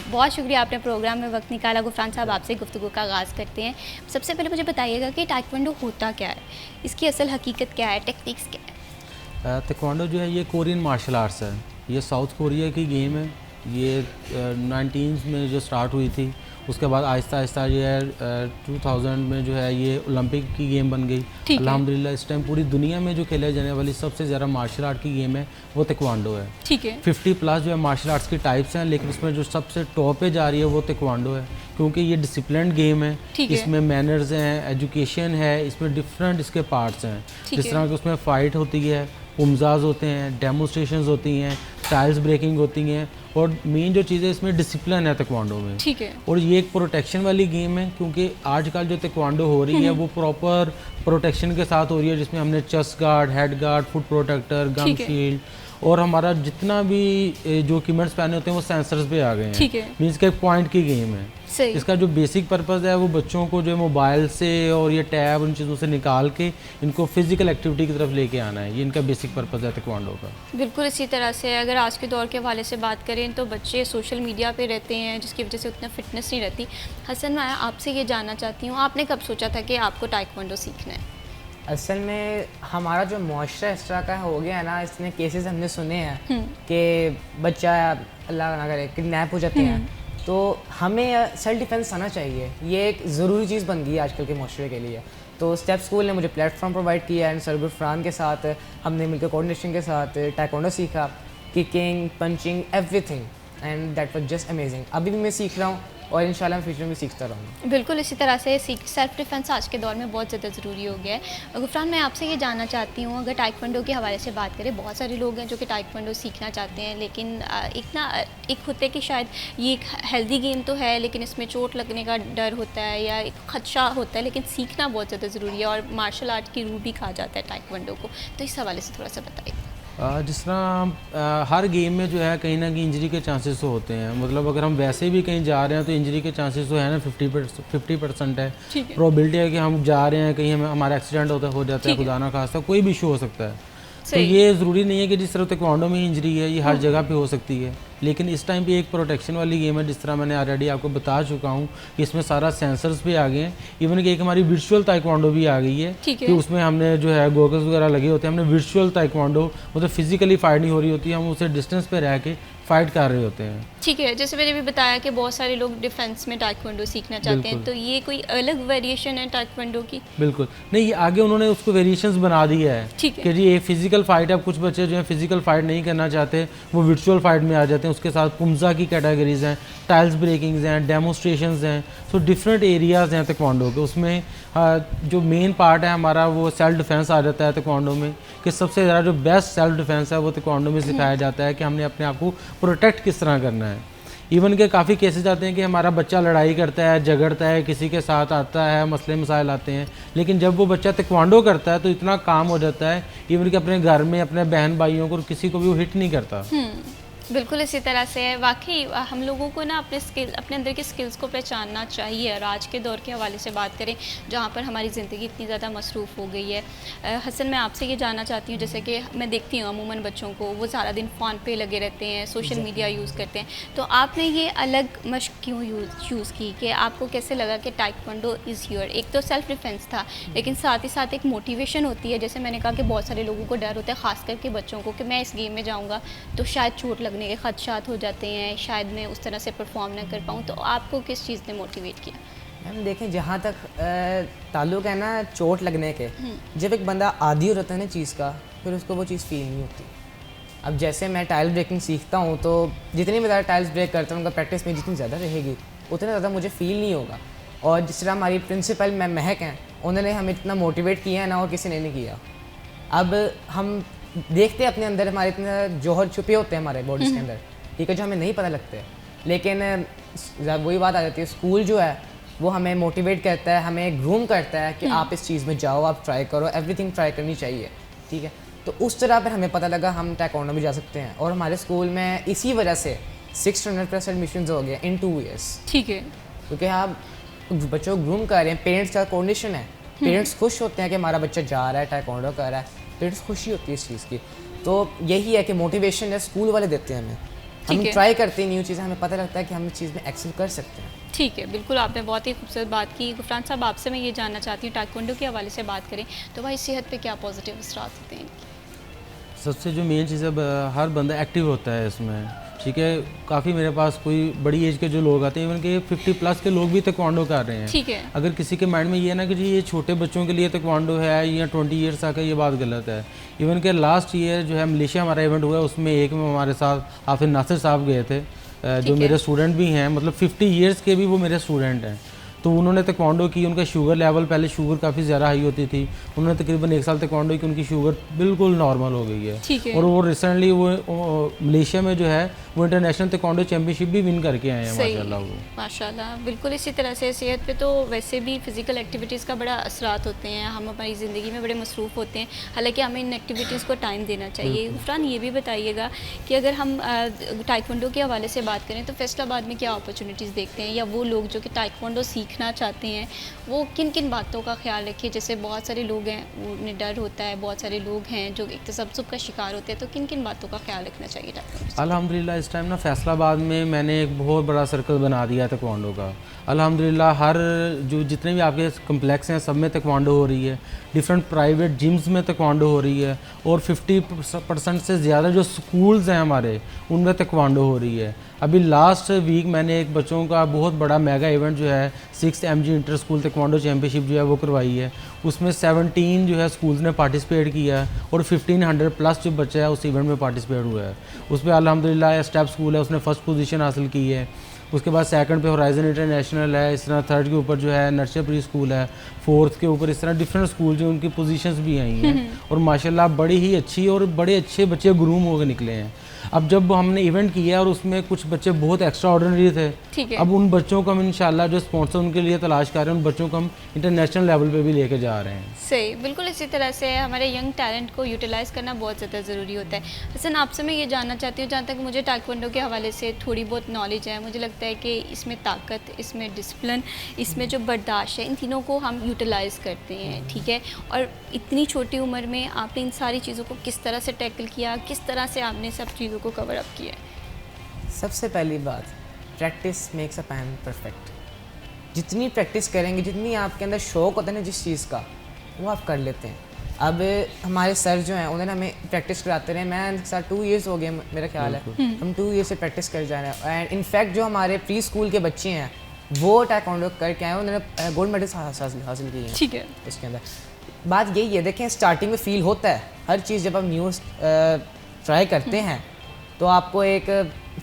बहुत शुक्रिया आपने प्रोग्राम में वक्त निकाला। गुफरान साहब, आपसे गुफ्तगू का आगाज़ करते हैं। सबसे पहले मुझे बताइएगा कि ताइक्वांडो होता क्या है, इसकी असल हकीकत क्या है, टेक्निक्स क्या है? ताइक्वांडो जो है ये कोरियन मार्शल आर्ट्स है, ये साउथ कोरिया की गेम है। ये 19 में जो स्टार्ट हुई थी, उसके बाद आहिस्ता आहिस्ता जो है 2000 में जो है ये ओलंपिक की गेम बन गई। अल्हम्दुलिल्लाह इस टाइम पूरी दुनिया में जो खेले जाने वाली सबसे ज़्यादा मार्शल आर्ट की गेम है वो ताइक्वांडो है। ठीक है। 50+ जो है मार्शल आर्ट्स की टाइप्स हैं, लेकिन उसमें जो सबसे टॉप पे जा रही है वो ताइक्वांडो है, क्योंकि ये डिसिप्लिन्ड गेम है। इसमें मैनर्स हैं, एजुकेशन है, इसमें डिफरेंट इसके पार्ट्स हैं। जिस तरह की उसमें फ़ाइट होती है, पुमजाज होते हैं, डेमोस्ट्रेशंस होती हैं, टाइल्स ब्रेकिंग होती हैं, और मेन जो चीज़ है इसमें डिसिप्लिन है ताइक्वांडो में। ठीक है। और ये एक प्रोटेक्शन वाली गेम है, क्योंकि आजकल जो ताइक्वांडो हो रही है वो प्रॉपर प्रोटेक्शन के साथ हो रही है, जिसमें हमने chest guard, head guard, foot protector, gun shield, और हमारा जितना भी जो इक्विपमेंट्स पहने होते हैं वो सेंसर्स पे आ गए हैं। मीन्स का एक पॉइंट की गेम है। इसका जो बेसिक पर्पस है वो बच्चों को जो है मोबाइल से और ये टैब उन चीज़ों से निकाल के इनको फिजिकल एक्टिविटी की तरफ लेके आना है, ये इनका बेसिक पर्पस है ताइक्वांडो का। बिल्कुल इसी तरह से अगर आज के दौर के हवाले से बात करें तो बच्चे सोशल मीडिया पे रहते हैं, जिसकी वजह से उतना फिटनेस नहीं रहती। हसन, मैं आपसे ये जानना चाहती हूँ, आपने कब सोचा था कि आपको ताइक्वांडो सीखना है? असल में हमारा जो मुआशरा इस तरह का हो गया है ना, इसमें केसेस हमने सुने हैं कि बच्चा अल्लाह ना करे किडनैप हो जाते हैं, तो हमें सेल्फ डिफेंस आना चाहिए। ये एक ज़रूरी चीज़ बन गई है आजकल के मुआशरे के लिए। तो स्टेप स्कूल ने मुझे प्लेटफॉर्म प्रोवाइड किया एंड सर गुफरान के साथ हमने मिलकर कोऑर्डिनेशन के साथ ताइक्वांडो सीखा, kicking, punching, everything, and that was just amazing. अभी भी मैं सीख रहा हूँ और इंशाल्लाह फ्यूचर में सीखता रहूँगा। बिल्कुल इसी तरह से सेल्फ डिफेंस आज के दौर में बहुत ज़्यादा ज़रूरी हो गया है। गुफरान, मैं आपसे ये जानना चाहती हूँ, अगर ताइक्वांडो के हवाले से बात करें, बहुत सारे लोग हैं जो कि ताइक्वांडो सीखना चाहते हैं, लेकिन एक होता है कि शायद ये एक हेल्दी गेम तो है लेकिन इसमें चोट लगने का डर होता है या एक खदशा होता है, लेकिन सीखना बहुत ज़्यादा ज़रूरी है और मार्शल आर्ट की रूह भी कहा जाता है ताइक्वांडो को। तो इस हवाले से थोड़ा सा बताइए। जिस तरह हर गेम में जो है कहीं ना कहीं इंजरी के चांसेस तो होते हैं, मतलब अगर हम वैसे भी कहीं जा रहे हैं तो इंजरी के चांसेस तो है ना 50% है। प्रोबेबिलिटी है कि हम जा रहे हैं कहीं हमारा एक्सीडेंट हो जाता है, खुदा ना खास्ता कोई भी इशू हो सकता है। तो ये ज़रूरी नहीं है कि जिस तरह ताइक्वांडो में इंजरी है ये हर जगह पे हो सकती है, लेकिन इस टाइम पे एक प्रोटेक्शन वाली गेम है। जिस तरह मैंने ऑलरेडी आपको बता चुका हूँ कि इसमें सारा सेंसर्स भी आ गए हैं, इवन कि एक हमारी वर्चुअल ताइक्वांडो भी आ गई है कि उसमें हमने जो है गॉगल्स वगैरह लगे होते हैं, हमने वर्चुअल ताइक्वांडो, मतलब फिजिकली फाइट नहीं हो रही होती है, हम उसे डिस्टेंस पे रह के फाइट कर रहे होते हैं। ठीक है, जैसे मैंने भी बताया कि बहुत सारे लोग डिफेंस में ताइक्वांडो सीखना चाहते हैं, तो ये कोई अलग वेरिएशन है ताइक्वांडो की? बिल्कुल नहीं, ये आगे उन्होंने उसको वेरिएशंस बना दी है कि जी ये फिजिकल फाइट है। कुछ बच्चे जो है फिजिकल फाइट नहीं करना चाहते, वो वर्चुअल फाइट में आ जाते हैं। उसके साथ पुमजा की कैटेगरीज हैं, टाइल्स ब्रेकिंग्स हैं, डेमोस्ट्रेशंस हैं, सो डिफरेंट एरियाज़ हैं ताइक्वांडो के। उसमें जो मेन पार्ट है हमारा वो सेल्फ डिफेंस आ जाता है ताइक्वांडो में, कि सबसे ज़्यादा जो बेस्ट सेल्फ डिफेंस है वो ताइक्वांडो में सिखाया जाता है कि हमने अपने आप को प्रोटेक्ट किस तरह करना है। इवन के काफ़ी केसेस आते हैं कि हमारा बच्चा लड़ाई करता है, झगड़ता है, किसी के साथ आता है, मसले मसाइल आते हैं, लेकिन जब वो बच्चा ताइक्वांडो करता है तो इतना काम हो जाता है, इवन कि अपने घर में अपने बहन भाइयों को किसी को भी वो हिट नहीं करता। बिल्कुल इसी तरह से है। वाक़ई हम लोगों को ना अपने अंदर की स्किल्स को पहचानना चाहिए। और आज के दौर के हवाले से बात करें जहाँ पर हमारी ज़िंदगी इतनी ज़्यादा मसरूफ़ हो गई है। हसन, मैं आपसे ये जानना चाहती हूँ, जैसे कि मैं देखती हूँ अमूमन बच्चों को वो सारा दिन फ़ोन पे लगे रहते हैं, सोशल मीडिया यूज़ करते हैं, तो आपने ये अलग मश्क क्यों चूज़ की कि आपको कैसे लगा कि ताइक्वांडो इज़ योर? एक तो सेल्फ़ डिफेंस था, लेकिन साथ ही साथ एक मोटिवेशन होती है। जैसे मैंने कहा कि बहुत सारे लोगों को डर होता है, ख़ास करके बच्चों को, कि मैं इस गेम में जाऊँगा तो शायद चोट लगने के खदशात हो जाते हैं, शायद मैं उस तरह से परफॉर्म ना कर पाऊँ। तो आपको किस चीज़ ने मोटिवेट किया? मैम देखें, जहाँ तक ताल्लुक है ना चोट लगने के, जब एक बंदा आदी हो जाता है ना चीज़ का, फिर उसको वो चीज़ फील नहीं होती। अब जैसे मैं टाइल ब्रेकिंग सीखता हूँ, तो जितनी मैं ज़्यादा टाइल्स ब्रेक करता हूँ, उनका प्रैक्टिस में जितनी ज़्यादा रहेगी उतना ज़्यादा मुझे फील नहीं होगा। और जिस तरह हमारी प्रिंसिपल मैम महक हैं, उन्होंने हमें इतना मोटिवेट किया है ना, और किसी ने नहीं किया। अब हम देखते हैं अपने अंदर हमारे इतने जौहर छुपे होते हैं हमारे बॉडीज़ के अंदर, ठीक है, जो हमें नहीं पता लगते। लेकिन वही बात आ जाती है, स्कूल जो है वो हमें मोटिवेट करता है, हमें ग्रूम करता है कि आप इस चीज़ में जाओ, आप ट्राई करो, एवरीथिंग ट्राई करनी चाहिए, ठीक है। तो उस तरह पर हमें पता लगा हम ताइक्वांडो में जा सकते हैं। और हमारे स्कूल में इसी वजह से 600+ एडमिशन हो गए इन 2 years, ठीक है, क्योंकि आप बच्चों को ग्रूम कर रहे हैं। पेरेंट्स का कोऑर्डिनेशन है, पेरेंट्स खुश होते हैं कि हमारा बच्चा जा रहा है, ताइक्वांडो कर रहा है, पेरेंट्स खुशी होती है इस चीज़ की। तो यही है कि मोटिवेशन है स्कूल वाले देते हैं हमें, हम ट्राई करते हैं न्यू चीज़ें, हमें पता लगता है कि हम इस चीज़ में एक्सेल कर सकते हैं। ठीक है, बिल्कुल आपने बहुत ही खूबसूरत बात की। गुफरान साहब, आपसे मैं ये जानना चाहती हूँ, ताइक्वांडो के हवाले से बात करें तो भाई सेहत पे क्या पॉजिटिव असरात होते हैं? सबसे जो मेन चीज़ है, हर बंदा एक्टिव होता है इसमें, ठीक है। काफ़ी मेरे पास कोई बड़ी एज के जो लोग आते हैं, इवन के 50+ के लोग भी ताइक्वांडो कर रहे हैं, ठीक है। अगर किसी के माइंड में ये है ना कि जी ये छोटे बच्चों के लिए ताइक्वांडो है या 20 ईयर्स तक है, ये बात गलत है। इवन के लास्ट ईयर जो है मलेशिया हमारा इवेंट हुआ, उसमें एक में हमारे साथ हाफिज नासिर साहब गए थे, जो मेरे स्टूडेंट भी हैं, मतलब 50 ईयर्स के भी वो मेरे स्टूडेंट हैं। तो उन्होंने ताइक्वांडो की, उनका शुगर लेवल, पहले शुगर काफ़ी ज़्यादा हाई होती थी, उन्होंने तकरीबन 1 साल ताइक्वांडो की, उनकी शुगर बिल्कुल नॉर्मल हो गई है। और वो रिसेंटली वो मलेशिया में जो है वो इंटरनेशनल ताइक्वांडो चैम्पियनशिप भी विन करके आए हैं, माशाल्लाह। वो माशाल्लाह, बिल्कुल इसी तरह से सेहत पे तो वैसे भी फ़िज़िकल एक्टिविटीज़ का बड़ा असरात होते हैं। हम हमारी ज़िंदगी में बड़े मसरूफ़ होते हैं, हालांकि हमें इन एक्टिविटीज़ को टाइम देना चाहिए। गुफरान, ये भी बताइएगा कि अगर हम ताइक्वांडो के हवाले से बात करें तो फैसलाबाद में क्या अपॉर्चुनिटीज़ देखते हैं, या वो लोग जो कि ताइक्वांडो सीखना चाहते हैं वो किन किन बातों का ख्याल रखें? जैसे बहुत सारे लोग हैं, उन्हें डर होता है, बहुत सारे लोग हैं जो एक तसब्जुब का शिकार होते हैं, तो किन किन बातों का ख्याल रखना चाहिए ताइक्वांडो से? अल्हम्दुलिल्लाह इस टाइम ना फैसलाबाद में मैंने एक बहुत बड़ा सर्कल बना दिया है ताइक्वांडो का। अल्हम्दुलिल्लाह हर जो जितने भी आपके कम्प्लेक्स हैं सब में ताइक्वांडो हो रही है, डिफरेंट प्राइवेट जिम्स में ताइक्वांडो हो रही है, और 50% से ज़्यादा जो स्कूल्स हैं हमारे उनमें ताइक्वांडो हो रही है। अभी लास्ट वीक मैंने एक बच्चों का बहुत बड़ा मेगा इवेंट जो है 6th MG inter school taekwondo championship जो है वो करवाई है, उसमें 17 जो है स्कूल्स ने पार्टिसिपेट किया है, और 1500+ जो बच्चा है उस इवेंट में पार्टिसिपेट हुआ है। उस पर अल्हम्दुलिल्लाह स्टेप स्कूल है, उसने फर्स्ट पोजीशन हासिल की है। उसके बाद सेकंड पे होराइजन इंटरनेशनल है, इस तरह थर्ड के ऊपर जो है नर्सरी प्री स्कूल है, फोर्थ के ऊपर इस तरह डिफरेंट स्कूल जो उनकी पोजीशंस भी आई हैं, और माशाल्लाह बड़ी ही अच्छी और बड़े अच्छे बच्चे ग्रूम होकर निकले हैं। अब जब हमने इवेंट किया और उसमें कुछ बच्चे बहुत एक्स्ट्रा ऑर्डिनरी थे, अब उन बच्चों को हम इंशाल्लाह जो स्पॉन्सर उनके लिए तलाश कर रहे हैं, उन बच्चों को हम इंटरनेशनल लेवल पे भी लेके जा रहे हैं। सही, बिल्कुल इसी तरह से हमारे यंग टैलेंट को यूटिलाइज़ करना बहुत ज़्यादा ज़रूरी होता है। हसन, आपसे मैं ये जानना चाहती हूँ, जहाँ तक मुझे ताइक्वांडो के हवाले से थोड़ी बहुत नॉलेज है, मुझे लगता है कि इसमें ताकत, इसमें डिसिप्लिन, इसमें जो बर्दाश्त है, इन तीनों को हम यूटिलाइज़ करते हैं, ठीक है। और इतनी छोटी उम्र में आपने इन सारी चीज़ों को किस तरह से टैकल किया, किस तरह से आपने सब चीज़ों को कवर अप किया? सबसे पहली बात, practice makes a man perfect. जितनी प्रैक्टिस करेंगे, जितनी आपके अंदर शौक़ होता है ना जिस चीज़ का, वो आप कर लेते हैं। अब हमारे सर जो हैं उन्होंने हमें प्रैक्टिस कराते रहे, मैं साथ 2 years हो गए मेरा ख्याल है, हम 2 years से प्रैक्टिस कर जा रहे हैं। एंड इनफैक्ट जो हमारे प्री स्कूल के बच्चे हैं वो ताइक्वांडो करके आए, उन्होंने गोल्ड मेडल्स हासिल किए हैं, ठीक है। उसके अंदर बात यही है, देखें स्टार्टिंग में फ़ील होता है हर चीज़, जब आप न्यू ट्राई करते हैं तो आपको एक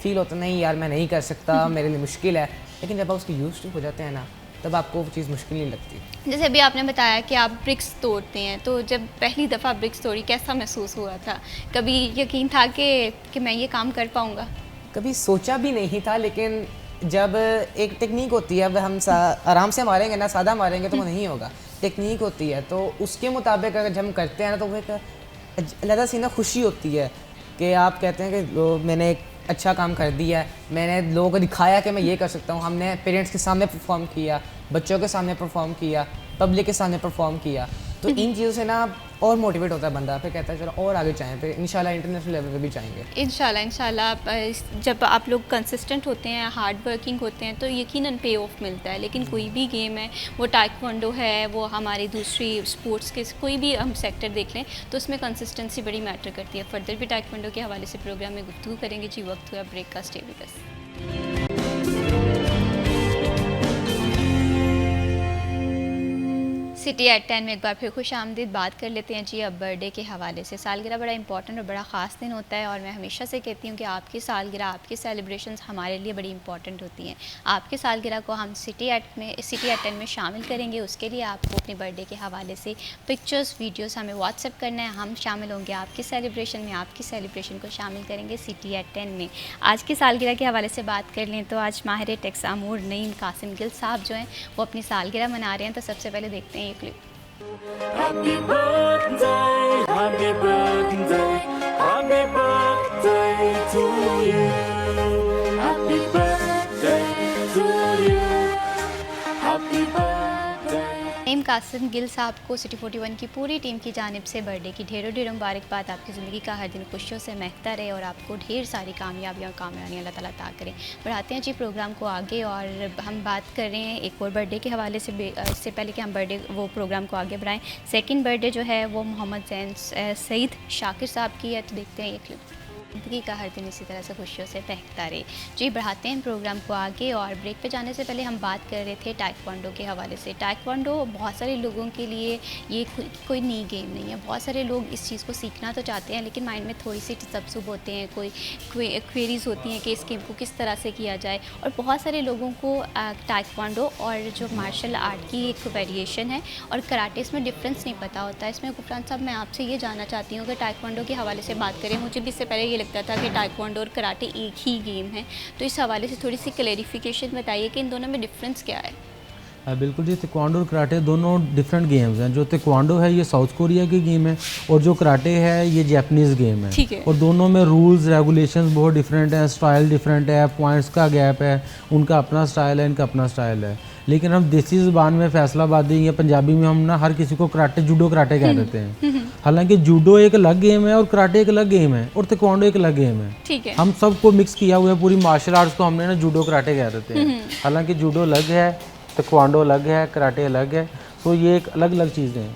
फ़ील होता नहीं यार मैं नहीं कर सकता, मेरे लिए मुश्किल है, लेकिन जब आप उसके यूज़ टू हो जाते हैं ना, तब आपको वो चीज़ मुश्किल नहीं लगती। जैसे अभी आपने बताया कि आप ब्रिक्स तोड़ते हैं, तो जब पहली दफ़ा ब्रिक्स तोड़ी कैसा महसूस हुआ था? कभी यकीन था कि मैं ये काम कर पाऊँगा? कभी सोचा भी नहीं था, लेकिन जब एक टेक्निक होती है, अब हम आराम से मारेंगे ना, सादा मारेंगे तो वो नहीं होगा, टेक्निक होती है, तो उसके मुताबिक अगर हम करते हैं ना तो वो एक अलग सी ना खुशी होती है कि आप कहते हैं कि मैंने एक अच्छा काम कर दिया है, मैंने लोगों को दिखाया कि मैं ये कर सकता हूँ। हमने पेरेंट्स के सामने परफॉर्म किया, बच्चों के सामने परफॉर्म किया, पब्लिक के सामने परफॉर्म किया। तो इन चीज़ों से ना और मोटिवेट होता है बंदा, फिर कहता है चलो और आगे जाएँ, फिर इंशाल्लाह इंटरनेशनल लेवल पे भी जाएंगे। इंशाल्लाह जब आप लोग कंसिस्टेंट होते हैं, हार्ड वर्किंग होते हैं, तो यकीनन पे ऑफ मिलता है। लेकिन कोई भी गेम है, वो टाइक्वांडो है, वो हमारी दूसरी स्पोर्ट्स के कोई भी हम सेक्टर देख लें, तो उसमें कंसिस्टेंसी बड़ी मैटर करती है। फर्दर भी टाइक्वांडो के हवाले से प्रोग्राम में गुफ्तगू करेंगे जी। वक्त हुआ ब्रेक का, stay with us. City at 10 में एक बार फिर खुश आमदीद। बात कर लेते हैं जी अब बर्थडे के हवाले से। सालगिरह बड़ा इंपॉर्टेंट और बड़ा ख़ास दिन होता है, और मैं हमेशा से कहती हूँ कि आपकी सालगिरह, आपकी सेलिब्रेशंस हमारे लिए बड़ी इंपॉर्टेंट होती हैं। आपकी सालगिरह को हम सिटी एट 10 में शामिल करेंगे। उसके लिए आपको अपने बर्थडे के हवाले से पिक्चर्स, वीडियोज़ हमें व्हाट्सएप करना है। हम शामिल होंगे आपकी सेलिब्रेशन में, आपकी सेलिब्रेशन को शामिल करेंगे सिटी एट 10 में। आज की सालगिरह के हवाले से बात कर लें तो आज माहिर टेक्स आमूर नईम कासिम गिल साहब जो हैं वो अपनी सालगिरह मना रहे हैं। तो सबसे पहले देखते हैं ये clip. Happy birthday, happy birthday, happy birthday to you. Happy birthday to you. Happy birthday. Naeem Qasim Gill साहब को सिटी 41 की पूरी टीम की जानिब से बर्थडे की ढेरों ढेरों मुबारकबाद। आपकी ज़िंदगी का हर दिन खुशियों से महकता रहे और आपको ढेर सारी कामयाबियाँ और कामयाबियाँ अल्लाह ताला अता करें। बढ़ाते हैं जी प्रोग्राम को आगे, और हम बात कर रहे हैं एक और बर्थडे के हवाले से। इससे पहले कि हम बर्थडे वो प्रोग्राम को आगे बढ़ाएं, सेकंड बर्थडे जो है वो मोहम्मद जैन सईद शाकिर साहब की है। तो देखते हैं ये क्लिप। ज़िंदगी का हर दिन इसी तरह से खुशियों से महकता रहे। जी बढ़ाते हैं प्रोग्राम को आगे, और ब्रेक पे जाने से पहले हम बात कर रहे थे टाइक्वांडो के हवाले से। टाइक्वांडो बहुत सारे लोगों के लिए ये कोई नई गेम नहीं है। बहुत सारे लोग इस चीज़ को सीखना तो चाहते हैं, लेकिन माइंड में थोड़ी सी तसब्सुब होते हैं, कोई क्वेरीज़ होती हैं कि इस गेम को किस तरह से किया जाए। और बहुत सारे लोगों को टाइक्वांडो और जो मार्शल आर्ट की एक वेरिएशन है और कराटे, इसमें डिफरेंस नहीं पता होता है। इसमें गुफरान साहब, मैं आपसे ये जानना चाहती हूँ कि टाइक्वांडो के हवाले से बात करें। मुझे भी इससे पहले ये लगता था कि टाइक्वांडो और कराटे एक ही गेम है, तो इस हवाले से थोड़ी सी क्लैरिफिकेशन बताइए कि इन दोनों में डिफरेंस क्या है। बिल्कुल जी, ताइक्वांडो और कराटे दोनों डिफरेंट गेम्स हैं। जो ताइक्वांडो है ये साउथ कोरिया की गेम है, और जो कराटे है ये जापानीज़ गेम है। ठीक है। और दोनों में रूल्स रेगुलेशंस बहुत डिफरेंट हैं, स्टाइल डिफरेंट है, पॉइंट्स का गैप है, उनका अपना स्टाइल है, इनका अपना स्टाइल है। लेकिन हम देसी ज़बान में फैसलाबादी या पंजाबी में हम ना हर किसी को कराटे, जूडो कराटे कह देते हैं। हालांकि जूडो एक अलग गेम है और कराटे एक अलग गेम है और ताइक्वांडो एक अलग गेम है। ठीक है। हम सबको मिक्स किया हुआ है, पूरी मार्शल आर्ट्स को हमने ना जूडो कराटे कह देते हैं। हालांकि जूडो अलग है, ताइक्वांडो अलग है, कराटे अलग है, तो ये एक अलग अलग चीज़ें हैं।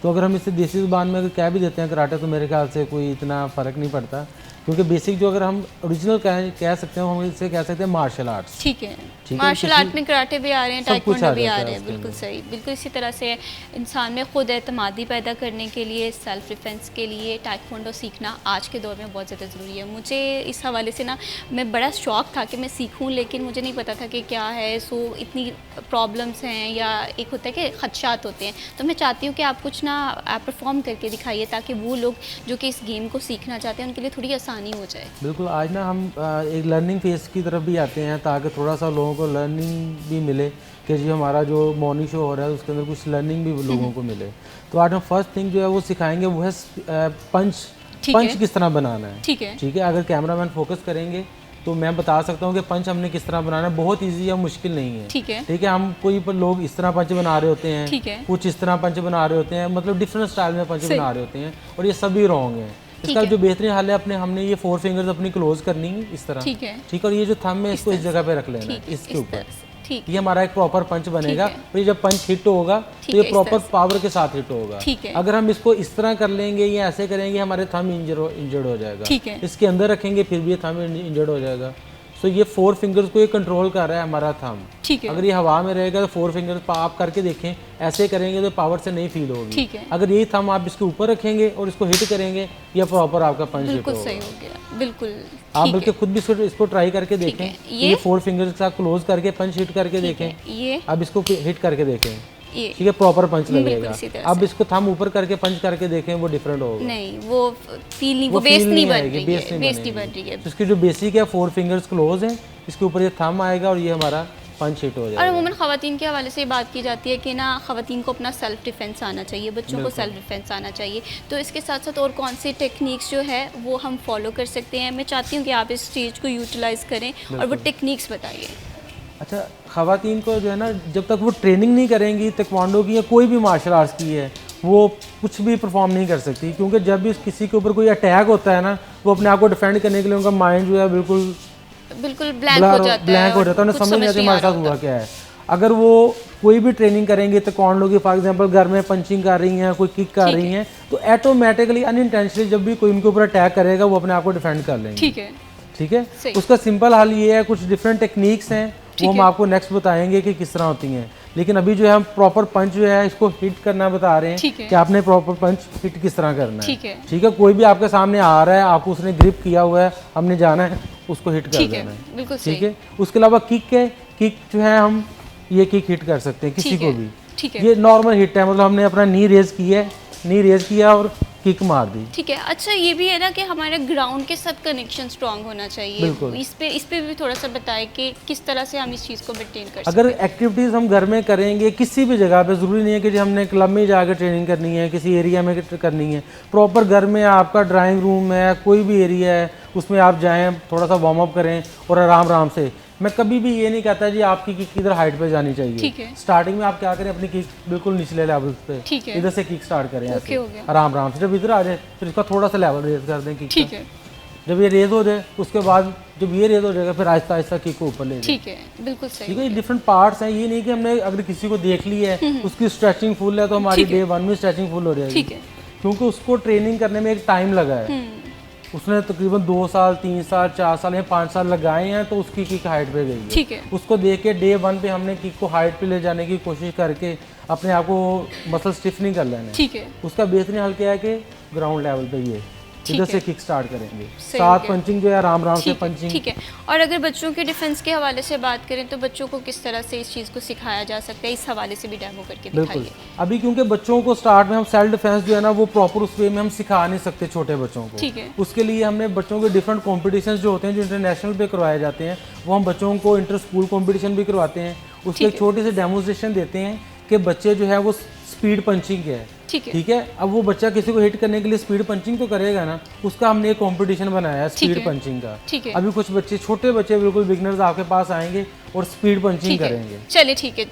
तो अगर हम इसे देसी ज़बान में अगर कह भी देते हैं कराटे, तो मेरे ख्याल से कोई इतना फ़र्क नहीं पड़ता, क्योंकि बेसिक जो अगर हम ओरिजिनल कह सकते हैं, हम इसे कह सकते हैं मार्शल आर्ट्स। ठीक है। मार्शल आर्ट में कराटे भी आ रहे हैं, टाइक्वांडो भी आ रहे हैं। बिल्कुल सही। बिल्कुल इसी तरह से इंसान में खुद एतमादी पैदा करने के लिए, सेल्फ डिफेंस के लिए टाइक्वांडो सीखना आज के दौर में बहुत ज़्यादा ज़रूरी है। मुझे इस हवाले से ना मैं बड़ा शौक़ था कि मैं सीखूं, लेकिन मुझे नहीं पता था कि क्या है। सो इतनी प्रॉब्लम्स हैं या एक होता है कि खदशात होते हैं। तो मैं चाहती हूँ कि आप कुछ ना परफॉर्म करके दिखाइए, ताकि वो लोग जो कि इस गेम को सीखना चाहते हैं उनके लिए थोड़ी आसानी हो जाए। बिल्कुल। आज ना हम एक लर्निंग फेज की तरफ भी आते हैं, ताकि थोड़ा सा लोगों को लर्निंग भी मिले कि जी हमारा जो मॉर्निंग शो हो रहा है उसके अंदर कुछ लर्निंग भी लोगों को मिले। तो आज हम फर्स्ट थिंग जो है वो सिखाएंगे, वो है पंच किस तरह बनाना है। ठीक है। ठीक है। अगर कैमरामैन फोकस करेंगे तो मैं बता सकता हूँ कि पंच हमने किस तरह बनाना है। बहुत ईजी है, मुश्किल नहीं है। ठीक है। ठीक है। हम कोई लोग इस तरह पंच बना रहे होते हैं, ठीक है, कुछ इस तरह पंच बना रहे होते हैं, मतलब डिफरेंट स्टाइल में पंच बना रहे होते हैं, और ये सभी रॉन्ग है। इसका जो बेहतरीन हल है, हमने ये 4 फिंगर्स अपनी क्लोज करनी है इस तरह। ठीक है। ठीक है। और ये जो थंब है इसको इस जगह पे रख लेना है, इसके ऊपर। ठीक। ये हमारा एक प्रॉपर पंच बनेगा, और ये जब पंच हिट होगा तो ये प्रॉपर पावर के साथ हिट होगा। ठीक है। अगर हम इसको इस तरह कर लेंगे या ऐसे करेंगे, हमारे थंब इंजर्ड हो जाएगा। ठीक है। इसके अंदर रखेंगे फिर भी ये थंब इंजर्ड हो जाएगा। तो ये 4 फिंगर्स को ये कंट्रोल कर रहा है हमारा थंब। ठीक है। अगर ये हवा में रहेगा तो 4 फिंगर्स आप करके देखें, ऐसे करेंगे तो पावर से नहीं फील होगी। ठीक है। अगर यही थंब आप इसके ऊपर रखेंगे और इसको हिट करेंगे, या प्रॉपर आपका पंच हिट होगा। बिल्कुल सही हो गया। बिल्कुल। आप बल्कि खुद भी इसको ट्राई करके देखें। ये 4 फिंगर्स के साथ क्लोज करके पंच हिट करके देखें। ये अब इसको हिट करके देखें। ये ठीक है, प्रॉपर पंच लगेगा। अब से। इसको थंब ऊपर करके पंच करके देखें, वो डिफरेंट होगा। नहीं, वो फील नहीं, वो बेस नहीं बन रही है, बेस नहीं बन रही है। तो इसकी जो बेसिक है 4 फिंगर्स क्लोज हैं, इसके ऊपर ये थंब आएगा और ये हमारा पंच हिट हो और जाएगा। अमूमन ख़वातीन के हवाले से बात की जाती है कि ना ख़वातीन को अपना सेल्फ डिफेंस आना चाहिए, बच्चों को सेल्फ डिफेंस आना चाहिए, तो इसके साथ साथ और कौन सी टेक्निक्स जो है वो हम फॉलो कर सकते हैं? मैं चाहती हूँ कि आप इस चीज़ को यूटिलाइज़ करें और वो टेक्निक्स बताइए। अच्छा, ख़वातीन को जो है ना, जब तक वो ट्रेनिंग नहीं करेंगी ताइक्वांडो की या कोई भी मार्शल आर्ट्स की है, वो कुछ भी परफॉर्म नहीं कर सकती, क्योंकि जब भी किसी के ऊपर कोई अटैक होता है ना, वो अपने आप को डिफेंड करने के लिए उनका माइंड जो है बिल्कुल ब्लैंक हो जाता है, उन्हें समझ नहीं आता हमारे साथ हुआ क्या है। अगर वो कोई भी ट्रेनिंग करेंगे ताइक्वांडो की, फॉर एग्जांपल घर में पंचिंग कर रही हैं, कोई किक कर रही हैं, तो ऑटोमेटिकली अनइंटेंशनली जब भी कोई उनके ऊपर अटैक करेगा वो अपने आप को डिफेंड कर लेंगे। ठीक है, उसका सिंपल हल ये है, कुछ डिफरेंट टेक्निक्स हैं वो हम आपको नेक्स्ट बताएंगे कि किस तरह होती हैं, लेकिन अभी जो है हम प्रॉपर पंच जो है इसको हिट करना बता रहे हैं कि आपने प्रॉपर पंच हिट किस तरह करना है। ठीक है, कोई भी आपके सामने आ रहा है, आपको उसने ग्रिप किया हुआ है, हमने जाना है उसको हिट कर देना है। ठीक है, उसके अलावा किक है, किक जो है हम ये किक हिट कर सकते हैं किसी को भी, ये नॉर्मल हिट है, मतलब हमने अपना नी रेज किया और किक मार दी। ठीक है। अच्छा, ये भी है ना कि हमारे ग्राउंड के साथ कनेक्शन स्ट्रांग होना चाहिए, इस पे भी थोड़ा सा बताएं कि किस तरह से हम इस चीज़ को मेंटेन कर सकते हैं। अगर एक्टिविटीज़ हम घर में करेंगे किसी भी जगह पे, ज़रूरी नहीं है कि हमने क्लब में जाकर ट्रेनिंग करनी है, किसी एरिया में करनी है, प्रॉपर घर में आपका ड्राइंग रूम है, कोई भी एरिया है, उसमें आप जाएँ, थोड़ा सा वार्म अप करें और आराम से। मैं कभी भी ये नहीं कहता जी आपकी किक किधर हाइट पे जानी चाहिए। स्टार्टिंग में आप क्या करें, अपनी किक बिल्कुल निचले लेवल पे इधर से किक स्टार्ट करें, ऐसे आराम से। जब इधर आ जाए फिर इसका थोड़ा सा लेवल रेज कर दें किक का। जब ये रेज हो जाए उसके बाद जब ये रेज हो जाएगा फिर आहिस्ता आहिस्ता किक को ऊपर ले जाए। ठीक है, बिल्कुल सही। ठीक है, ये डिफरेंट पार्ट्स हैं, ये नहीं कि हमने अगर किसी को देख ली है उसकी स्ट्रेचिंग फुल है तो हमारी डे 1 में स्ट्रेचिंग फुल हो जाएगी, क्योंकि उसको ट्रेनिंग करने में एक टाइम लगा है। उसने तकरीबन 2 साल 3 साल 4 साल या 5 साल लगाए हैं, तो उसकी किक हाइट पे गई है। ठीक है, उसको देख के डे 1 पे हमने किक को हाइट पे ले जाने की कोशिश करके अपने आप को मसल स्टिफ नहीं कर लेना। ठीक है, उसका बेहतरीन हल क्या है कि ग्राउंड लेवल पे ये इधर से किक स्टार्ट करेंगे, साथ पंचिंग जो है आराम से पंचिंग। ठीक है। और अगर बच्चों के डिफेंस के हवाले से बात करें तो बच्चों को किस तरह से इस चीज़ को सिखाया जा सकता है, इस हवाले से भी डेमो करके दिखाइए। अभी क्योंकि बच्चों को स्टार्ट में हम सेल्फ डिफेंस जो है ना वो प्रॉपर उस वे में हम सिखा नहीं सकते छोटे बच्चों को। ठीक है, उसके लिए हमने बच्चों के डिफरेंट कॉम्पिटिशन जो होते हैं, जो इंटरनेशनल पे करवाए जाते हैं, वो हम बच्चों को इंटर स्कूल कॉम्पिटिशन भी करवाते हैं। उसके एक छोटे से डेमोन्स्ट्रेशन देते हैं कि बच्चे जो है वो स्पीड पंचिंग है। ठीक है, अब वो बच्चा किसी को हिट करने के लिए स्पीड पंचिंग तो करेगा ना, उसका हमने एक कंपटीशन बनाया है स्पीड पंचिंग का। अभी कुछ बच्चे, छोटे बच्चे बिल्कुल बिगनर्स आपके पास आएंगे और स्पीड पंचिंग करेंगे। चलिए ठीक है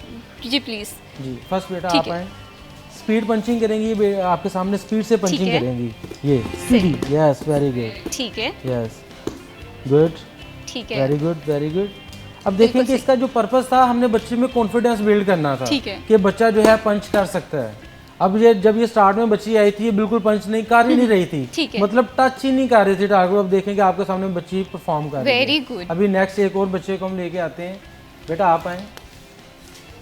जी, प्लीज जी। फर्स्ट बेटा आप आए, स्पीड पंचिंग करेंगी, आपके सामने स्पीड से पंचिंग करेंगी, ये सीधी। Yes, very good. ठीक है, यस, गुड, ठीक है, वेरी गुड। अब देखें कि इसका जो पर्पस था, हमने बच्चे में कॉन्फिडेंस बिल्ड करना था कि बच्चा जो है पंच कर सकता है। अब ये जब ये स्टार्ट में बच्ची आई थी, ये बिल्कुल पंच नहीं कर ही नहीं रही थी, मतलब टच ही नहीं कर रही थी टारगेट। अब देखेंगे आपके सामने बच्ची परफॉर्म कर रही है। Very good. अभी नेक्स्ट एक और बच्चे को हम लेके आते हैं, बेटा आप आए।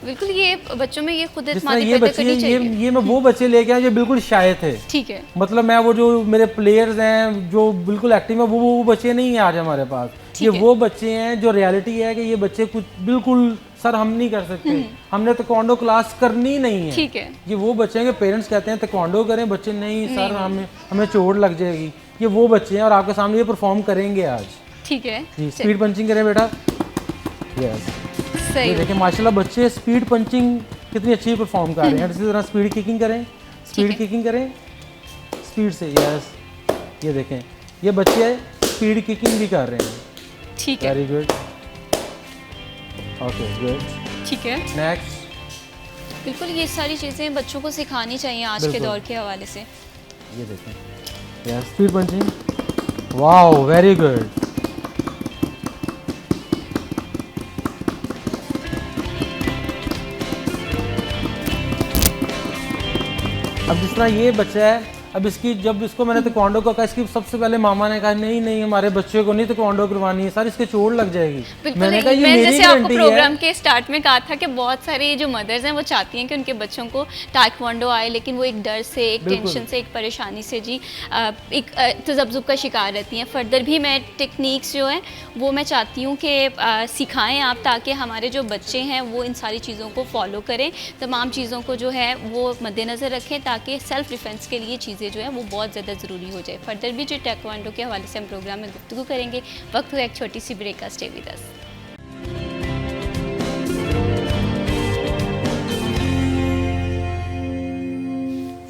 बिल्कुल, ये बच्चों में ये खुद ये बच्चे, ये मैं वो बच्चे लेके आए जो बिल्कुल शाय थे। ठीक है, मतलब मैं वो जो मेरे प्लेयर्स हैं जो बिल्कुल एक्टिव है, वो बच्चे नहीं है आज हमारे पास। ये वो बच्चे हैं जो रियलिटी है कि ये बच्चे कुछ बिल्कुल सर हम नहीं कर सकते, हमने ताइक्वांडो क्लास करनी नहीं है। ठीक है, ये वो बच्चे हैं कि पेरेंट्स कहते हैं ताइक्वांडो करें, बच्चे नहीं सर हमें चोट लग जाएगी। ये वो बच्चे हैं और आपके सामने ये परफॉर्म करेंगे आज। ठीक है, स्पीड पंचिंग करें बेटा। यस, सही। देखिए माशाल्लाह बच्चे स्पीड पंचिंग कितनी अच्छी परफॉर्म कर रहे हैं। इसी तरह स्पीड किकिंग करें, स्पीड से। यस, ये देखें ये बच्चे स्पीड किकिंग भी कर रहे हैं। ठीक है, वेरी गुड, ओके गुड। ठीक है, नेक्स्ट। बिल्कुल, ये सारी चीज़ें बच्चों को सिखानी चाहिए आज के दौर के हवाले से। ये देखें, yes, speed punching, wow very good. अब जिस तरह ये बच्चा है, अब इसकी जब इसको मैंने ताइक्वांडो को कहा, इसकी सबसे पहले मामा ने कहा नहीं हमारे बच्चे को नहीं ताइक्वांडो करवानी है सर, इसके चोट लग जाएगी। मैंने कहा ये मेरी जैसे आपको प्रोग्राम के स्टार्ट में कहा था कि बहुत सारी जो मदर्स हैं वो चाहती हैं कि उनके बच्चों को ताइक्वांडो आए, लेकिन वो एक डर से, एक टेंशन से, एक परेशानी से जी एक तजब्जुब का शिकार रहती हैं। फर्दर भी मैं टेक्निक्स जो हैं वो मैं चाहती हूँ कि सिखाएँ आप, ताकि हमारे जो बच्चे हैं वो इन सारी चीज़ों को फॉलो करें, तमाम चीज़ों को जो है वो मद्देनज़र रखें, ताकि सेल्फ डिफेंस के लिए चीज़ें जो है वो बहुत ज़्यादा ज़रूरी हो जाए। फर्दर भी जो ताइक्वांडो के हवाले से हम प्रोग्राम में गुफ्तगू करेंगे। वक्त हुआ एक छोटी सी ब्रेक का, stay with us.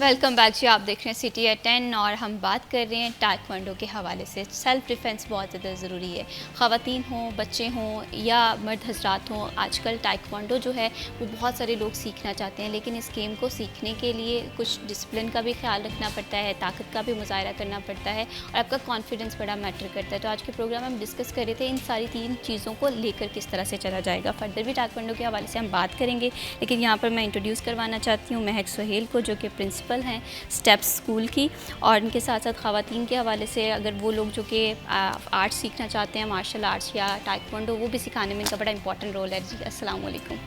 Welcome back जी, आप देख रहे हैं सिटी एट 10 और हम बात कर रहे हैं टाइक्वांडो के हवाले से। सेल्फ़ डिफेंस बहुत ज़्यादा ज़रूरी है, ख़वातीन हों, बच्चे हों या मर्द हजरात हों। आजकल टाइक्वांडो जो है वो बहुत सारे लोग सीखना चाहते हैं, लेकिन इस गेम को सीखने के लिए कुछ डिसिप्लिन का भी ख्याल रखना पड़ता है, ताकत का भी मुजाहरा करना पड़ता है और आपका कॉन्फिडेंस बड़ा मैटर करता है। तो आज के प्रोग्राम में हम डिस्कस कर रहे थे इन सारी 3 चीज़ों को लेकर किस तरह से चला जाएगा। फर्दर भी टाइक्वांडो के हवाले से हम बात करेंगे, लेकिन यहाँ पर मैं इंट्रोड्यूस करवाना चाहती हूँ महक सुहेल को, जो कि प्रिंसिपल हैं स्टेप्स स्कूल की। और इनके साथ साथ ख़वातीन के हवाले से अगर वो लोग जो कि आर्ट्स सीखना चाहते हैं, मार्शल आर्ट्स या टाइक्वांडो, वो भी सिखाने में इनका बड़ा इंपॉर्टेंट रोल है। जी अस्सलाम वालेकुम,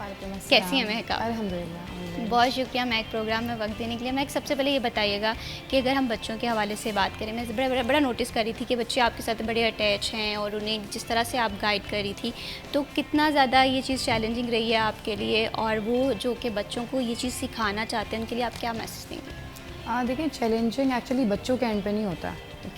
कैसी हैं महक? अल्हम्दुलिल्लाह। बहुत शुक्रिया महक प्रोग्राम में वक्त देने के लिए। महक, सबसे पहले ये बताइएगा कि अगर हम बच्चों के हवाले से बात करें, मैं बड़ा नोटिस कर रही थी कि बच्चे आपके साथ बड़े अटैच हैं और उन्हें जिस तरह से आप गाइड कर रही थी, तो कितना ज़्यादा ये चीज़ चैलेंजिंग रही है आपके लिए, और वो जो कि बच्चों को ये चीज़ सिखाना चाहते हैं उनके लिए आप क्या मैसेज देंगे? देखिए, चैलेंजिंग एक्चुअली बच्चों के एंड पे नहीं होता।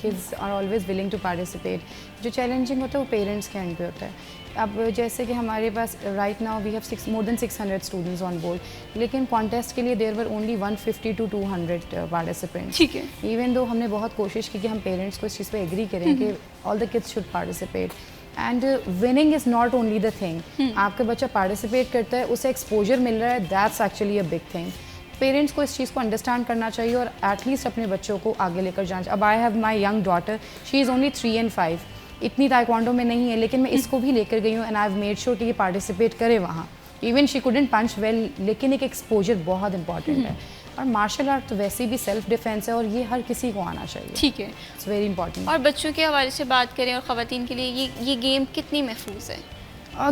Kids are always willing to participate. जो चैलेंजिंग होता है वो पेरेंट्स के एंड पे होता है। अब जैसे कि हमारे पास right now we have more than 600 students on board, लेकिन कॉन्टेस्ट के लिए there were only 150 to 200 participants. ठीक है। इवन दो हमने बहुत कोशिश की कि हम पेरेंट्स को इस चीज़ पे एग्री करें कि all the kids should participate, and winning is not only the thing. आपका बच्चा पार्टिसिपेट करता है, उसे एक्सपोजर मिल रहा है, that's actually a big thing. Parents को इस चीज़ को अंडरस्टैंड करना चाहिए और एटलीस्ट अपने बच्चों को आगे लेकर जाना चाहिए। अब I have my young daughter, she is only 3 and 5, इतनी ताइक्वांडो में नहीं है, लेकिन मैं इसको भी लेकर गई हूँ and I have made sure कि ये पार्टिसिपेट करे वहाँ। Even she couldn't punch well, लेकिन एक एक्सपोजर बहुत इंपॉर्टेंट है। और मार्शल आर्ट तो वैसे भी सेल्फ डिफेंस है और ये हर किसी को आना चाहिए। ठीक है, इट्स वेरी इंपॉर्टेंट। और बच्चों के हवाले से बात करें और ख़वातीन के लिए ये गेम कितनी महफूज है?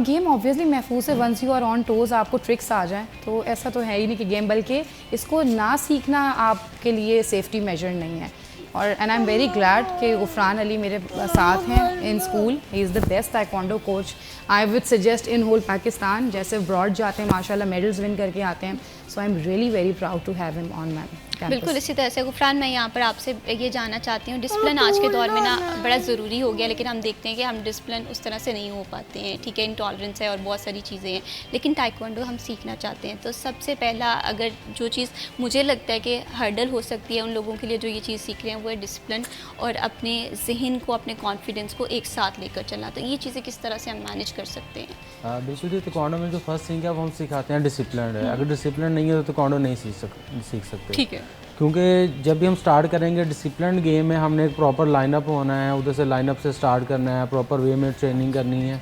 गेम ऑब्वियसली महफूज है, once you are on toes, आपको ट्रिक्स आ जाएं तो ऐसा तो है ही नहीं कि गेम, बल्कि इसको ना सीखना आपके लिए सेफ्टी मेजर नहीं है। और and I am very glad कि गुफरान अली मेरे साथ हैं in school. He is the best taekwondo coach I would suggest in whole Pakistan. जैसे ब्रॉड जाते हैं माशाल्लाह, मेडल्स विन करके आते हैं, so I am really very proud to have him on my campus. बिल्कुल इसी तरह से गुफरान, मैं यहाँ पर आपसे ये जानना चाहती हूँ, डिसिप्लिन आज के दौर में ना बड़ा ज़रूरी हो गया, लेकिन हम देखते हैं कि हम डिसिप्लिन उस तरह से नहीं हो पाते हैं। ठीक है, इंटॉलरेंस है और बहुत सारी चीज़ें हैं, लेकिन टाइक्वांडो हम सीखना चाहते हैं। तो सबसे पहला अगर जो चीज़ मुझे लगता है कि हर्डल हो सकती है उन लोगों के लिए जो ये चीज़ सीख रहे हैं, वो है डिसिप्लिन और अपने जहन को, अपने कॉन्फिडेंस को एक साथ लेकर चलना। तो ये चीज़ें किस तरह से हम मैनेज कर सकते हैं? बेसिकली ताइक्वांडो में जो फर्स्ट थिंग है वो हम सिखाते हैं डिसिप्लिन है। अगर डिसिप्लिन नहीं है तो ताइक्वांडो नहीं सीख सकते। ठीक है, क्योंकि जब भी हम स्टार्ट करेंगे डिसिप्लिन गेम में, हमने एक प्रॉपर लाइनअप होना है, उधर से लाइनअप से स्टार्ट करना है, प्रॉपर वे में ट्रेनिंग करनी है।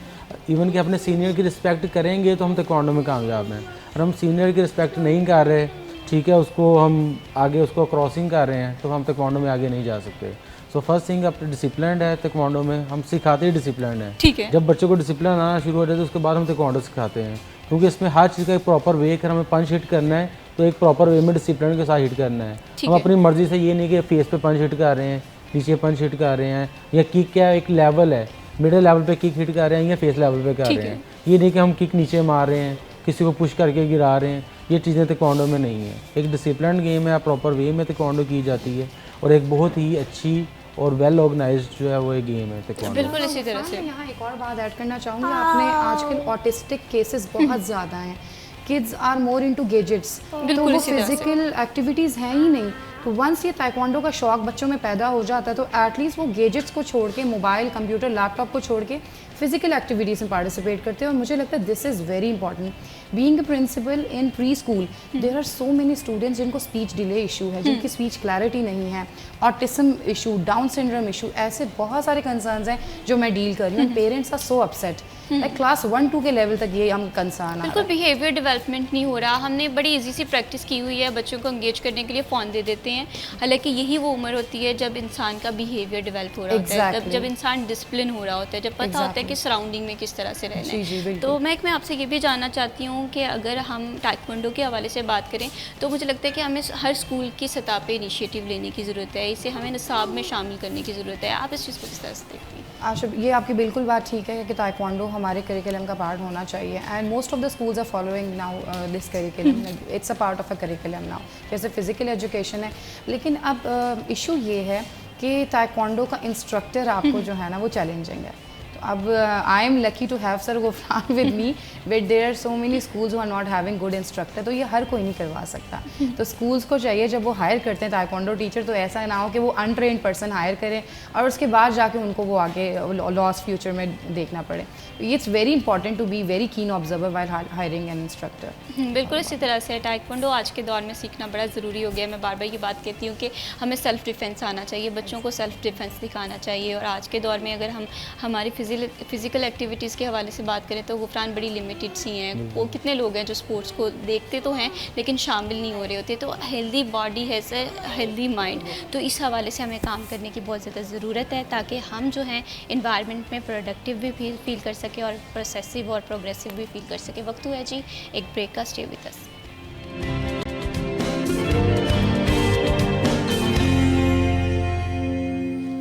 इवन कि अपने सीनियर की रिस्पेक्ट करेंगे तो हम ताइक्वांडो में कामयाब हैं। और हम सीनियर की रिस्पेक्ट नहीं कर रहे, ठीक है, उसको हम आगे उसको क्रॉसिंग कर रहे हैं, तो हम ताइक्वांडो में आगे नहीं जा सकते। सो फर्स्ट थिंग अपने डिसिप्लिन है ताइक्वांडो में, हम सिखाते ही डिसिप्लिन है। ठीक है। जब बच्चों को डिसिप्लिन आना शुरू हो जाए तो उसके बाद हम ताइक्वांडो सिखाते हैं, क्योंकि इसमें हर चीज़ का एक प्रॉपर वे, अगर हमें पंच हिट करना है तो एक प्रॉपर वे में डिसिप्लिन के साथ हिट करना है। हम अपनी मर्जी से ये नहीं कि फेस पे पंच हिट कर रहे हैं, नीचे पंच हिट कर रहे हैं, या किक क्या एक लेवल है, मिडिल लेवल पे किक हिट कर रहे हैं या फेस लेवल पे कर रहे हैं। ये नहीं कि हम किक नीचे मार रहे हैं, किसी को पुश करके गिरा रहे हैं, ये चीज़ें ताइक्वांडो में नहीं है। एक डिसिप्लिन गेम है, प्रॉपर वे में ताइक्वांडो की जाती है और एक बहुत ही अच्छी और वेल ऑर्गेनाइज्ड जो है वो एक गेम है ताइक्वांडो। बिल्कुल इसी तरह से। मैं यहाँ एक और बात ऐड करना चाहूँगी, आपने आजकल ऑटिस्टिक केसेस बहुत ज़्यादा हैं। Kids are more into gadgets, तो वो फिजिकल एक्टिविटीज़ हैं ही नहीं। तो वंस ये ताइक्वांडो का शौक बच्चों में पैदा हो जाता है तो एटलीस्ट वो गैजेट्स को छोड़ के, मोबाइल, कंप्यूटर, लैपटॉप को छोड़ के फिजिकल एक्टिविटीज़ में पार्टिसिपेट करते हैं। और मुझे लगता है this is very important. Being a principal in preschool, there are so many students जिनको स्पीच डिले इशू है, जिनकी स्पीच क्लैरिटी नहीं है, autism issue, Down syndrome issue, ऐसे बहुत सारे कंसर्न्स हैं जो मैं डील कर रही हूँ। Parents are so upset, like class 1-2 के लेवल तक ये हम कंसर्न। बिल्कुल बिहेवियर डेवलपमेंट नहीं हो रहा। हमने बड़ी इजी सी प्रैक्टिस की हुई है, बच्चों को एंगेज करने के लिए फ़ोन दे देते हैं, हालांकि यही वो उम्र होती है जब इंसान का बिहेवियर डेवलप हो रहा होता है, जब इंसान डिसिप्लिन हो रहा होता है, जब पता होता है कि सराउंडिंग में किस तरह से रहना है। तो मैं आपसे ये भी जानना चाहती हूँ कि अगर हम टाइक्वांडो के हवाले से बात करें तो मुझे लगता है कि हमें हर स्कूल की सतह पे इनिशिएटिव लेने की ज़रूरत है, इसे हमें निसाब में शामिल करने की ज़रूरत है। आप इस चीज़ को किस तरह से देखती हैं? आशुब, ये आपकी बिल्कुल बात ठीक है कि ताइक्वांडो हमारे करिकुलम का पार्ट होना चाहिए, and most of the schools are following now this curriculum. It's a part of a curriculum now, जैसे फिजिकल एजुकेशन है। लेकिन अब इशू ये है कि ताइक्वांडो का इंस्ट्रक्टर आपको जो है ना वो चैलेंजिंग है। तो अब I am lucky to have sir Gufran with me, but there are so many schools who are not having good instructor, तो ये हर कोई नहीं करवा सकता। तो स्कूल्स को चाहिए जब वो हायर करते हैं ताइक्वांडो टीचर, तो ऐसा ना हो कि वो अनट्रेन्ड पर्सन हायर करें और उसके बाद जाके उनको वो आगे लॉस्ट फ्यूचर में देखना पड़े। It's very important to be very keen observer while hiring an instructor. बिल्कुल इसी तरह से टाइक्वांडो आज के दौर में सीखना बड़ा ज़रूरी हो गया है। मैं बार बार ये बात कहती हूँ कि हमें सेल्फ डिफेंस आना चाहिए, बच्चों को सेल्फ डिफेंस दिखाना चाहिए। और आज के दौर में अगर हम हमारी फिज़िकल एक्टिविटीज़ के हवाले से बात करें तो गुफरान बड़ी लिमिटेड सी हैं। वो कितने लोग हैं जो स्पोर्ट्स को देखते तो हैं लेकिन शामिल नहीं हो रहे होते। तो हेल्दी बॉडी है हेल्दी माइंड, तो इस हवाले से हमें काम करने की बहुत ज़्यादा ज़रूरत है ताकि हम जो हैं इन्वायरमेंट में प्रोडक्टिव भी फील कर सकें और प्रोसेसिव और प्रोग्रेसिव भी फील कर सकें। वक्त हुआ है जी एक ब्रेक का, stay with us.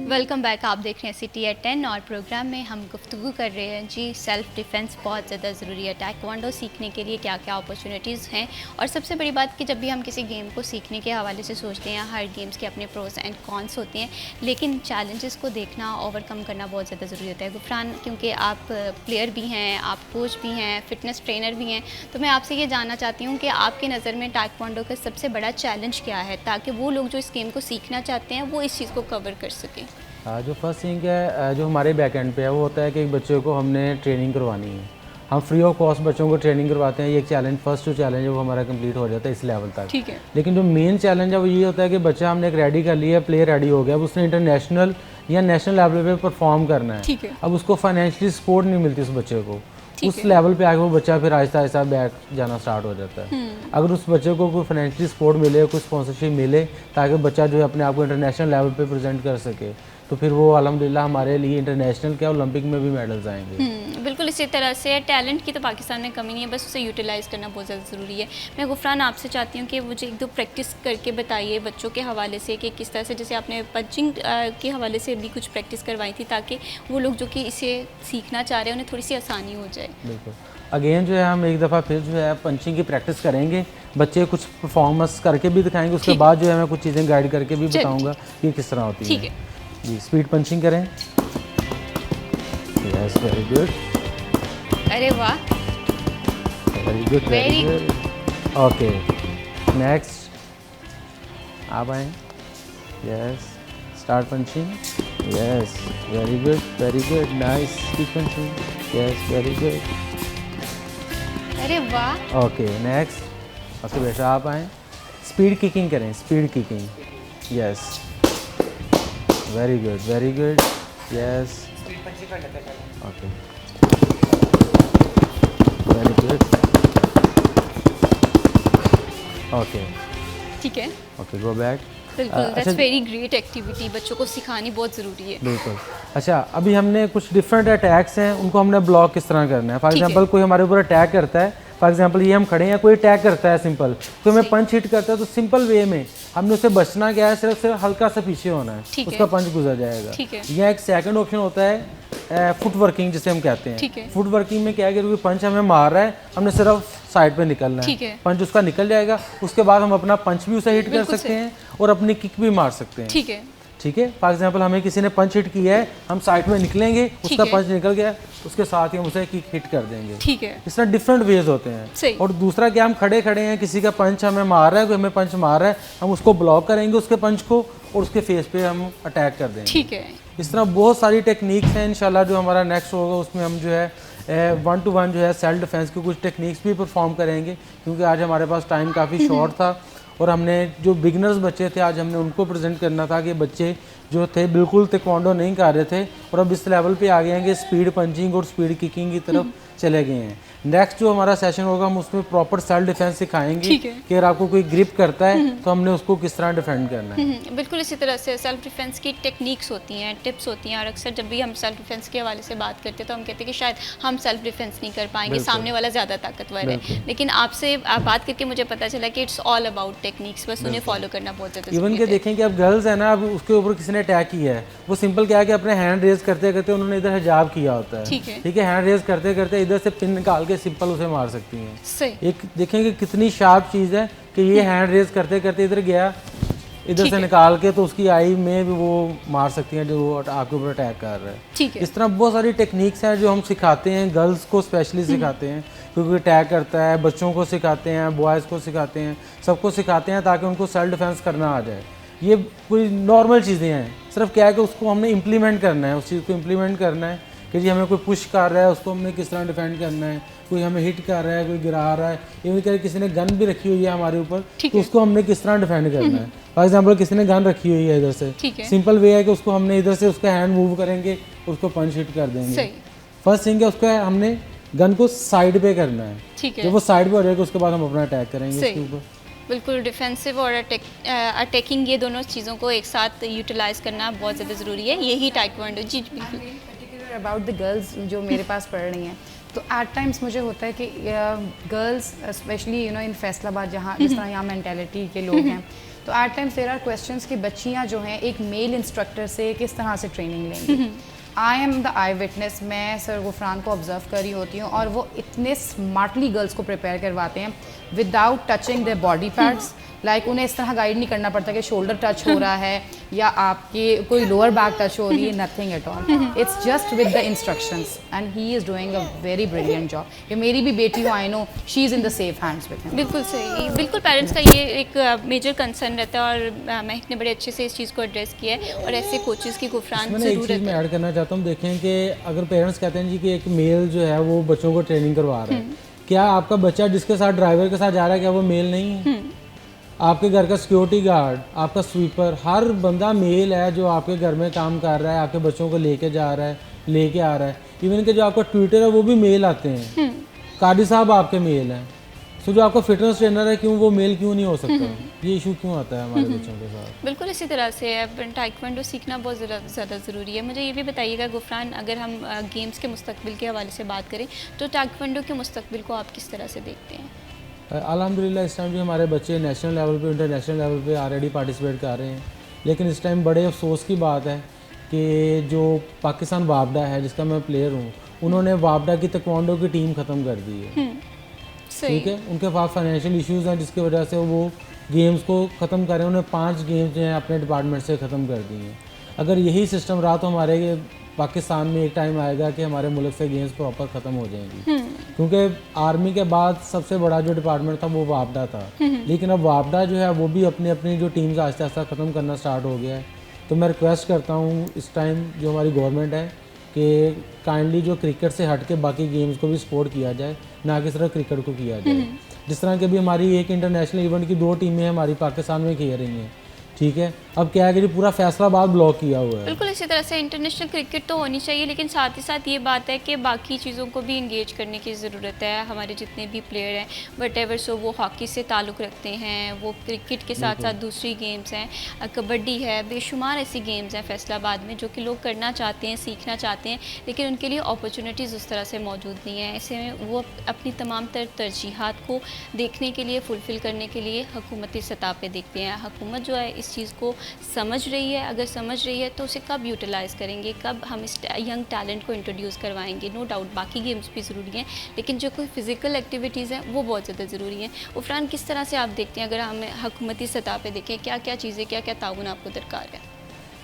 Welcome back, आप देख रहे हैं सिटी एट 10 और प्रोग्राम में हम गुफ्तगू कर रहे हैं जी सेल्फ डिफेंस बहुत ज़्यादा ज़रूरी है। टाइक्वांडो सीखने के लिए क्या क्या अपॉर्चुनिटीज़ हैं, और सबसे बड़ी बात कि जब भी हम किसी गेम को सीखने के हवाले से सोचते हैं, हर गेम्स के अपने प्रोज एंड कॉन्स होते हैं, लेकिन चैलेंजेस को देखना, ओवरकम करना बहुत ज़्यादा ज़रूरी होता है। गुफरान, क्योंकि आप प्लेयर भी हैं, आप कोच भी हैं, फिटनेस ट्रेनर भी हैं, तो मैं आपसे ये जानना चाहती हूँ कि आपकी नज़र में टाइक्वांडो का सबसे बड़ा चैलेंज क्या है ताकि वो लोग जो इस गेम को सीखना चाहते हैं वो इस चीज़ को कवर कर सकें। जो फर्स्ट थिंग है जो हमारे बैक एंड पे है वो होता है कि एक बच्चे को हमने ट्रेनिंग करवानी है। हम फ्री ऑफ कॉस्ट बच्चों को ट्रेनिंग करवाते हैं। ये एक चैलेंज, फर्स्ट जो चैलेंज है वो हमारा कंप्लीट हो जाता है इस लेवल तक। ठीक है। लेकिन जो मेन चैलेंज है वो ये होता है कि बच्चा हमने एक रेडी कर लिया, प्लेयर रेडी हो गया, अब उसने इंटरनेशनल या नेशनल लेवल पे परफॉर्म करना है। ठीक है। अब उसको फाइनेंशियली सपोर्ट नहीं मिलती उस बच्चे को, उस लेवल पे आके वो बच्चा फिर आहिस्ता आहिस्ता बैक जाना स्टार्ट हो जाता है। अगर उस बच्चे को कोई फाइनेंशियली सपोर्ट मिले, कोई स्पॉन्सरशिप मिले ताकि बच्चा जो है अपने आप को इंटरनेशनल लेवल पे प्रेजेंट कर सके, तो फिर वो अल्हम्दुलिल्लाह हमारे लिए इंटरनेशनल क्या ओलंपिक में भी मेडल्स आएंगे। बिल्कुल इसी तरह से टैलेंट की तो पाकिस्तान में कमी नहीं है, बस उसे यूटिलाइज़ करना बहुत ज़्यादा ज़रूरी है। मैं गुफरान आपसे चाहती हूँ कि मुझे एक दो प्रैक्टिस करके बताइए बच्चों के हवाले से कि किस तरह से, जैसे आपने पंचिंग के हवाले से भी कुछ प्रैक्टिस करवाई थी ताकि वो लोग जो कि इसे सीखना चाह रहे हैं उन्हें थोड़ी सी आसानी हो जाए। बिल्कुल, अगेन जो है हम एक दफ़ा फिर जो है पंचिंग की प्रैक्टिस करेंगे, बच्चे कुछ परफॉर्मेंस करके भी दिखाएंगे, उसके बाद जो है मैं कुछ चीज़ें गाइड करके भी बताऊँगा कि किस तरह होती है। जी, स्पीड पंचिंग करें। Yes, very good. अरे वाह, very good, very good. Okay, next आप आए। Yes, start punching. Yes, very good, nice. Speed punching. Yes, very good. अरे वाह। Okay, next. ओके बेटा आप आए। स्पीड किकिंग करें, speed kicking. Yes, very good. Yes, okay, very good. Okay, ठीक है। Okay, go back. बिल्कुल, दैट्स वेरी ग्रेट एक्टिविटी, बच्चों को सिखानी बहुत ज़रूरी है। बिल्कुल। अच्छा, अभी हमने कुछ डिफरेंट अटैक्स हैं, उनको हमने ब्लॉक किस तरह करना है। फॉर एग्जांपल कोई हमारे ऊपर अटैक करता है, फॉर एग्जांपल ये हम खड़े हैं, कोई अटैक करता है सिंपल, कोई हमें पंच हिट करता है, तो सिंपल वे में हमने उससे बचना क्या है, सिर्फ हल्का सा पीछे होना है, उसका पंच गुजर जाएगा। ठीक है। यह एक सेकंड ऑप्शन होता है फुट वर्किंग जिसे हम कहते हैं। फुट वर्किंग में क्या है कि कोई पंच हमें मार रहा है, हमने सिर्फ साइड पे निकलना है, पंच उसका निकल जाएगा, उसके बाद हम अपना पंच भी उसे हिट कर सकते हैं और अपनी किक भी मार सकते हैं। ठीक है। ठीक है, फॉर एग्जांपल हमें किसी ने पंच हिट किया है, हम साइड में निकलेंगे, उसका पंच निकल गया, उसके साथ ही हम उसे किक हिट कर देंगे। ठीक है। इस तरह डिफरेंट वेज होते हैं। और दूसरा क्या, हम खड़े हैं, किसी का पंच हमें मार रहा है, कोई हमें पंच मार रहा है, हम उसको ब्लॉक करेंगे उसके पंच को और उसके फेस पे हम अटैक कर देंगे। ठीक है। इस तरह बहुत सारी टेक्निक्स हैं। इंशाल्लाह जो हमारा नेक्स्ट होगा उसमें हम जो है 1-to-1 जो है सेल्फ डिफेंस की कुछ टेक्निक्स भी परफॉर्म करेंगे, क्योंकि आज हमारे पास टाइम काफ़ी शॉर्ट था और हमने जो बिगनर्स बच्चे थे आज हमने उनको प्रेजेंट करना था कि बच्चे जो थे बिल्कुल ताइक्वांडो नहीं कर रहे थे और अब इस लेवल पे आ गए हैं कि स्पीड पंचिंग और स्पीड किकिंग की तरफ चले गए हैं। नेक्स्ट जो हमारा सेशन होगा हम उसमें प्रॉपर सेल्फ डिफेंस सिखाएंगे कि अगर आपको कोई ग्रिप करता है तो हमने उसको किस तरह डिफेंड करना है। बिल्कुल इसी तरह से सेल्फ डिफेंस की टेक्निक्स होती हैं, टिप्स होती हैं, और अक्सर जब भी हम सेल्फ डिफेंस के हवाले से बात करते हैं तो हम कहते हैं कि शायद हम सेल्फ डिफेंस नहीं कर पाएंगे, सामने वाला ज़्यादा ताकतवर है। लेकिन आपसे बात करके मुझे पता चला कि इट्स ऑल अबाउट टेक्निक्स, बस उन्हें फॉलो करना बहुत ज़्यादा। इवन के देखें कि अब गर्ल्स है ना, अब उसके ऊपर किसी ने अटैक किया है, वो सिंपल क्या है कि अपने हैंड रेज करते करते उन्होंने इधर हिजाब किया होता है, ठीक है, हैंड रेज करते करते इधर से पिन निकाल के सिंपल उसे मार सकती हैं। एक देखेंगे कितनी शार्प चीज़ है कि ये हैंड रेज करते करते इधर गया, इधर से निकाल के तो उसकी आई में भी वो मार सकती हैं जो वो आपके ऊपर अटैक कर रहा है। ठीक है। इस तरह बहुत सारी टेक्निक्स हैं जो हम सिखाते हैं, गर्ल्स को स्पेशली सिखाते हैं क्योंकि अटैक करता है, बच्चों को सिखाते हैं, बॉयज़ को सिखाते हैं, सबको सिखाते हैं ताकि उनको सेल्फ डिफेंस करना आ जाए। ये कोई नॉर्मल चीज़ें हैं, सिर्फ क्या है कि उसको हमने इम्प्लीमेंट करना है, उस चीज़ को इम्प्लीमेंट करना है कि जी हमें कोई पुश कर रहा है उसको हमने किस तरह डिफेंड करना है, कोई हमें हिट कर रहा है, कोई गिरा रहा है, इवन कहीं किसी ने गन भी रखी हुई है हमारे ऊपर तो उसको हमने किस तरह डिफेंड करना है। फॉर एग्जांपल किसी ने गन रखी हुई है इधर से, सिंपल वे है कि उसको हमने इधर से उसका हैंड मूव करेंगे, उसको पंच हिट कर देंगे। फर्स्ट थिंग है उसका हमने गन को साइड पे करना है, जब वो साइड पे हो जाएगा उसके बाद हम अपना अटैक करेंगे उसके ऊपर। बिल्कुल, डिफेंसिव और अटैकिंग ये दोनों चीज़ों को एक साथ यूटिलाइज करना बहुत ज़्यादा ज़रूरी है, यही टाइक्वांडो। जी बिल्कुल। पर्टिकुलर अबाउट द गर्ल्स जो मेरे पास पढ़ रही हैं, तो एट टाइम्स मुझे होता है कि गर्ल्स स्पेशली इन फैसलाबाद जहाँ जिस तरह यहाँ मेंटालिटी के लोग हैं, तो at times there are questions कि बच्चियाँ जो हैं एक मेल इंस्ट्रक्टर से किस तरह से ट्रेनिंग लेंगी। I am the I witness, मैं सर गुफरान को ऑब्जर्व कर रही होती हूँ और वो इतने स्मार्टली गर्ल्स को प्रिपेयर करवाते हैं without touching their body parts. Like उन्हें इस तरह गाइड नहीं करना पड़ता कि शोल्डर टच हो रहा है या आपके कोई लोअर बैक टच हो रही है, nothing at all, it's just with the instructions and he is doing a very brilliant job. ये मेरी भी बेटी हो, I know she is in the safe hands with him. बिल्कुल सही, बिल्कुल पेरेंट्स का ये एक मेजर कंसर्न रहता है और महक ने बड़े अच्छे से इस चीज़ को एड्रेस किया है और ऐसे कोचेज़ की गुफरान ज़रूरत है। मैं ऐड करना चाहता हूँ, देखें कि अगर पेरेंट्स कहते हैं जी कि एक मेल जो है वो बच्चों को ट्रेनिंग करवा रहा है, क्या आपका बच्चा जिसके साथ ड्राइवर के साथ जा रहा है क्या वो मेल नहीं है? आपके घर का सिक्योरिटी गार्ड, आपका स्वीपर, हर बंदा मेल है जो आपके घर में काम कर रहा है, आपके बच्चों को लेके जा रहा है, लेके आ रहा है। इवन के जो आपका ट्विटर है वो भी मेल आते हैं, कादी साहब आपके मेल हैं। सो जो आपका फिटनेस ट्रेनर है क्यों वो मेल क्यों नहीं हो सकता? ये इशू क्यों आता है हमारे बच्चों के साथ? बिल्कुल इसी तरह से टाइक्वांडो सीखना बहुत ज़्यादा ज़रूरी है। मुझे ये भी बताइएगा गुफरान, अगर हम गेम्स के मुस्तकबिल के हवाले से बात करें तो टाइक्वांडो के मुस्तकबिल को आप किस तरह से देखते हैं? अल्हम्दुलिल्लाह इस टाइम भी हमारे बच्चे नेशनल लेवल पे, इंटरनेशनल लेवल पे ऑलरेडी पार्टिसिपेट कर रहे हैं, लेकिन इस टाइम बड़े अफसोस की बात है कि जो पाकिस्तान वापडा है जिसका मैं प्लेयर हूँ, उन्होंने वापडा की ताइक्वांडो की टीम ख़त्म कर दी है। ठीक है, उनके पास फाइनेंशियल इश्यूज़ हैं जिसकी वजह से वो गेम्स को ख़त्म कर रहे हैं। उन्होंने 5 गेम्स जो हैं अपने डिपार्टमेंट से ख़त्म कर दिए हैं। अगर यही सिस्टम रहा तो हमारे पाकिस्तान में एक टाइम आएगा कि हमारे मुल्क से गेम्स प्रॉपर ख़त्म हो जाएंगी, क्योंकि आर्मी के बाद सबसे बड़ा जो डिपार्टमेंट था वो वापडा था, लेकिन अब वापडा जो है वो भी अपनी अपनी जो टीम्स आहिस्ता आहिस्ता ख़त्म करना स्टार्ट हो गया है। तो मैं रिक्वेस्ट करता हूँ इस टाइम जो हमारी गवर्नमेंट है कि काइंडली जो क्रिकेट से हट के बाकी गेम्स को भी सपोर्ट किया जाए, ना कि सिर्फ क्रिकेट को किया जाए। जिस तरह के भी हमारी एक इंटरनेशनल इवेंट की 2 टीमें हमारी पाकिस्तान में खेल रही हैं, ठीक है, अब क्या है कि पूरा फैसलाबाद ब्लॉक किया हुआ है। बिल्कुल इसी तरह से इंटरनेशनल क्रिकेट तो होनी चाहिए, लेकिन साथ ही साथ ये बात है कि बाकी चीज़ों को भी इंगेज करने की ज़रूरत है। हमारे जितने भी प्लेयर हैं वटेवर सो वो हॉकी से ताल्लुक़ रखते हैं, वो क्रिकेट के साथ साथ दूसरी गेम्स हैं, कबड्डी है, बेशुमार ऐसी गेम्स हैं फैसलाबाद में जो कि लोग करना चाहते हैं, सीखना चाहते हैं, लेकिन उनके लिए अपॉर्चुनिटीज़ उस तरह से मौजूद नहीं है। ऐसे में वो अपनी तमाम तरजीहात को देखने के लिए, फुलफ़िल करने के लिए हुकूमती सतह पे देखते हैं। हुकूमत जो है इस चीज़ को समझ रही है, अगर समझ रही है तो उसे कब यूटिलाइज़ करेंगे, कब हम इस यंग टैलेंट को इंट्रोड्यूस करवाएंगे। नो डाउट बाकी गेम्स भी ज़रूरी हैं, लेकिन जो कोई फ़िज़िकल एक्टिविटीज़ हैं वो बहुत ज़्यादा ज़रूरी हैं। उफरान, किस तरह से आप देखते हैं, अगर हमें हुकूमती सतह पे देखें, क्या क्या चीज़ें, क्या क्या ताउन आपको दरकार है?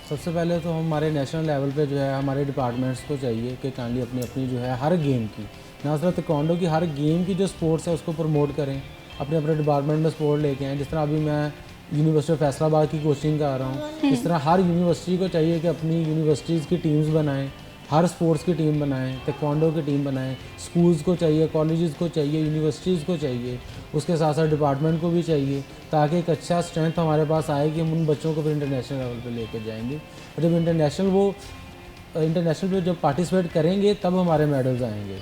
सबसे पहले तो हमारे नेशनल लेवल पे जो है हमारे डिपार्टमेंट्स को चाहिए कि काइंडली अपनी अपनी जो है हर गेम की, ना सिर्फ ताइक्वांडो की, हर गेम की जो स्पोर्ट्स है उसको प्रमोट करें, अपने अपने डिपार्टमेंट में स्पोर्ट लेके आएँ। जिस तरह अभी मैं यूनिवर्सिटी ऑफ फैसलाबाद की कोचिंग कर रहा हूँ, इस तरह हर यूनिवर्सिटी को चाहिए कि अपनी यूनिवर्सिटीज़ की टीम्स बनाएं, हर स्पोर्ट्स की टीम बनाएं, ताइक्वांडो की टीम बनाएं। स्कूल्स को चाहिए, कॉलेजेस को चाहिए, यूनिवर्सिटीज़ को चाहिए, उसके साथ साथ डिपार्टमेंट को भी चाहिए, ताकि एक अच्छा स्ट्रेंथ हमारे पास आए कि हम उन बच्चों को फिर इंटरनेशनल लेवल पे लेके जाएंगे। और जब इंटरनेशनल पे जब पार्टिसिपेट करेंगे तब हमारे मेडल्स आएंगे।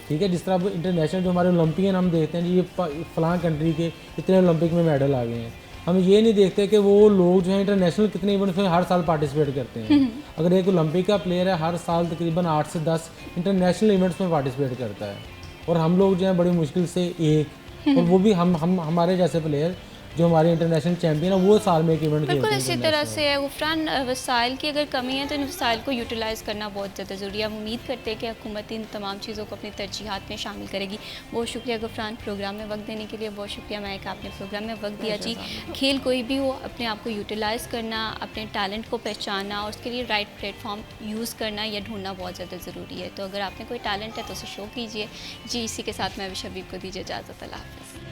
ठीक है, जिस तरह इंटरनेशनल जो हमारे ओलंपियन हम देखते हैं जी, ये फ़लाँ कंट्री के इतने ओलंपिक में मेडल आ गए हैं, हम ये नहीं देखते कि वो लोग जो है इंटरनेशनल कितने इवेंट्स में हर साल पार्टिसिपेट करते हैं। अगर एक ओलंपिक का प्लेयर है, हर साल तकरीबन 8 से 10 इंटरनेशनल इवेंट्स में पार्टिसिपेट करता है, और हम लोग जो है बड़ी मुश्किल से एक, और वो भी हम हमारे जैसे प्लेयर जो हमारे इंटरनेशनल चैम्पियन है वो साल में एक इवेंट खेलते बिल्कुल हैं इसी तरह से है गुफरान, वसाइल की अगर कमी है तो इन वसाइल को यूटिलाइज़ करना बहुत ज़्यादा ज़रूरी है। हम उम्मीद करते हैं कि हुकूमत इन तमाम चीज़ों को अपनी तरजीहात में शामिल करेगी। बहुत शुक्रिया गुफरान, प्रोग्राम में वक्त देने के लिए बहुत शुक्रिया महक, आपने प्रोग्राम में वक्त दिया जी। खेल कोई भी हो, अपने आप को यूटिलाइज़ करना, अपने टैलेंट को पहचानना और उसके लिए राइट प्लेटफॉर्म यूज़ करना या ढूंढना बहुत ज़्यादा ज़रूरी है। तो अगर आपने कोई टैलेंट है तो उसे शो कीजिए जी। इसी के साथ मैं भी शबीब को दीजिए इजाज़त, अल्लाह हाफ़िज़।